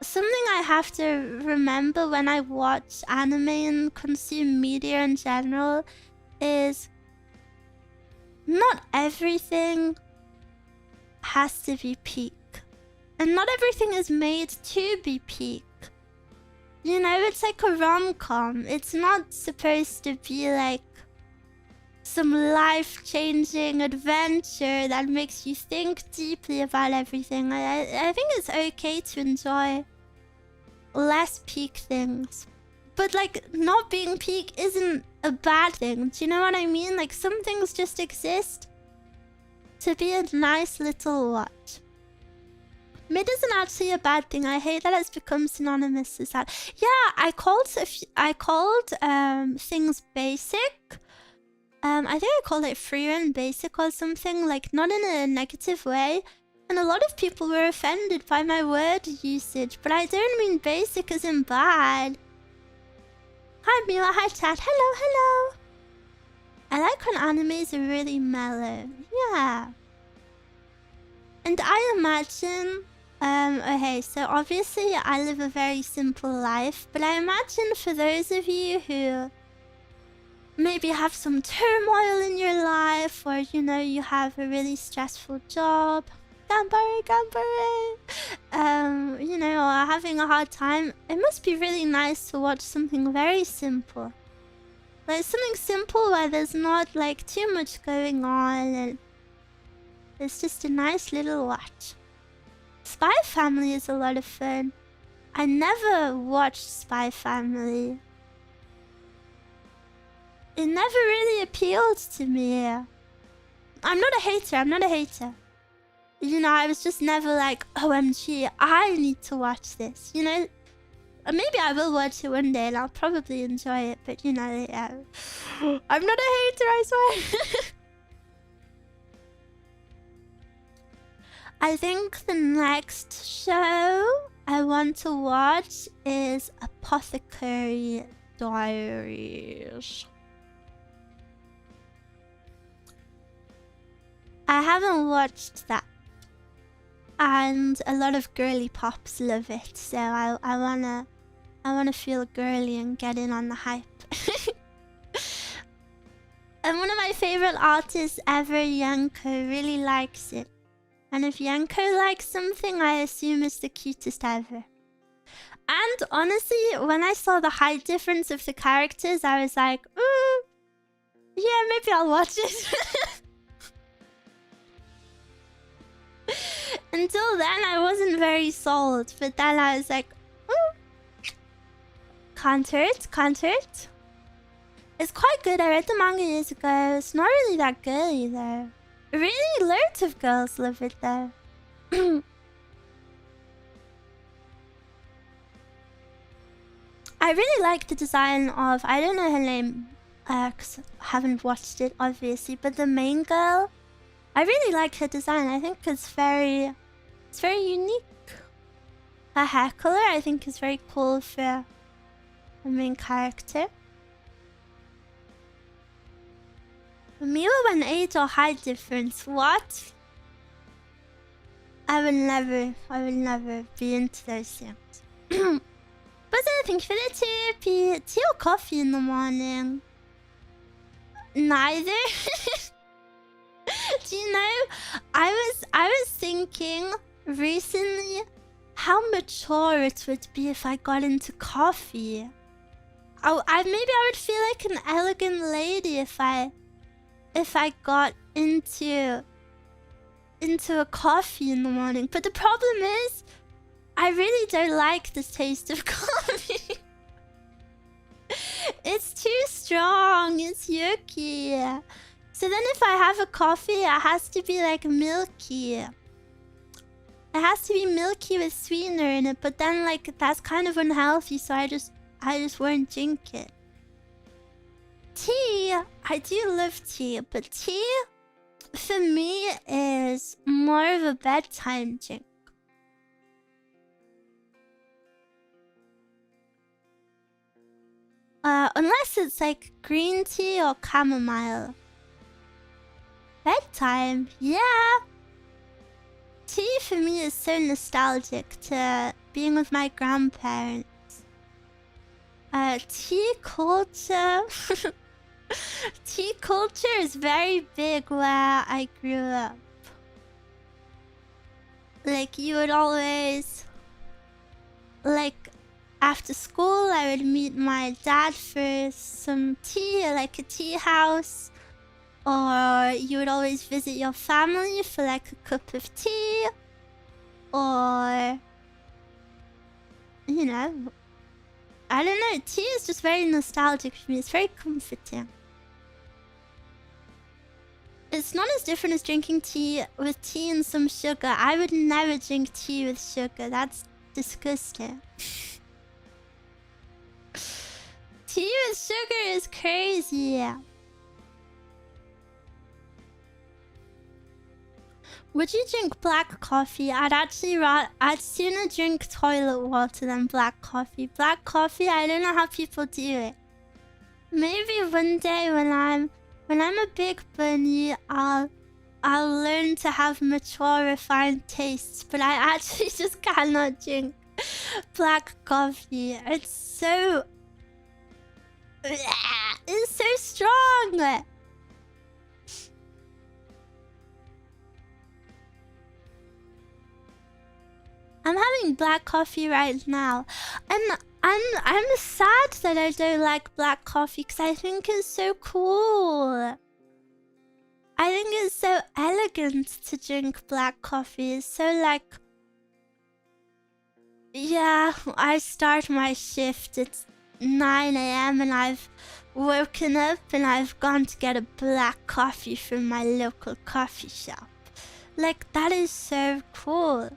something I have to remember when I watch anime and consume media in general is not everything has to be peak. And not everything is made to be peak. You know, it's like a rom-com. It's not supposed to be like some life-changing adventure that makes you think deeply about everything. I think it's okay to enjoy less peak things. But like, not being peak isn't a bad thing. Do you know what I mean? Like, some things just exist to be a nice little watch. Mid isn't actually a bad thing. I hate that it's become synonymous as that. Yeah, I called things basic. I think I called it free and basic or something, like not in a negative way. And a lot of people were offended by my word usage, but I don't mean basic as in bad. Hi Mila, hi chat, hello, hello. I like when animes are really mellow, yeah. And I imagine, okay, so obviously I live a very simple life, but I imagine for those of you who maybe have some turmoil in your life, or you know, you have a really stressful job, you know, or having a hard time, it must be really nice to watch something very simple. Like something simple where there's not like too much going on and it's just a nice little watch. Spy Family is a lot of fun. I never watched Spy Family. It never really appealed to me. I'm not a hater, I'm not a hater. you know, I was just never like, OMG, I need to watch this, you know? Maybe I will watch it one day and I'll probably enjoy it, but you know, yeah. I'm not a hater, I swear. I think the next show I want to watch is Apothecary Diaries. I haven't watched that. And a lot of girly pops love it, so I wanna feel girly and get in on the hype. And one of my favorite artists ever, Yanko, really likes it. And if Yanko likes something, I assume it's the cutest ever. And honestly, when I saw the height difference of the characters, I was like, yeah, maybe I'll watch it. Until then, I wasn't very sold. But then I was like, can't hurt. It's quite good. I read the manga years ago. It's not really that girly though. Really, loads of girls love it though. I really like the design of, I don't know her name, cause I haven't watched it obviously, but the main girl, I really like her design. I think it's very unique. Her hair color I think is very cool for the main character. Miwa and age or height difference, what? I will never be into those things. But I think for the tea or coffee in the morning. Neither. Do you know, I was thinking recently how mature it would be if I got into coffee. Maybe I would feel like an elegant lady if I got into a coffee in the morning. But the problem is, I really don't like the taste of coffee. It's too strong. It's yucky. So then if I have a coffee, it has to be like milky. It has to be milky with sweetener in it. But then like that's kind of unhealthy, so I just won't drink it. Tea, I do love tea, but tea for me is more of a bedtime drink. Unless it's like green tea or chamomile. Bedtime, yeah. Tea for me is so nostalgic to being with my grandparents. Tea culture. Tea culture is very big where I grew up. Like you would always, like after school I would meet my dad for some tea, like a tea house. Or you would always visit your family for like a cup of tea. Or, you know, I don't know, tea is just very nostalgic for me. It's very comforting. It's not as different as drinking tea with tea and some sugar. I would never drink tea with sugar. That's disgusting. Tea with sugar is crazy. Would you drink black coffee? I'd sooner drink toilet water than black coffee. Black coffee, I don't know how people do it. Maybe one day when I'm a big bunny, I'll learn to have mature, refined tastes. But I actually just cannot drink black coffee. It's so strong. I'm having black coffee right now, and I'm sad that I don't like black coffee because I think it's so cool. I think it's so elegant to drink black coffee. It's so like, yeah, I start my shift at 9 AM and I've woken up and I've gone to get a black coffee from my local coffee shop. Like, that is so cool.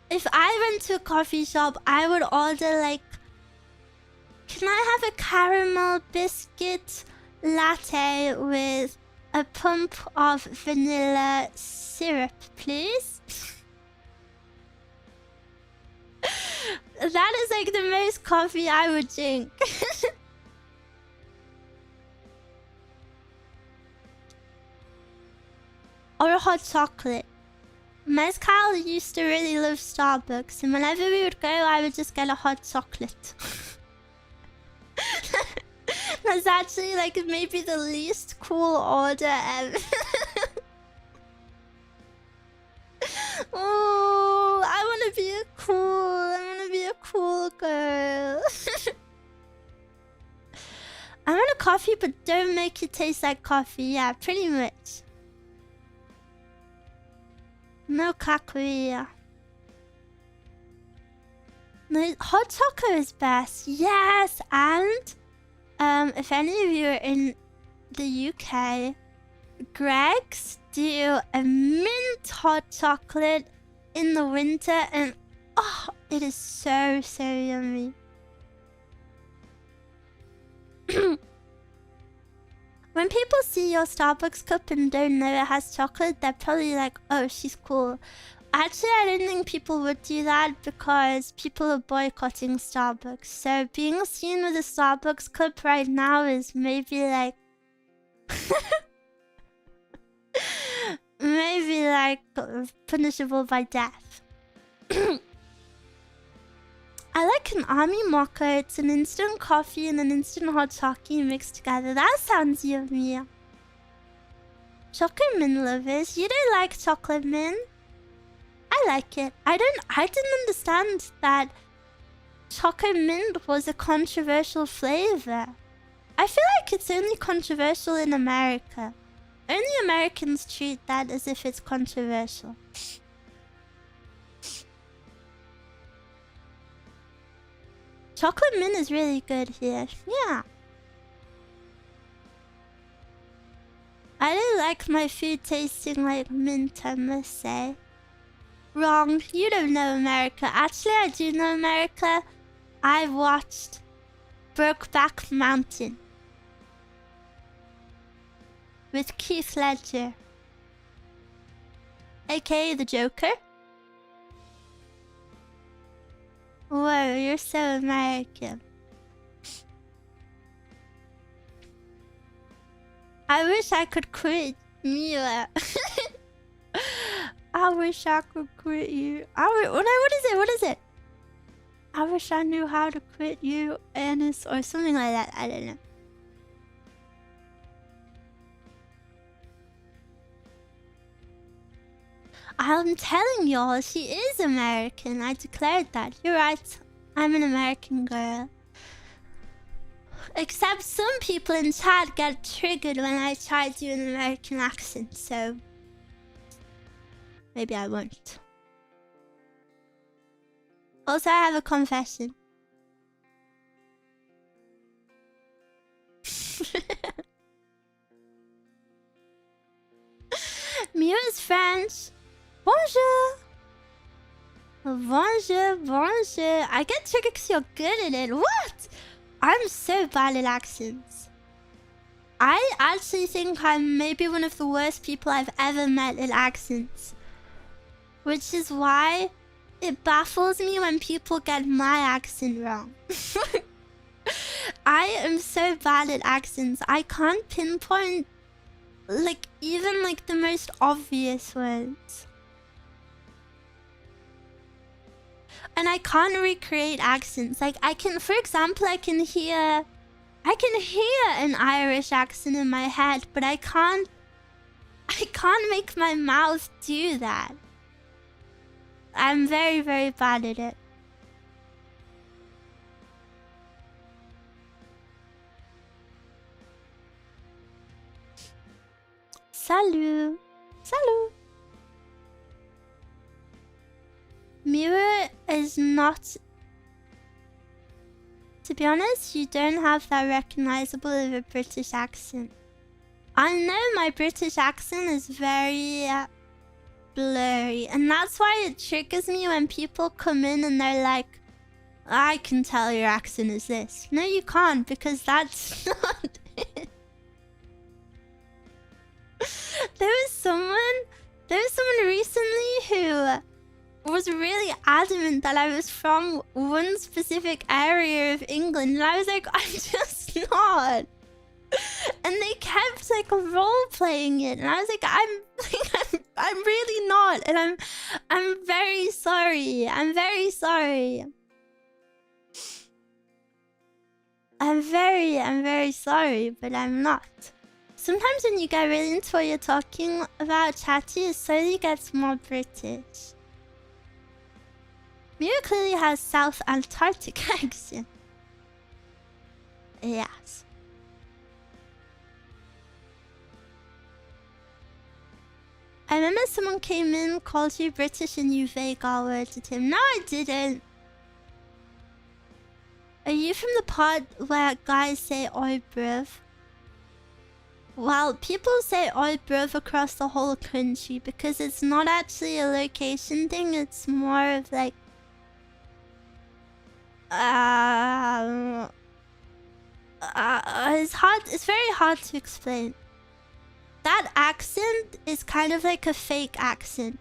If I went to a coffee shop, I would order like, can I have a caramel biscuit latte with a pump of vanilla syrup, please? That is like the most coffee I would drink. Or a hot chocolate. Mezcal used to really love Starbucks, and whenever we would go, I would just get a hot chocolate. That's actually like maybe the least cool order ever. Oh, I wanna be a cool girl. I want a coffee, but don't make it taste like coffee. Yeah, pretty much. No kakuya. No, hot chocolate is best. Yes, and if any of you are in the UK, Greg's do a mint hot chocolate in the winter, and oh, it is so yummy. When people see your Starbucks cup and don't know it has chocolate, they're probably like, oh, she's cool. Actually, I don't think people would do that because people are boycotting Starbucks. So being seen with a Starbucks cup right now is maybe like... maybe like punishable by death. I like an army mocha. It's an instant coffee and an instant hot chocolate mixed together. That sounds yummy. Chocolate mint lovers. You don't like chocolate mint? I like it. I didn't understand that chocolate mint was a controversial flavor. I feel like it's only controversial in America. Only Americans treat that as if it's controversial. Chocolate mint is really good here. Yeah. I don't like my food tasting like mint, I must say. Wrong. You don't know America. Actually, I do know America. I watched Brokeback Mountain with Keith Ledger, aka the Joker. Whoa, you're so American. I wish I could quit Mila. I wish I could quit you. What is it? I wish I knew how to quit you, Annis, or something like that. I don't know. I'm telling y'all, she is American. I declared that. You're right. I'm an American girl. Except some people in chat get triggered when I try to do an American accent, so... maybe I won't. Also, I have a confession. Mew is French. Bonjour. Bonjour, bonjour. I get triggered because you're good at it. What? I'm so bad at accents. I actually think I'm maybe one of the worst people I've ever met at accents. Which is why it baffles me when people get my accent wrong. I am so bad at accents. I can't pinpoint like even like the most obvious ones. And I can't recreate accents. Like I can, for example, I can hear an Irish accent in my head, but I can't make my mouth do that. I'm very, very bad at it. Salut. Salut. Mirror is not... To be honest, you don't have that recognizable of a British accent. I know my British accent is very blurry. And that's why it triggers me when people come in and they're like, I can tell your accent is this. No, you can't, because that's not it. There was someone recently who was really adamant that I was from one specific area of England, and I was like, I'm just not. And they kept like role playing it, and I was like, I'm really not, and I'm very sorry. I'm very sorry. I'm very sorry, but I'm not. Sometimes when you get really into what you're talking about, Chatty, it slowly gets more British. Mira clearly has South Antarctic accent. Yes. I remember someone came in, called you British, and you vague-all worded him. No, I didn't. Are you from the pod where guys say oi bruv? Well, people say oi bruv across the whole country because it's not actually a location thing, it's more of like... it's very hard to explain. That accent is kind of like a fake accent.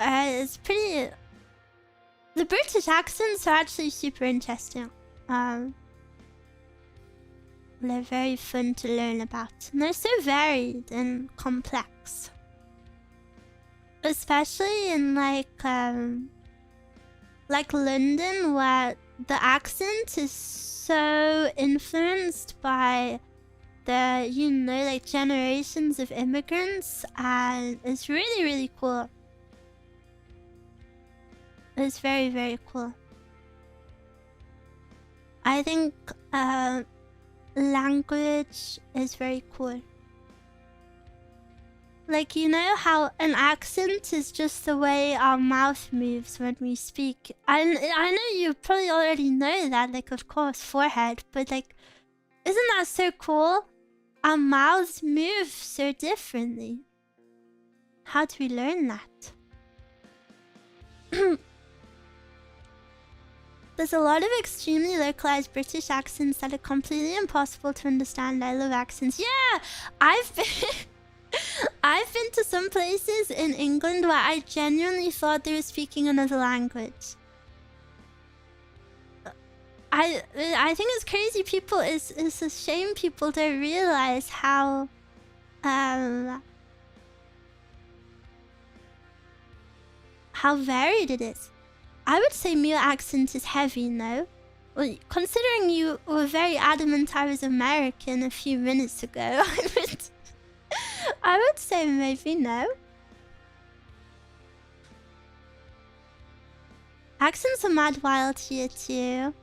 It's pretty... The British accents are actually super interesting. They're very fun to learn about. And they're so varied and complex. Especially in like London, where the accent is so influenced by the, you know, like generations of immigrants, and it's really, really cool. It's very, very cool. I think language is very cool. Like, you know how an accent is just the way our mouth moves when we speak. I know you probably already know that, like, of course, forehead, but like, isn't that so cool? Our mouths move so differently. How do we learn that? There's a lot of extremely localized British accents that are completely impossible to understand. I love accents. Yeah! I've been to some places in England where I genuinely thought they were speaking another language. I think it's crazy people, it's a shame people don't realize how varied it is. I would say Mia accent is heavy, no? Well, considering you were very adamant I was American a few minutes ago, I would say maybe no. Accents are mad wild here too.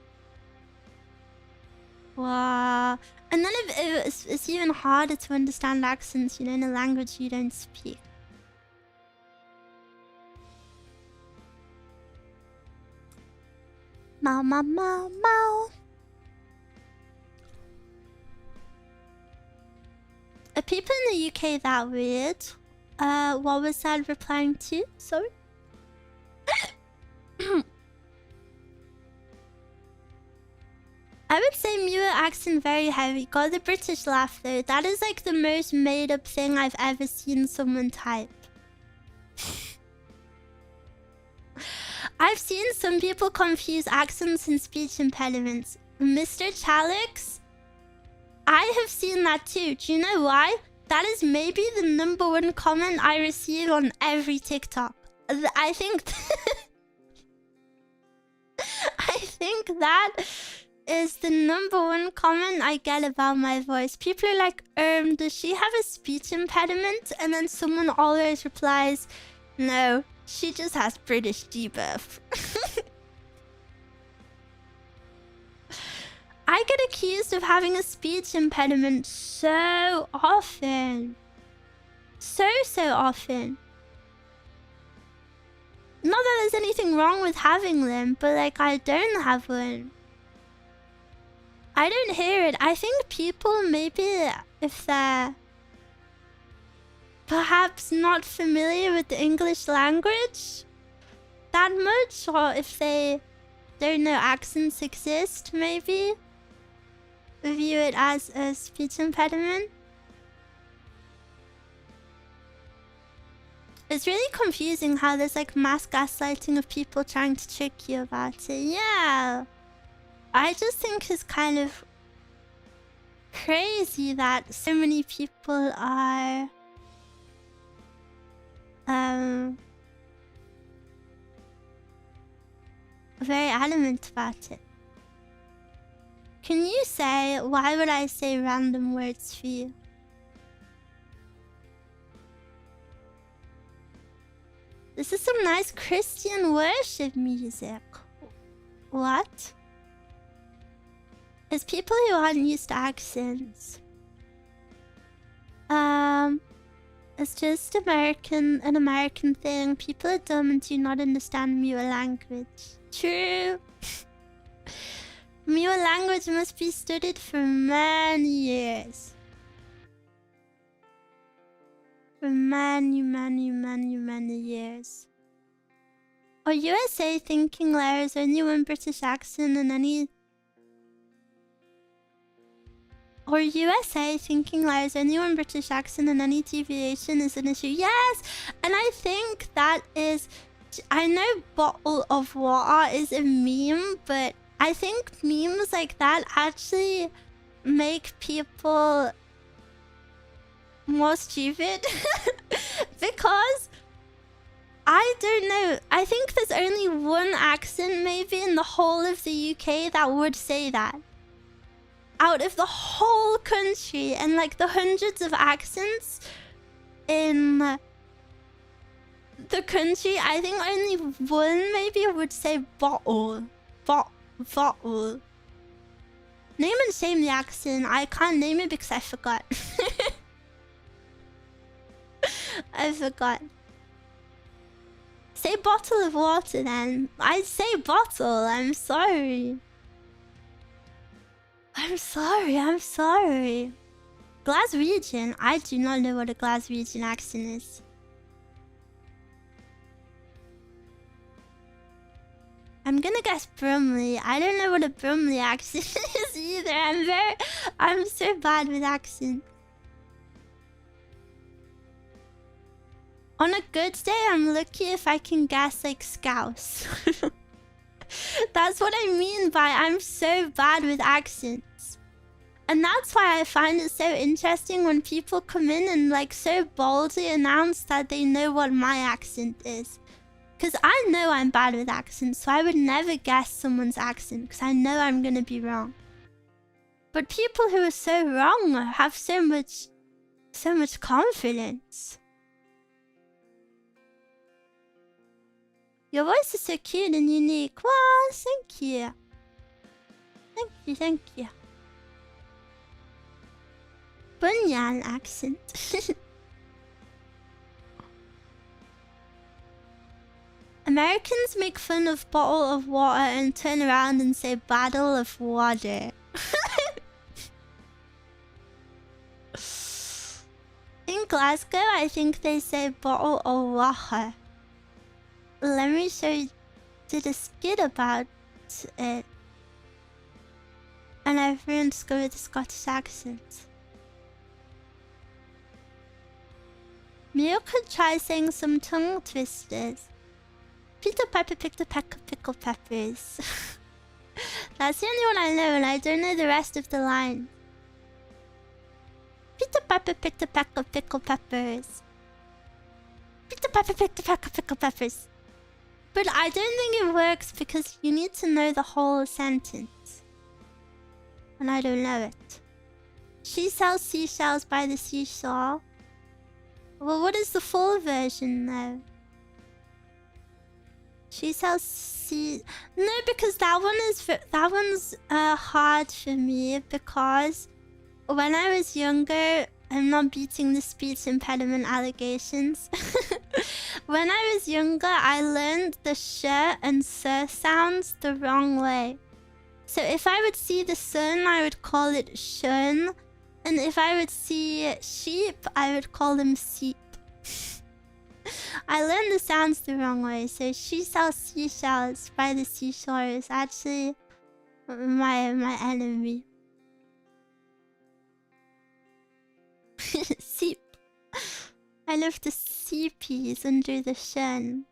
Wow. And then it's even harder to understand accents, you know, in a language you don't speak. Mau, mau, mau, mau. Are people in the UK that weird? What was that replying to? Sorry? I would say Muir accent very heavy. Got the British laugh though. That is like the most made up thing I've ever seen someone type. I've seen some people confuse accents and speech impediments. Mr. Chalix, I have seen that too. Do you know why? That is maybe the #1 comment I receive on every TikTok. I think... I think that is the #1 comment I get about my voice. People are like, does she have a speech impediment? And then someone always replies, no, she just has British debuff. I get accused of having a speech impediment so often. So often. Not that there's anything wrong with having them, but like I don't have one. I don't hear it. I think people, maybe if they're perhaps not familiar with the English language that much, or if they don't know accents exist, maybe view it as a speech impediment. It's really confusing how there's like mass gaslighting of people trying to trick you about it. Yeah. I just think it's kind of crazy that so many people are very adamant about it. Can you say, why would I say random words for you? This is some nice Christian worship music. What? It's people who aren't used to accents. It's just an American thing. People are dumb and do not understand Mew language. True. Mew language must be studied for many years. For many years. Or USA thinking there's only one British accent and any... Or USA thinking there's only one British accent and any deviation is an issue. Yes! And I think that is... I know bottle of water is a meme, but I think memes like that actually make people more stupid. Because I don't know, I think there's only one accent maybe in the whole of the UK that would say that. Out of the whole country, and like the hundreds of accents in the country, I think only one maybe would say bottle. Bottle. Name and shame the accent. I can't name it because I forgot. I forgot. Say bottle of water then. I say bottle. I'm sorry. I'm sorry. Glaswegian. I do not know what a Glaswegian accent is. I'm gonna guess Brumley. I don't know what a Brumley accent is either. I'm so bad with accents. On a good day, I'm lucky if I can guess like Scouse. That's what I mean by I'm so bad with accents. And that's why I find it so interesting when people come in and like so boldly announce that they know what my accent is. Because I know I'm bad with accents, so I would never guess someone's accent because I know I'm gonna be wrong. But people who are so wrong have so much confidence. Your voice is so cute and unique. Wow, thank you. Thank you. Bunyan accent. Americans make fun of bottle of water and turn around and say battle of water. In Glasgow, I think they say bottle of water. Let me show you. Did a skit about it. And everyone discovered the Scottish accent. Mew could try saying some tongue twisters. Peter Piper picked a peck of pickled peppers. That's the only one I know, and I don't know the rest of the line. Peter Piper picked a peck of pickled peppers. Peter Piper picked a peck of pickled peppers. But I don't think it works because you need to know the whole sentence. And I don't know it. She sells seashells by the seashore. Well, what is the full version though? She sells No, because that one's hard for me because when I was younger, I'm not beating the speech impediment allegations. When I was younger, I learned the sh and s sounds the wrong way. So if I would see the sun, I would call it shun. And if I would see sheep, I would call them seep. I learned the sounds the wrong way. So she sells seashells by the seashore is actually my enemy. Seep. I love the seepies under the shun.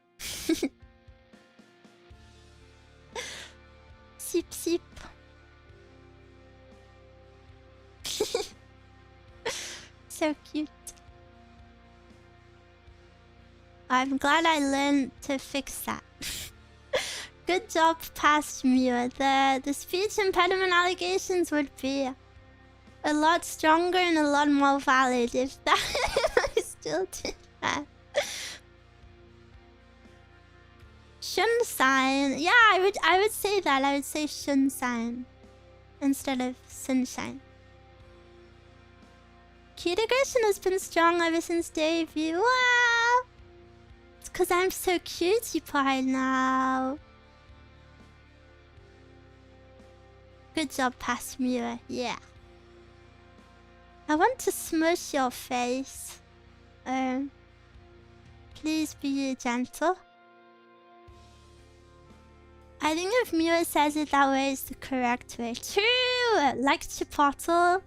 Seep seep. So cute. I'm glad I learned to fix that. Good job, past Mia. The speech impediment allegations would be a lot stronger and a lot more valid if that if I still did that. Shun sign. Yeah, I would say that. I would say shun sign instead of sunshine. Cute aggression has been strong ever since debut. Wow! It's because I'm so cutie pie now. Good job, Pasmira. Yeah. I want to smush your face. Please be gentle. I think if Mira says it that way is the correct way. True! Like Chipotle.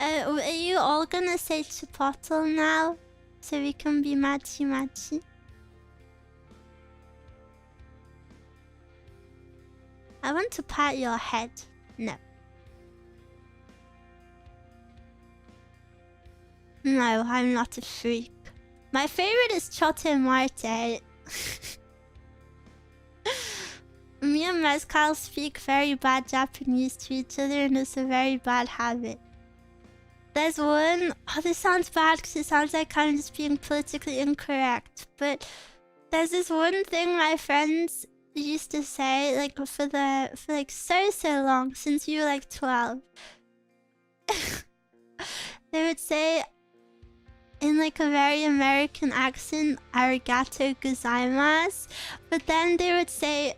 Are you all gonna say Chipotle now? So we can be matchy-matchy? I want to pat your head. No. No, I'm not a freak. My favorite is Chotte Marte. Me and Mezcal speak very bad Japanese to each other, and it's a very bad habit. There's one... Oh, this sounds bad because it sounds like I'm just being politically incorrect. But there's this one thing my friends used to say, like, for like so long, since you were like 12. They would say, in like a very American accent, arigato gozaimasu. But then they would say,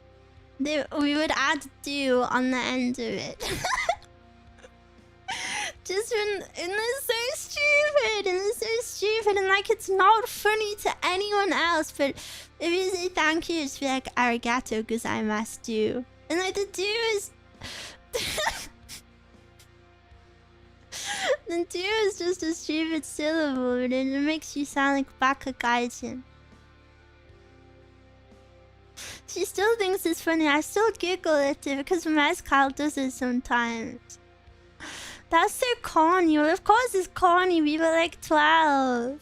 we would add do on the end of it. Just when, and it's so stupid, and like it's not funny to anyone else, but if you say thank you, it's be like arigato gozaimasu do. And like the do is... the do is just a stupid syllable, and it makes you sound like Baka Gaijin. She still thinks it's funny. I still giggle at it because Mezcal does it sometimes. That's so corny. Well, of course it's corny. We were like 12.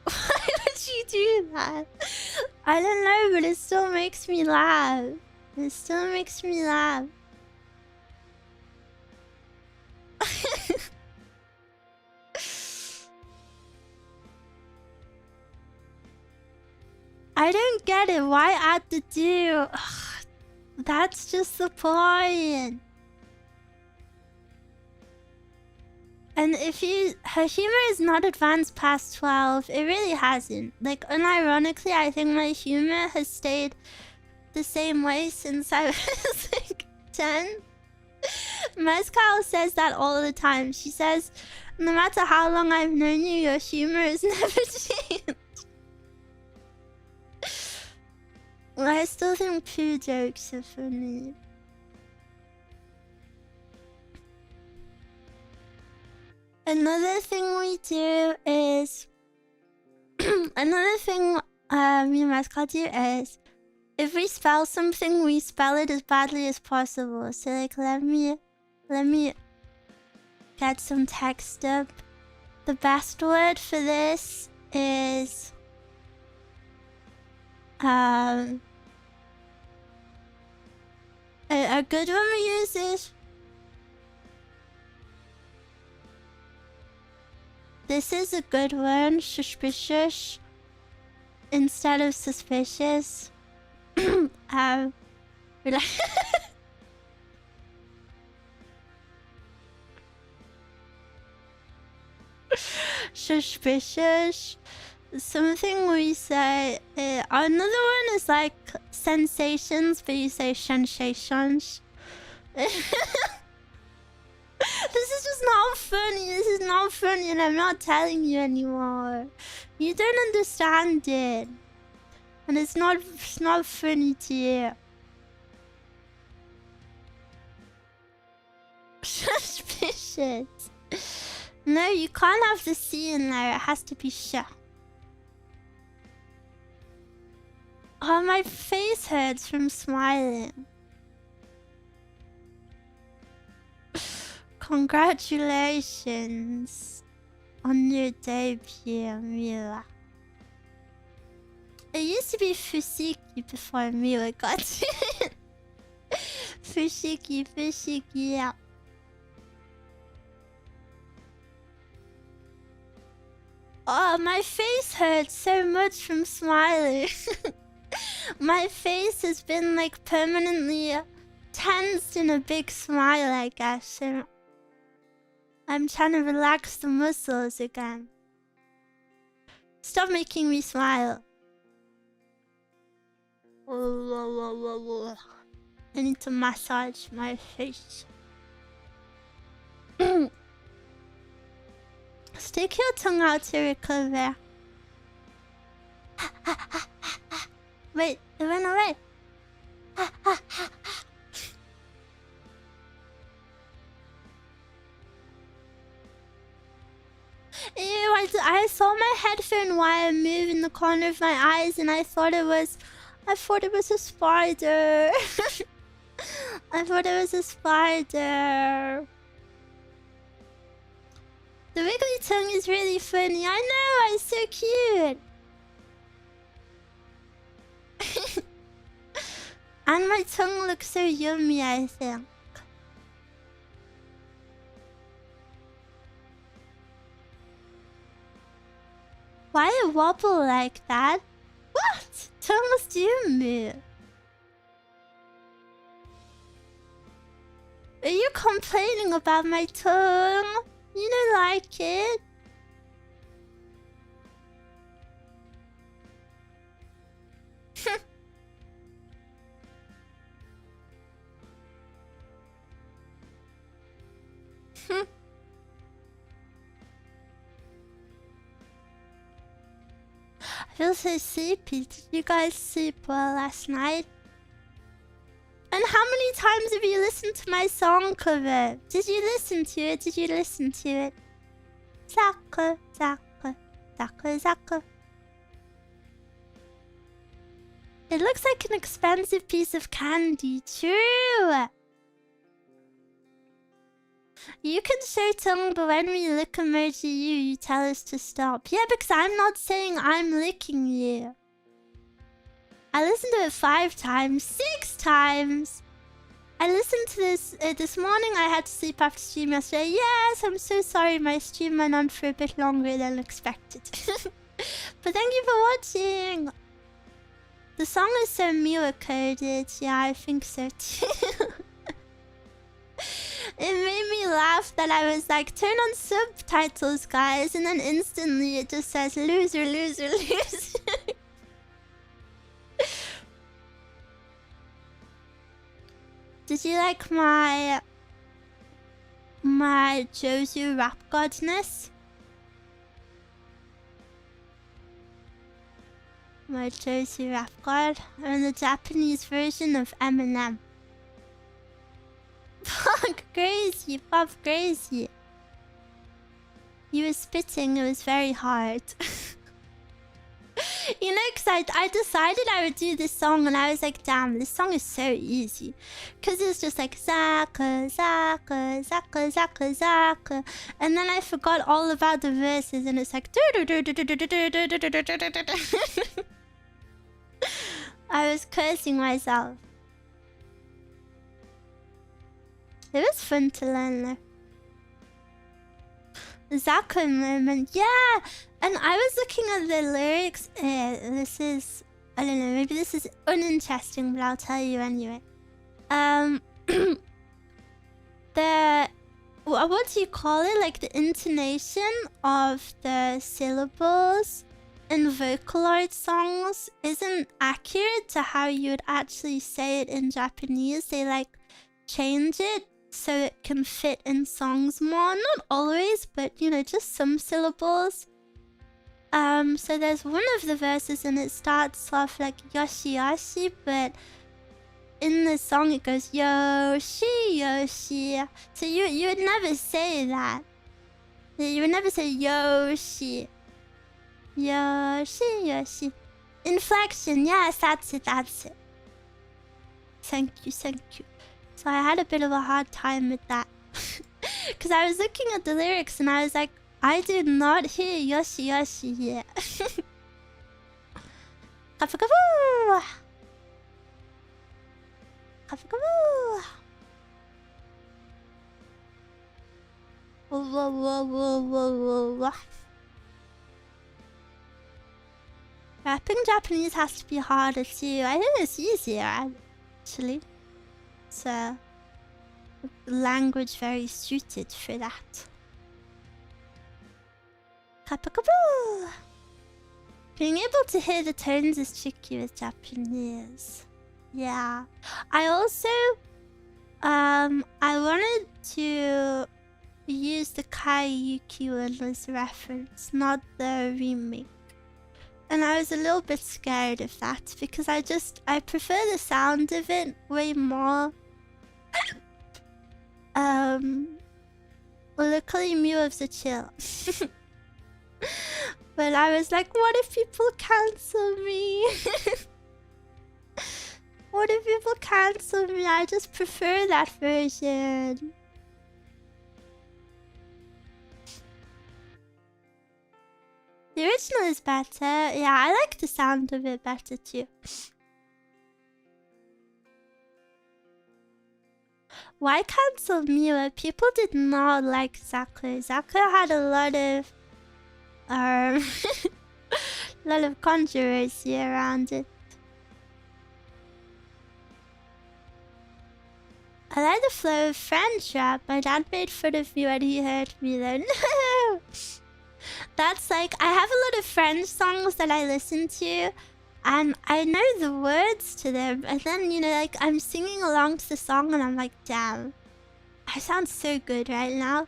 Why would you do that? I don't know, but it still makes me laugh. It still makes me laugh. I don't get it. Why add the do? Ugh, that's just the point. And if her humor is not advanced past 12, it really hasn't. Like, unironically, I think my humor has stayed the same way since I was like 10. Mezcal says that all the time. She says, no matter how long I've known you, your humor has never changed. I still think poo jokes are funny. Another thing we do is... another thing me and Mezcal do is... if we spell something, we spell it as badly as possible. So like, let me get some text up. The best word for this is... a good one we use is... this is a good one, suspicious, instead of suspicious. Suspicious. Something we say. Another one is like sensations, but you say sensations. This is just not funny. This is not funny, and I'm not telling you anymore. You don't understand it, and it's not funny to you. Suspicious. No, you can't have the C in there. It has to be sh. Oh, my face hurts from smiling. Congratulations on your debut, Mila. It used to be Fushiki before Mila got it. Fushiki, yeah. Oh, my face hurts so much from smiling. My face has been like permanently tensed in a big smile, I guess. So I'm trying to relax the muscles again. Stop making me smile. I need to massage my face. Stick your tongue out to recover. Wait, it went away. Ew, I saw my headphone wire move in the corner of my eyes, and I thought it was a spider. I thought it was a spider. The wiggly tongue is really funny. I know, it's so cute. And my tongue looks so yummy, I think. Why it wobble like that? What? Tongues do move. Are you complaining about my tongue? You don't like it? I feel so sleepy. Did you guys sleep well last night? And how many times have you listened to my song cover? Did you listen to it? Did you listen to it? Zatsu, Zatsu, Zatsu, Zatsu. It looks like an expensive piece of candy. True. You can show tongue, but when we lick emoji you tell us to stop. Yeah, because I'm not saying I'm licking you. I listened to it 5 times, 6 times. I listened to this this morning. I had to sleep after stream yesterday. Yes, I'm so sorry. My stream went on for a bit longer than expected. But thank you for watching. The song is so Miwa coded. Yeah, I think so too. It made me laugh that I was like, turn on subtitles, guys. And then instantly it just says, loser, loser, loser. Did you like my Jozu rap godness? My Jozu rap god? I'm the Japanese version of Eminem. Fuck crazy, Pop crazy. You were spitting, it was very hard. You know, because I decided I would do this song and I was like, damn, this song is so easy. Because it's just like, Zaka, Zaka, Zaka, Zaka, Zaka. And then I forgot all about the verses and it's like... I was cursing myself. It was fun to learn though. Zaka moment, yeah! And I was looking at the lyrics. This is... I don't know, maybe this is uninteresting, but I'll tell you anyway. The... What do you call it? Like the intonation of the syllables in Vocaloid songs isn't accurate to how you would actually say it in Japanese. They like change it so it can fit in songs more. Not always, but you know, just some syllables. So there's one of the verses and it starts off like Yoshi Yoshi, but in the song it goes Yoshi Yoshi. So you would never say that. You would never say Yoshi. Yoshi Yoshi. Inflection, yes, that's it, that's it. Thank you, thank you. So I had a bit of a hard time with that. Because I was looking at the lyrics and I was like, I did not hear Yoshi Yoshi here. Kapakaboo! Kapakaboo! Whoa, whoa, whoa, whoa, whoa, whoa. Rapping Japanese has to be harder too. I think it's easier, actually. It's a language very suited for that. Kapakaboo! Being able to hear the tones is tricky with Japanese. Yeah. I also, I wanted to use the Kaiyuki one as a reference, not the remake. And I was a little bit scared of that because I prefer the sound of it way more. Luckily Meow's a chill. But I was like, what if people cancel me? What if people cancel me? I just prefer that version. The original is better. Yeah, I like the sound of it better too. Why cancel Miwa? People did not like Zatsu. Zatsu had a lot of lot of controversy around it. I like the flow of French rap. My dad made fun of me when he heard me though. No! That's like, I have a lot of French songs that I listen to and I know the words to them, and then, you know, like I'm singing along to the song and I'm like, damn, I sound so good right now.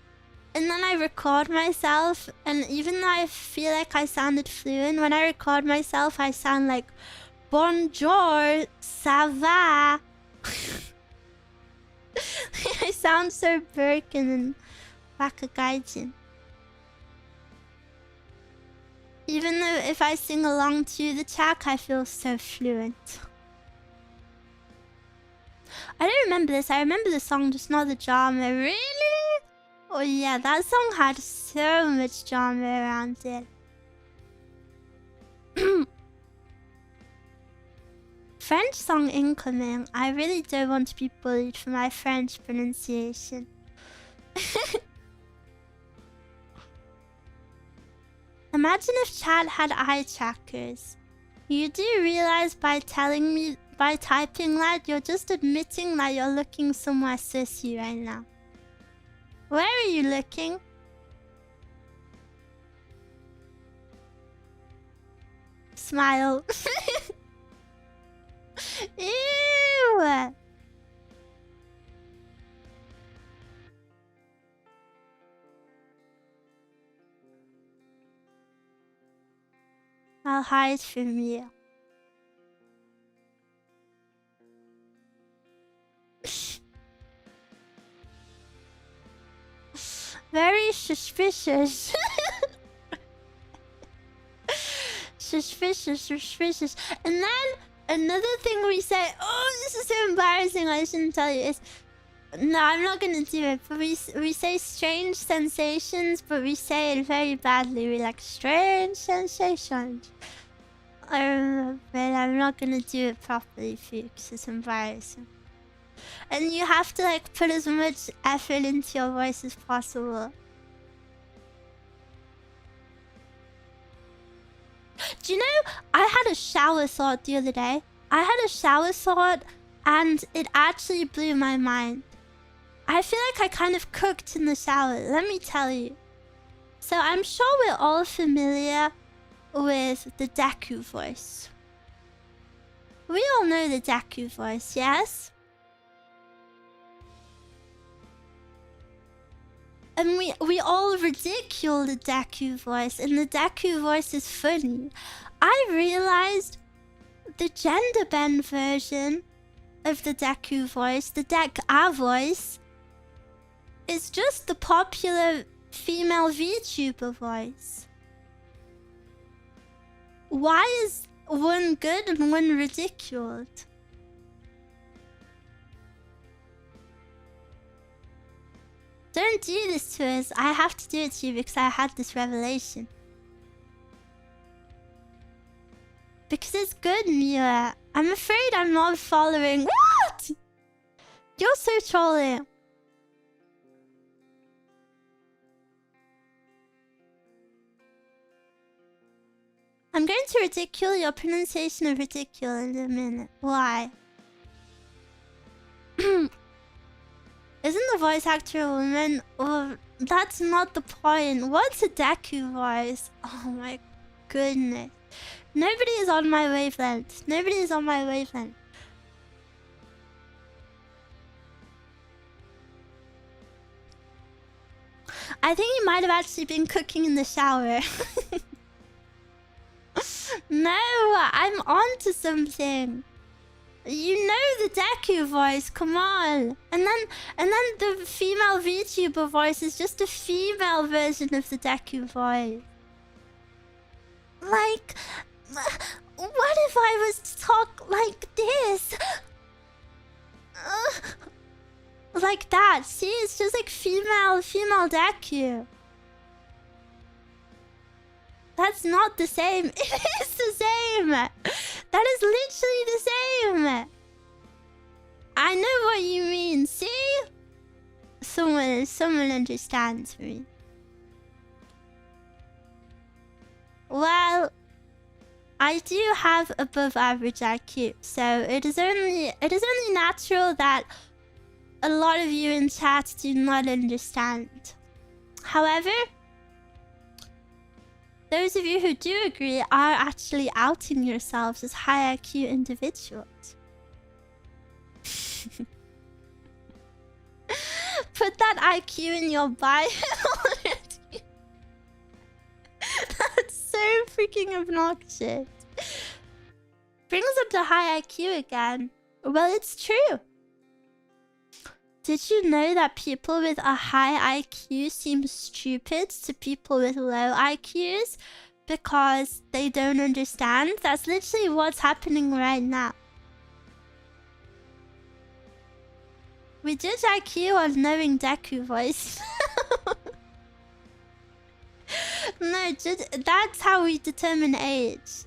And then I record myself, and even though I feel like I sounded fluent, when I record myself I sound like bonjour, ça va. I sound so broken and like a gaijin. Even though if I sing along to the track, I feel so fluent. I don't remember this. I remember the song, just not the drama. Really? Oh yeah, that song had so much drama around it. French song incoming. I really don't want to be bullied for my French pronunciation. Imagine if chat had eye trackers. You do realize by typing that, you're just admitting that you're looking somewhere sussy right now. Where are you looking? Smile. Ew! I'll hide from you. Very suspicious. Suspicious. And then another thing we say, oh, this is so embarrassing, I shouldn't tell you, is, no, I'm not gonna do it, but we say strange sensations, but we say it very badly. We're like, strange sensations. But I'm not gonna do it properly for you because it's embarrassing. And you have to like put as much effort into your voice as possible. Do you know, I had a shower thought the other day. I had a shower thought and it actually blew my mind. I feel like I kind of cooked in the shower, let me tell you. So I'm sure we're all familiar with the Deku voice. We all know the Deku voice, yes? And we all ridicule the Deku voice, and the Deku voice is funny. I realized the gender bend version of the Deku voice, the Dek-A voice, is just the popular female VTuber voice. Why is one good and one ridiculed? Don't do this to us. I have to do it to you because I had this revelation. Because it's good, Mia. I'm afraid I'm not following. What? You're so trolling. I'm going to ridicule your pronunciation of ridicule in a minute. Why? Isn't the voice actor a woman? Well, that's not the point. What's a Deku voice? Oh my goodness. Nobody is on my wavelength. Nobody is on my wavelength. I think you might have actually been cooking in the shower. No, I'm on to something. You know the Deku voice, come on. And then the female VTuber voice is just a female version of the Deku voice. Like, what if I was to talk like this? Like that. See, it's just like female Deku. That's not the same. It is the same. That is literally the same. I know what you mean. See? Someone understands me. Well, I do have above average IQ, so it is only natural that a lot of you in chat do not understand. However, those of you who do agree are actually outing yourselves as high IQ individuals. Put that IQ in your bio already. That's so freaking obnoxious. Brings up the high IQ again. Well, it's true. Did you know that people with a high IQ seem stupid to people with low IQs because they don't understand? That's literally what's happening right now. We judge IQ on knowing Deku voice. No, that's how we determine age.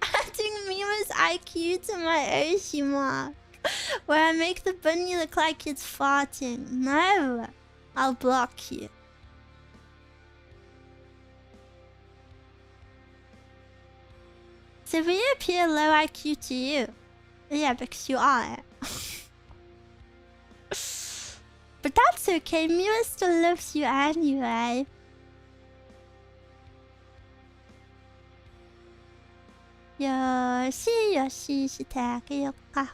Adding Mima's IQ to my Oshi Mark, where I make the bunny look like it's farting. No, I'll block you. So we appear low IQ to you. Yeah, because you are. But that's okay, Mima still loves you anyway. Yoshi 시대학교가.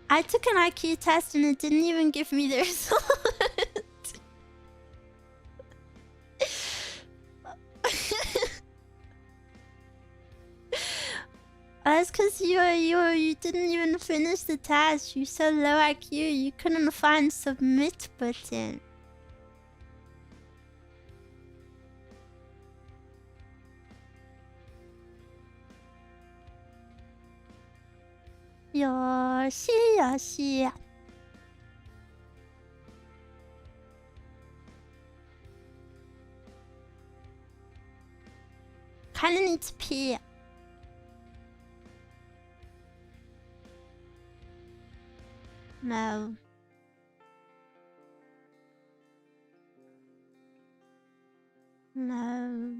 I took an IQ test and it didn't even give me the result. That's because you didn't even finish the test. You're so low IQ, you couldn't find submit button. Yoshi. Kinda need to pee. No. No.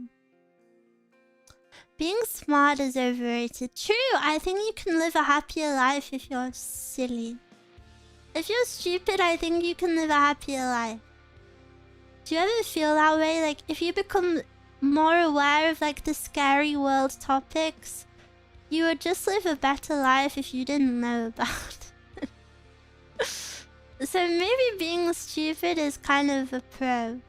Being smart is overrated. True, I think you can live a happier life if you're silly. If you're stupid, I think you can live a happier life. Do you ever feel that way? Like, if you become more aware of, like, the scary world topics, you would just live a better life if you didn't know about it. So maybe being stupid is kind of a pro.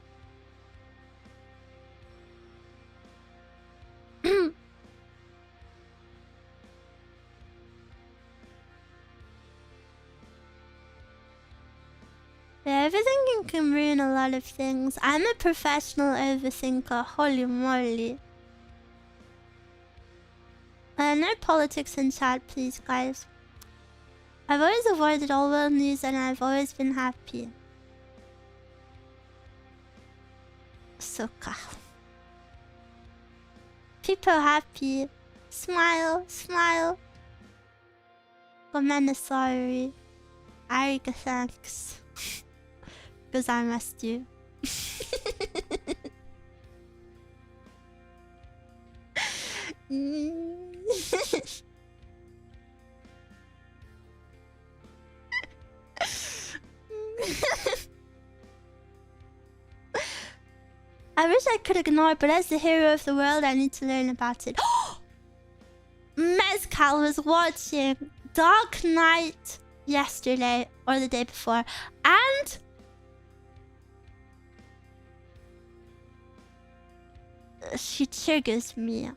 Yeah, overthinking can ruin a lot of things. I'm a professional overthinker, holy moly. No politics in chat, please, guys. I've always avoided all world news and I've always been happy. Suka. People happy. Smile, smile. Gomena sorry. Ariga thanks. Because I must do. I wish I could ignore, but as the hero of the world, I need to learn about it. Mezcal was watching Dark Knight yesterday or the day before, and she triggers me.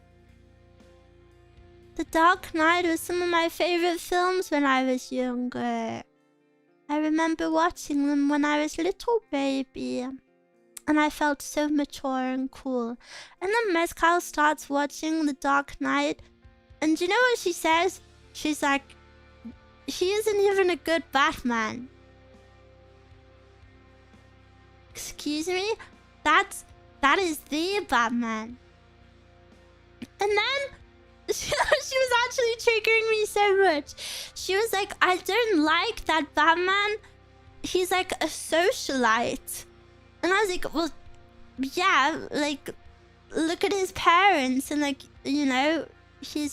The Dark Knight was some of my favorite films when I was younger. I remember watching them when I was a little baby. And I felt so mature and cool. And then Mezcal starts watching The Dark Knight. And you know what she says? She's like, he isn't even a good Batman. Excuse me? That is the Batman. And then she was actually triggering me so much. She was like, I don't like that Batman. He's like a socialite. And I was like, well, yeah, like, look at his parents. And like, you know, he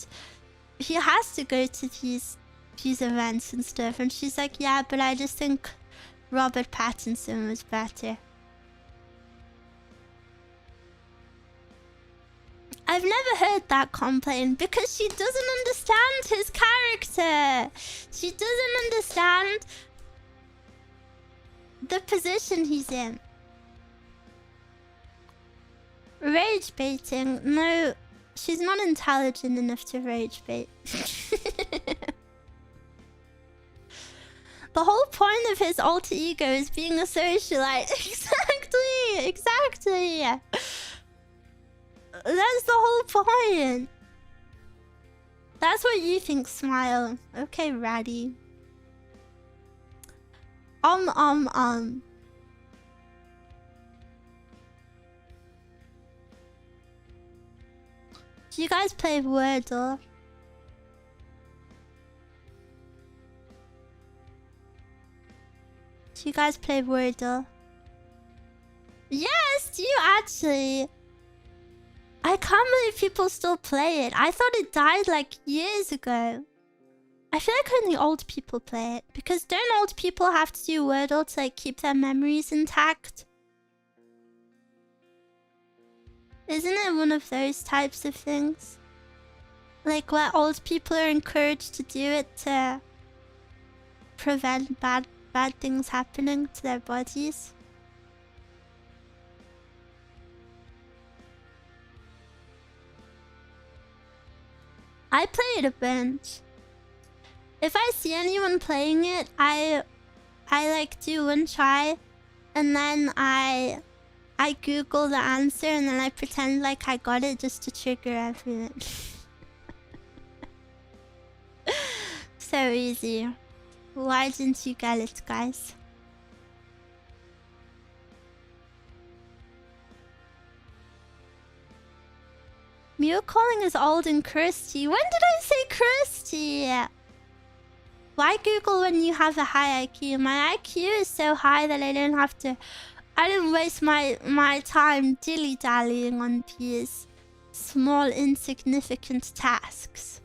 has to go to these events and stuff. And she's like, yeah, but I just think Robert Pattinson was better. I've never heard that complaint because she doesn't understand his character. She doesn't understand the position he's in. Rage baiting? No, she's not intelligent enough to rage bait. The whole point of his alter ego is being a socialite. Exactly. That's the whole point. That's what you think, Smile. Okay, Ratty. Do you guys play Wordle? Do you guys play Wordle? Yes, do you actually? I can't believe people still play it. I thought it died like years ago. I feel like only old people play it. Because don't old people have to do Wordle to like keep their memories intact? Isn't it one of those types of things? Like where old people are encouraged to do it to prevent bad things happening to their bodies? I play it a bunch. If I see anyone playing it, I like do one try, and then I Google the answer, and then I pretend like I got it just to trigger everything. So easy. Why didn't you get it, guys? Mew calling is old and crusty. When did I say crusty? Why Google when you have a high IQ? My IQ is so high that I don't have to... I don't waste my time dilly-dallying on these small, insignificant tasks.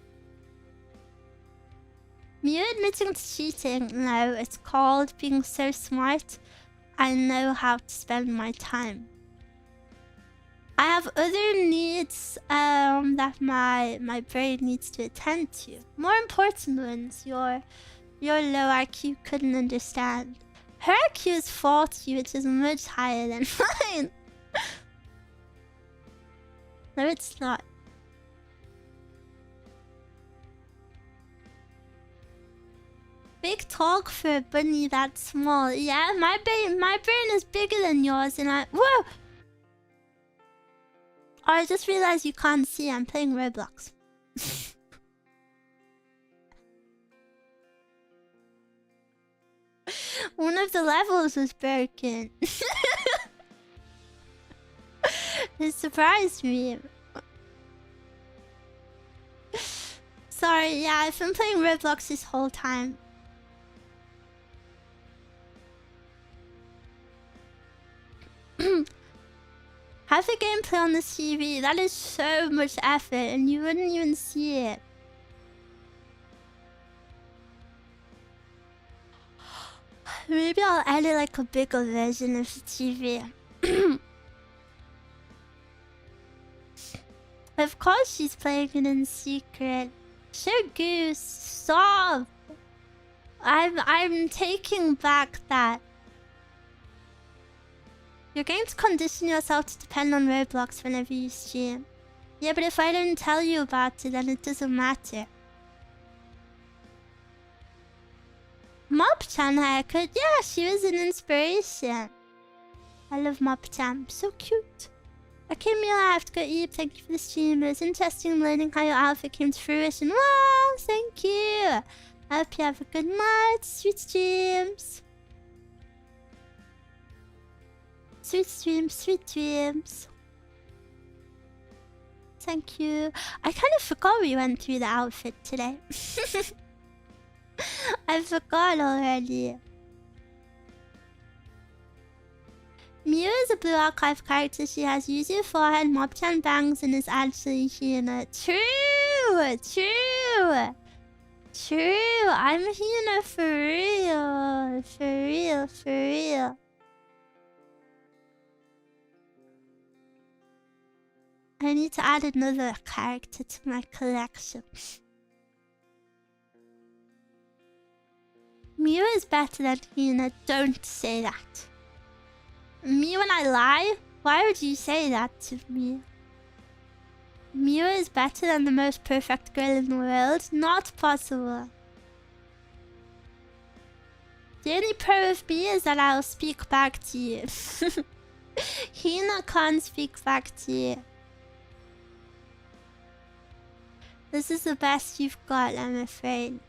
Me admitting to cheating? No, it's called being so smart. I know how to spend my time. I have other needs that my brain needs to attend to. More important ones your low IQ couldn't understand. Her IQ is 40, which is much higher than mine. No, it's not. Big talk for a bunny that small. Yeah, my brain is bigger than yours, and whoa! Oh, I just realized you can't see. I'm playing Roblox. One of the levels was broken. It surprised me. Sorry, yeah, I've been playing Roblox this whole time. Have the gameplay on the TV. That is so much effort, and you wouldn't even see it. Maybe I'll edit like a bigger version of the TV. Of course she's playing it in secret. Sure, Goose, stop! I'm taking back that. You're going to condition yourself to depend on Roblox whenever you stream. Yeah, but if I didn't tell you about it, then it doesn't matter. Mop-chan haircut? Yeah, she was an inspiration. I love Mop-chan. So cute. I came here, I have to go eat. Thank you for the stream. It was interesting learning how your outfit came to fruition. Wow, thank you. I hope you have a good night. Sweet dreams. Sweet dreams, sweet dreams. Thank you. I kind of forgot we went through the outfit today. I forgot already. Mew is a Blue Archive character. She has usually forehead, Mop-chan bangs, and is actually Hina. True! True! True! I'm Hina for real. For real, for real. I need to add another character to my collection. Mew is better than Hina. Don't say that. Me when I lie? Why would you say that to me? Mew is better than the most perfect girl in the world? Not possible. The only pro of me is that I'll speak back to you. Hina can't speak back to you. This is the best you've got, I'm afraid.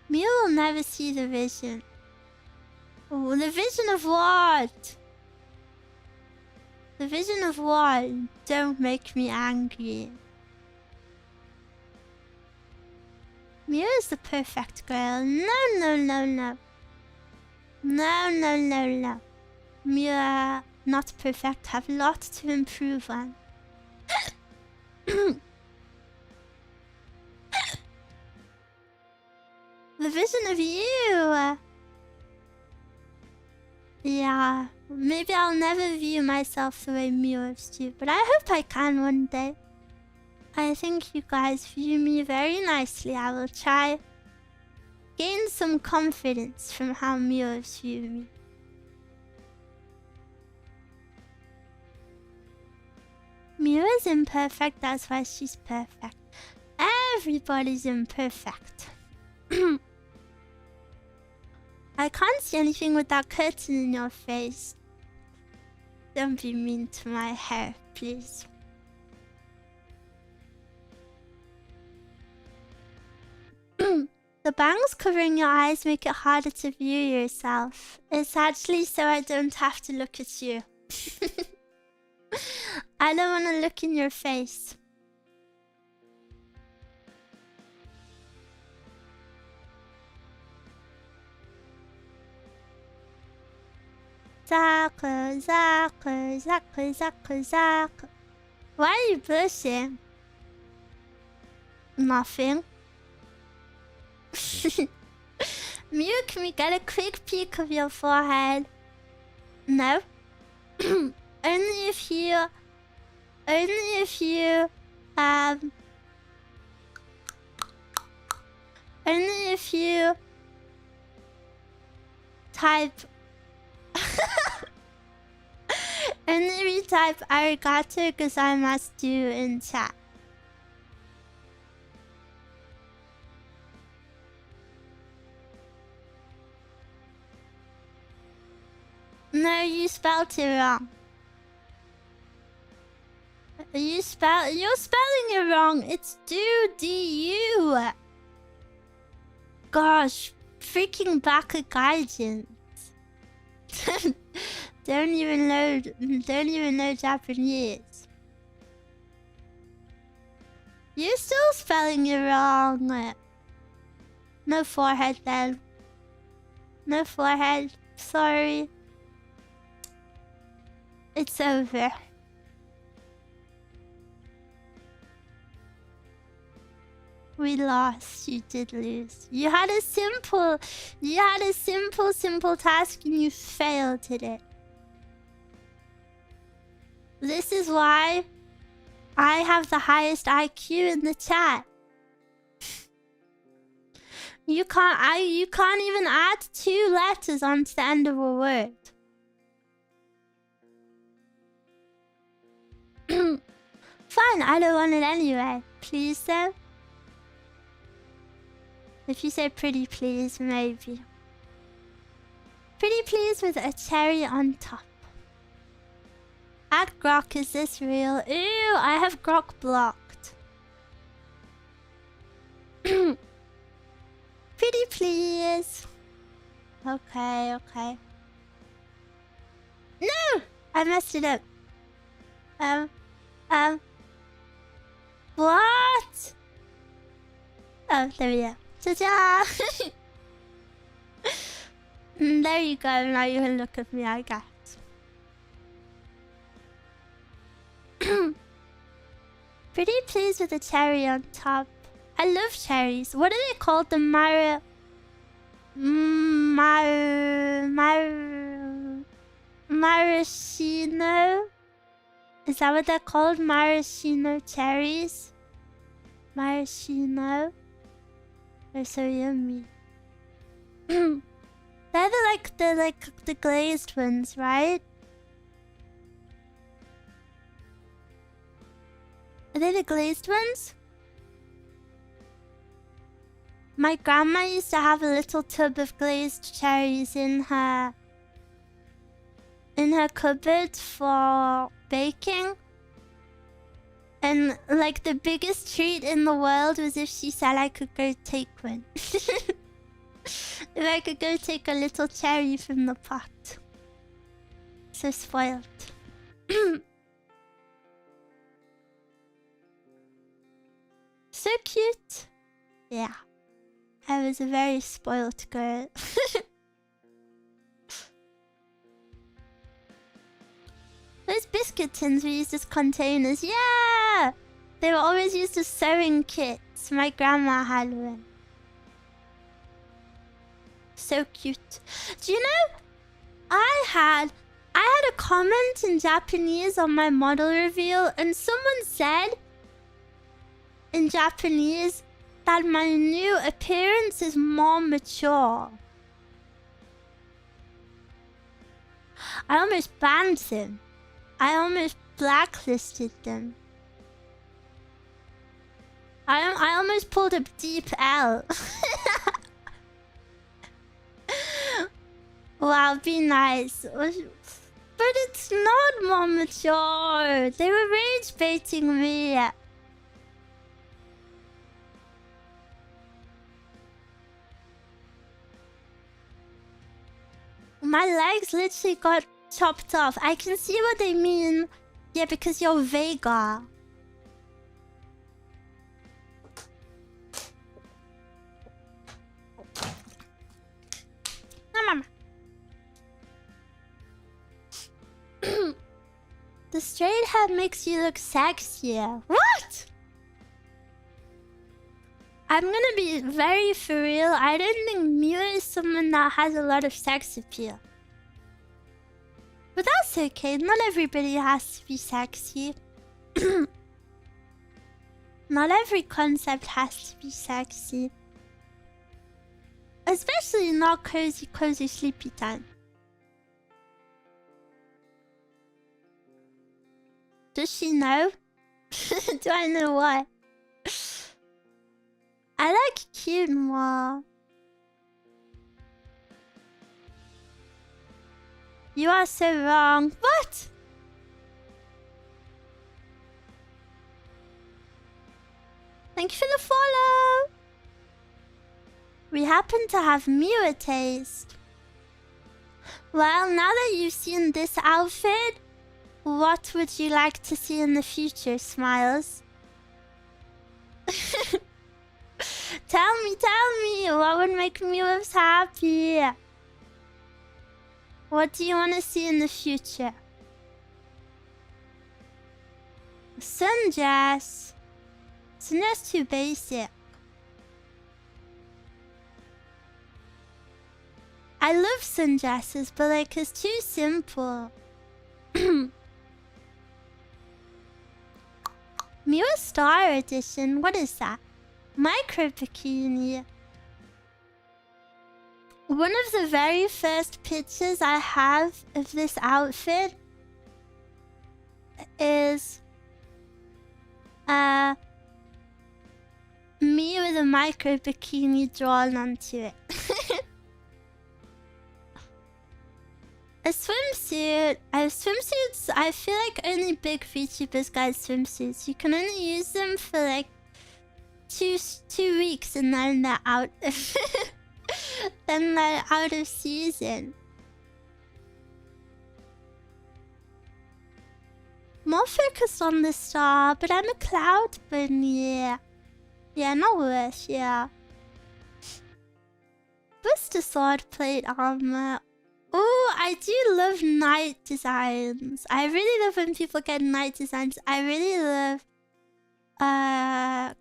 Mew will never see the vision. Oh, the vision of what? The vision of what? Don't make me angry. Mew is the perfect girl. No, no, no, no. No, no, no, no. Mew, not perfect. Have a lot to improve on. The vision of you. Yeah, maybe I'll never view myself the way Mew views you, but I hope I can one day. I think you guys view me very nicely. I will try gain some confidence from how Mew views me. Mew is imperfect, that's why she's perfect. Everybody's imperfect. I can't see anything with that curtain in your face. Don't be mean to my hair, please. The bangs covering your eyes make it harder to view yourself. It's actually so I don't have to look at you. I don't want to look in your face. Zatsu, Zatsu, Zatsu, Zatsu, Zatsu. Why are you blushing? Nothing. Mew, can we get a quick peek of your forehead? No. Only if you... Only if you... Only if you... Type... Only if you type arigato gozaimasu in chat. No, you spelled it wrong. You're spelling it wrong. It's do-du. Gosh, freaking Baka Gaijin. Don't even know Japanese. You're still spelling it wrong. No forehead then. No forehead. Sorry. It's over. We lost. You did lose. You had a simple task and you failed at it. This is why I have the highest IQ in the chat. You can't even add 2 letters onto the end of a word. Fine, I don't want it anyway. Please, though. If you say pretty please, maybe. Pretty please with a cherry on top. Add grok, is this real? Ew, I have grok blocked. Pretty please. Okay. No! I messed it up. What? Oh, there we go. Ta-da! There you go, now you can look at me, I guess. Pretty pleased with the cherry on top. I love cherries. What are they called? The maraschino? Is that what they're called? Maraschino cherries? Maraschino? They're so yummy. They're the glazed ones, right? Are they the glazed ones? My grandma used to have a little tub of glazed cherries in her cupboard for baking. And like the biggest treat in the world was if she said I could go take one. If I could go take a little cherry from the pot. So spoiled. So cute. Yeah. I was a very spoiled girl. Those biscuit tins were used as containers. Yeah! They were always used as sewing kits. My grandma had one. So cute. Do you know, I had a comment in Japanese on my model reveal, and someone said in Japanese that my new appearance is more mature. I almost banned them. I almost blacklisted them. I almost pulled a deep L. Wow, be nice. But it's not more mature. They were rage baiting me. My legs literally got chopped off. I can see what they mean. Yeah, because you're Vega. The straight head makes you look sexier. What? I'm gonna be very for real. I don't think Mew is someone that has a lot of sex appeal. But that's okay. Not everybody has to be sexy. Not every concept has to be sexy. Especially not cozy, cozy, sleepy time. Does she know? Do I know what? I like cute more. You are so wrong. What? Thank you for the follow. We happen to have Mew taste. Well, now that you've seen this outfit, what would you like to see in the future, Smiles? Tell me, what would make Mews happy? What do you want to see in the future? Sundress. Sundress too basic. I love sundresses, but like it's too simple. Mew Star Edition, what is that? Micro bikini. One of the very first pictures I have of this outfit is me with a micro bikini drawn onto it. A swimsuit. Swimsuits, I feel like only big VTubers guys swimsuits. You can only use them for like two weeks and then they're out. Then they're out of season. More focused on the star, but I'm a cloud bunny. Yeah, not worse, yeah. Booster sword plate armor. Oh, I do love knight designs. I really love when people get knight designs. I really love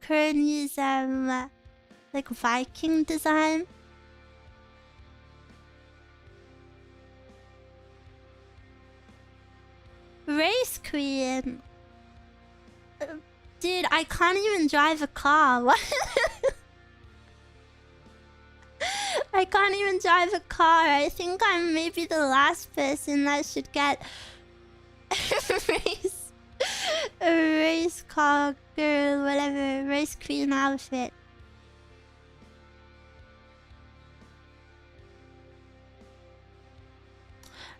Kurani's like Viking design. Race queen. Dude, I can't even drive a car. What? I can't even drive a car. I think I'm maybe the last person that should get a race car girl, whatever, race queen outfit.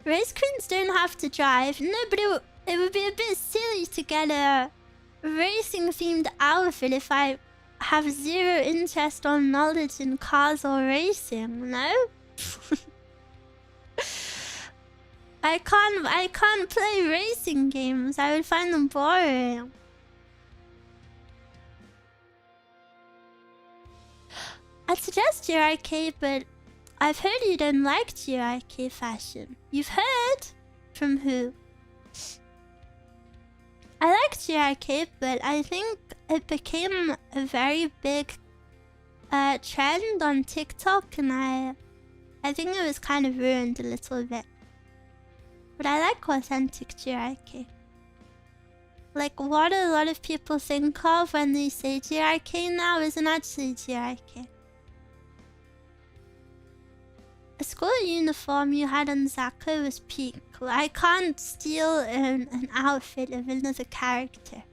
Race queens don't have to drive. No, but it would be a bit silly to get a racing themed outfit if I have zero interest or knowledge in cars or racing, no? I can't play racing games. I would find them boring. I'd suggest GRK, but I've heard you don't like GRK fashion. You've heard? From who? I like GRK, but I think it became a very big trend on TikTok, and I think it was kind of ruined a little bit. But I like authentic GRK. Like what a lot of people think of when they say GRK now isn't actually GRK. A school uniform you had on Zatsu was peak. I can't steal an outfit of another character.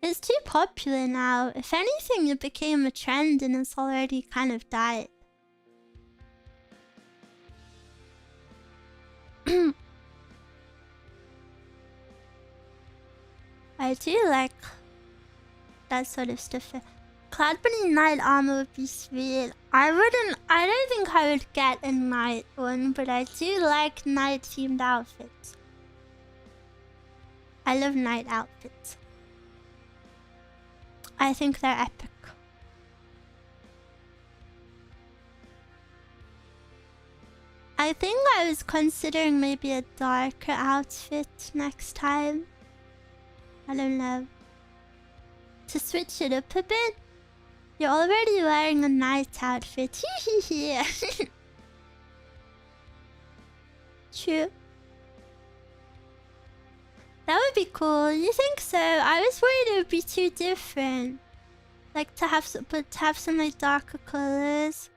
It's too popular now. If anything, it became a trend and it's already kind of died. I do like that sort of stuff. Cloud Bunny Knight armor would be sweet. I don't think I would get a Knight one, but I do like Knight themed outfits. I love Knight outfits. I think they're epic. I think I was considering maybe a darker outfit next time. I don't know. To switch it up a bit. You're already wearing a night outfit. True. That would be cool. You think so? I was worried it would be too different. Like to have some like darker colors.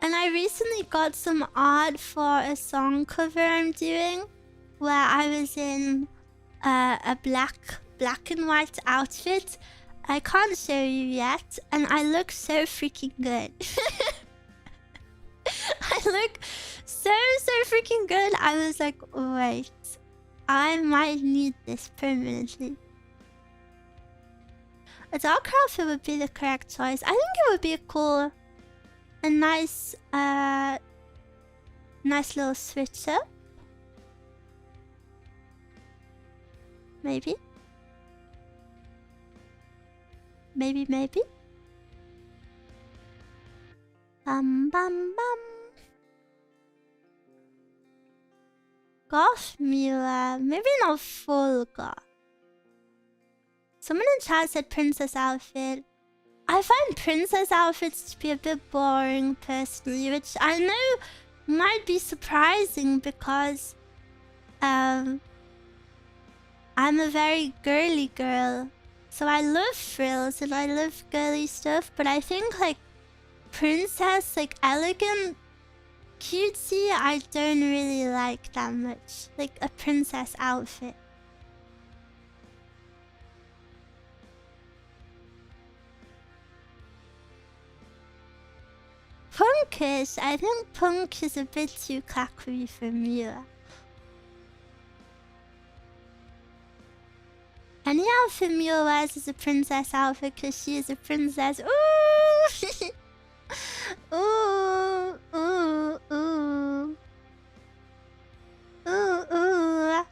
And I recently got some art for a song cover I'm doing, where I was in a black and white outfit. I can't show you yet, and I look so freaking good. I look so freaking good. I was like, wait, I might need this permanently. A dark outfit would be the correct choice. I think it would be a nice little switch up. Maybe. Maybe. Bum. Goth Mila. Maybe not full goth. Someone in chat said princess outfit. I find princess outfits to be a bit boring personally, which I know might be surprising because I'm a very girly girl. So I love frills and I love girly stuff, but I think like princess, like elegant, cutesy, I don't really like that much. Like a princess outfit. Punkish. I think punk is a bit too cackery for me. Any outfit Mia wears is a princess outfit because she is a princess. Ooh! Ooh! Ooh! Ooh! Ooh! Ooh!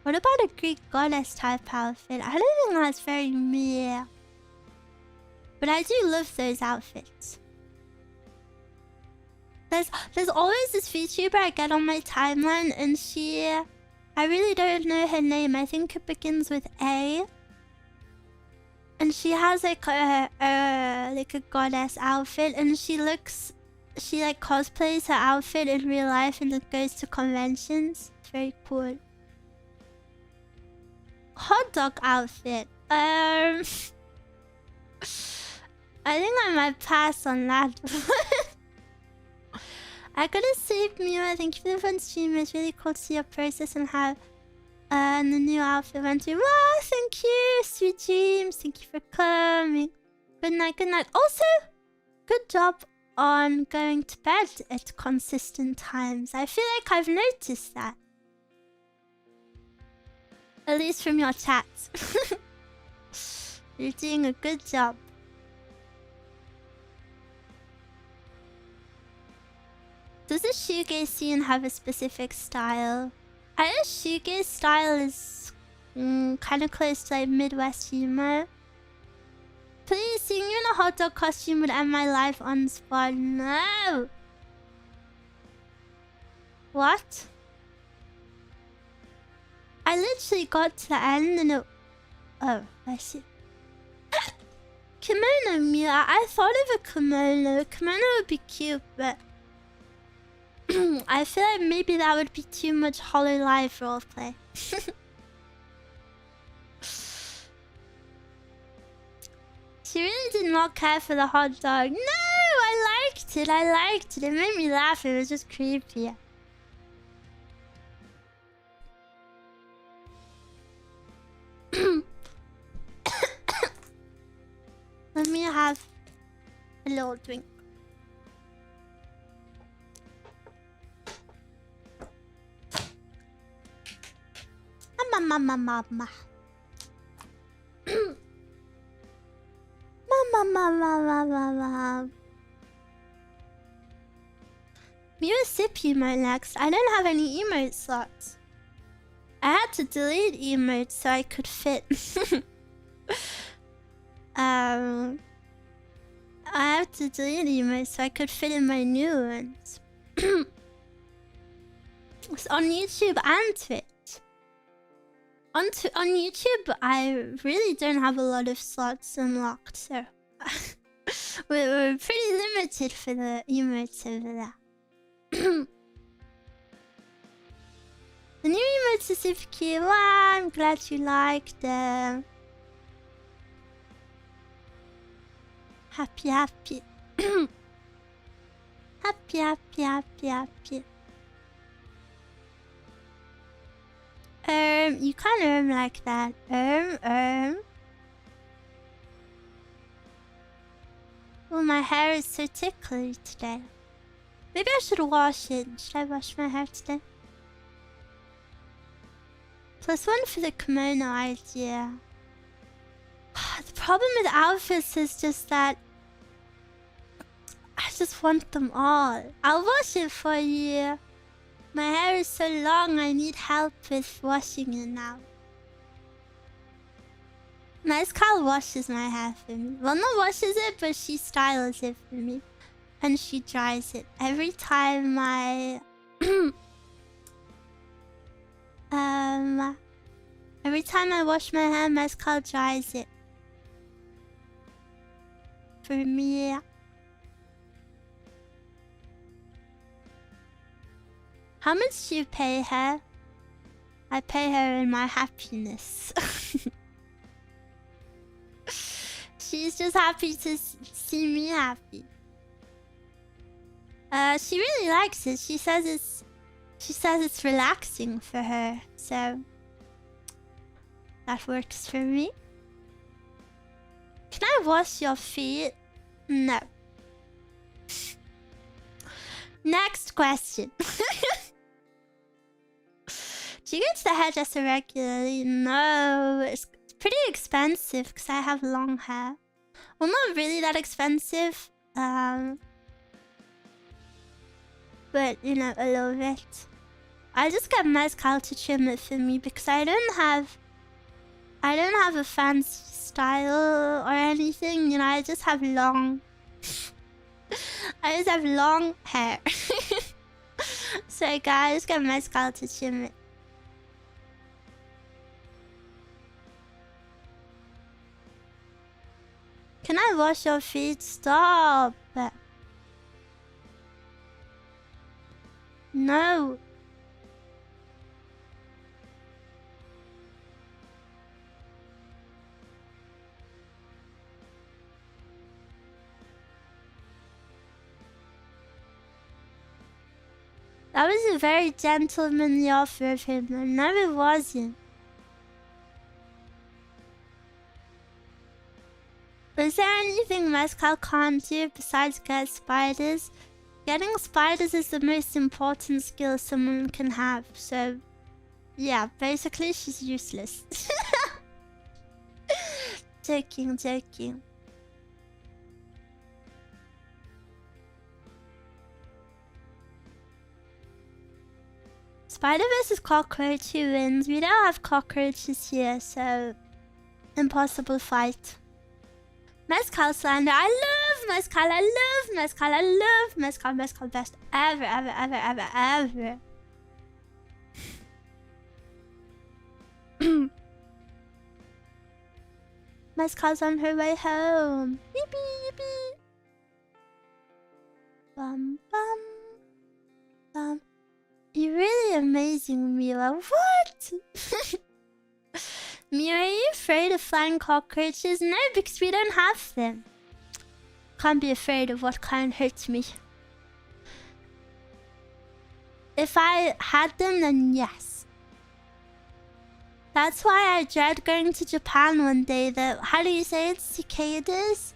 What about a Greek goddess type outfit? I don't think that's very Mia. But I do love those outfits. There's always this VTuber I get on my timeline, and I really don't know her name. I think it begins with A. And she has like a goddess outfit, and she like cosplays her outfit in real life and then goes to conventions. It's very cool. Hot dog outfit. I think I might pass on that. I gotta save Miwa. Thank you for the fun stream. It's really cool to see your process and how the new outfit went through. Wow, thank you. Sweet dreams. Thank you for coming. Good night, good night. Also, good job on going to bed at consistent times. I feel like I've noticed that. At least from your chats. You're doing a good job. Does the shoegaze scene have a specific style? I guess shoegaze style is kind of close to like Midwest humor. Please, seeing you in a hot dog costume would end my life on the spot. No! What? I literally got to the end and it... Oh, I see. Kimono, Mia. I thought of a kimono. A kimono would be cute, but... I feel like maybe that would be too much Hololive roleplay. She really did not care for the hot dog. No, I liked it. It made me laugh. It was just creepy. Let me have a little drink. Mama. Mew sip emote next. I don't have any emote slots. I had to delete emotes so I could fit. I have to delete emotes so I could fit in my new ones. It's on YouTube and Twitch. On YouTube, I really don't have a lot of slots unlocked, so we're pretty limited for the emotes over there. The new emotes are super cute. Wow, I'm glad you liked them. Happy. happy, happy. You can't like that. Oh, my hair is so tickly today. Maybe I should wash it. Should I wash my hair today? +1 for the kimono idea. The problem with outfits is just that I just want them all. I'll wash it for you. My hair is so long, I need help with washing it now. Nice Carl washes my hair for me. Well, not washes it, but she styles it for me. And she dries it. Every time every time I wash my hair, Mezcal dries it. For me. How much do you pay her? I pay her in my happiness. She's just happy to see me happy. She really likes it. She says it's relaxing for her, so that works for me. Can I wash your feet? No. Next question. Do you go to the hairdresser regularly? No, it's pretty expensive because I have long hair. Well, not really that expensive. But, you know, a little bit. I just get Mezcal to trim it for me because I don't have a fancy style or anything. You know, I just have long... I just have long hair. So guys, get Mezcal to trim it. Can I wash your feet? Stop! No. That was a very gentlemanly offer of him. No, it wasn't. Is there anything Mezcal can't do besides get spiders? Getting spiders is the most important skill someone can have, so... yeah, basically she's useless. Joking. Spider vs cockroach, who wins? We don't have cockroaches here, so... impossible fight. Mezcal slander. I love Mezcal. I love Mezcal. I love Mezcal. Mezcal best ever. Mezcal's on her way home. Yippee. Bum. You're really amazing, Mila. What? Mia, are you afraid of flying cockroaches? No, because we don't have them. Can't be afraid of what kind hurts me. If I had them, then yes. That's why I dread going to Japan one day. How do you say it? Cicadas?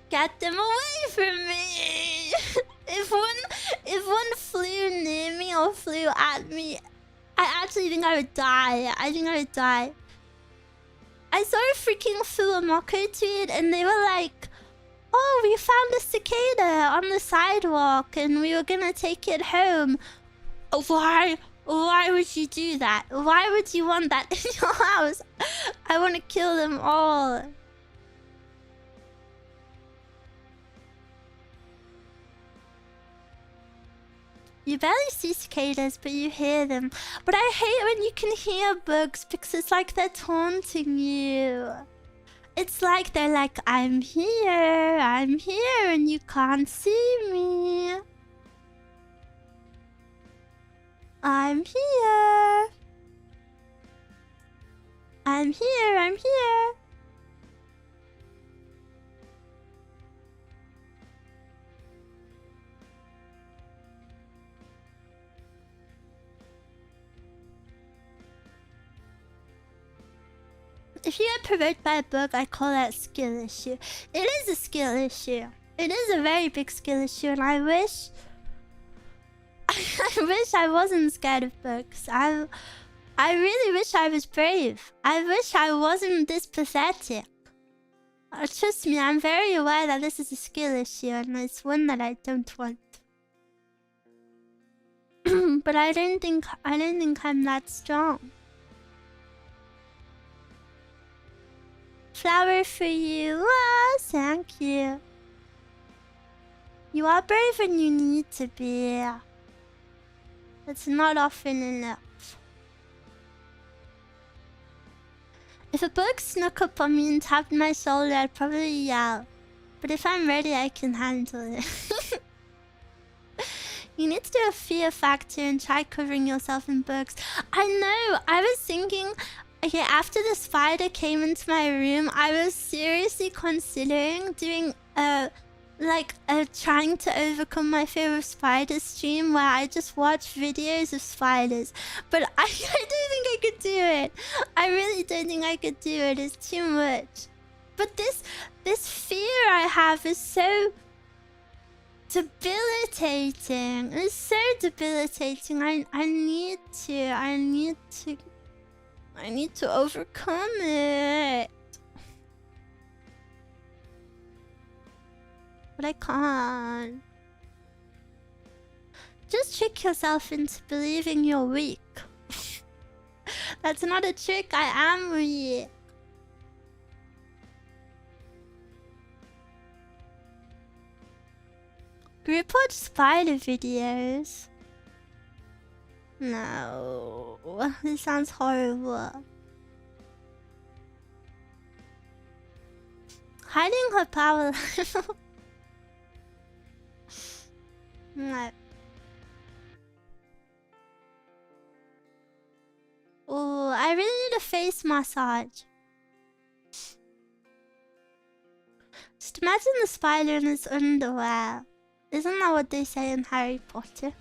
Get them away from me! If one flew near me or flew at me, I actually think I would die. I saw a freaking Fulamoko tweet and they were like, oh, we found a cicada on the sidewalk and we were gonna take it home. Why would you do that? Why would you want that in your house? I want to kill them all. You barely see cicadas, but you hear them. But I hate when you can hear bugs because it's like they're taunting you. It's like they're like, I'm here, and you can't see me. I'm here. I'm here, I'm here. If you get provoked by a bug, I call that a skill issue. It is a skill issue. It is a very big skill issue, and I wish... I wish I wasn't scared of bugs. I really wish I was brave. I wish I wasn't this pathetic. Trust me, I'm very aware that this is a skill issue, and it's one that I don't want. But I don't think I'm that strong. Flower for you. Ah, thank you. You are brave when you need to be. It's not often enough. If a bug snuck up on me and tapped my shoulder, I'd probably yell. But if I'm ready, I can handle it. You need to do a fear factor and try covering yourself in bugs. I know. I was thinking... Okay, after the spider came into my room, I was seriously considering doing trying to overcome my fear of spiders stream where I just watch videos of spiders. But I don't think I could do it. I really don't think I could do it. It's too much. But this fear I have is so debilitating. It's so debilitating. I need to overcome it. But I can't. Just trick yourself into believing you're weak. That's not a trick, I am weak. Group watch spider videos. No, this sounds horrible. Hiding her power level. No. Oh, I really need a face massage. Just imagine the spider in his underwear. Isn't that what they say in Harry Potter?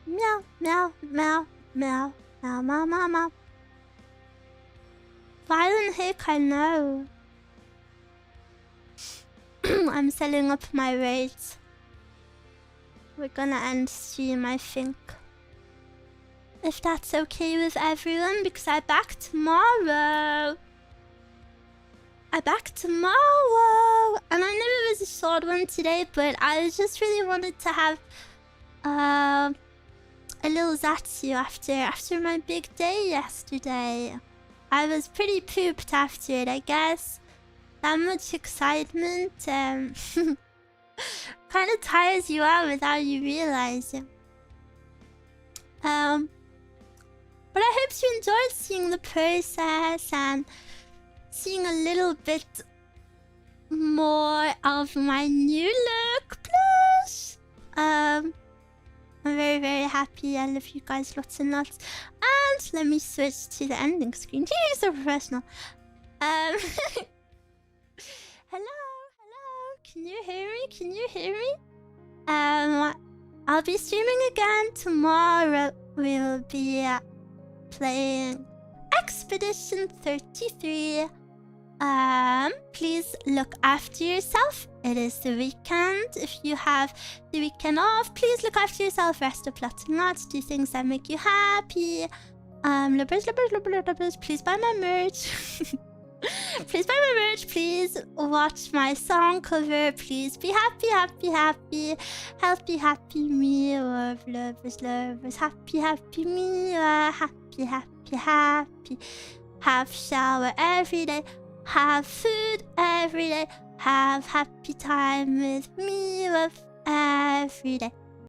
Meow, meow, meow, meow, meow, meow, meow, meow. Violent hick, I know. I'm selling up my rates. We're gonna end stream, I think. If that's okay with everyone, because I back tomorrow. And I know it was a short one today, but I just really wanted to have a little Zatsu after my big day yesterday. I was pretty pooped after it, I guess. That much excitement kind of tires you out without you realizing. But I hope you enjoyed seeing the process and seeing a little bit more of my new look. Plus, I'm very, very happy. I love you guys lots and lots. And let me switch to the ending screen. You're so professional. Hello. Can you hear me? I'll be streaming again tomorrow. We will be playing Expedition 33. Please look after yourself. It is the weekend. If you have the weekend off, please look after yourself. Rest up lots and lots. Do things that make you happy. Lubbers, please buy my merch. Please buy my merch. Please watch my song cover. Please be happy, happy, happy. Happy, happy me. Love, lovers, lovers. Happy, happy me. Happy, happy, happy. Have shower every day. Have food every day. Have happy time with me. Love every day.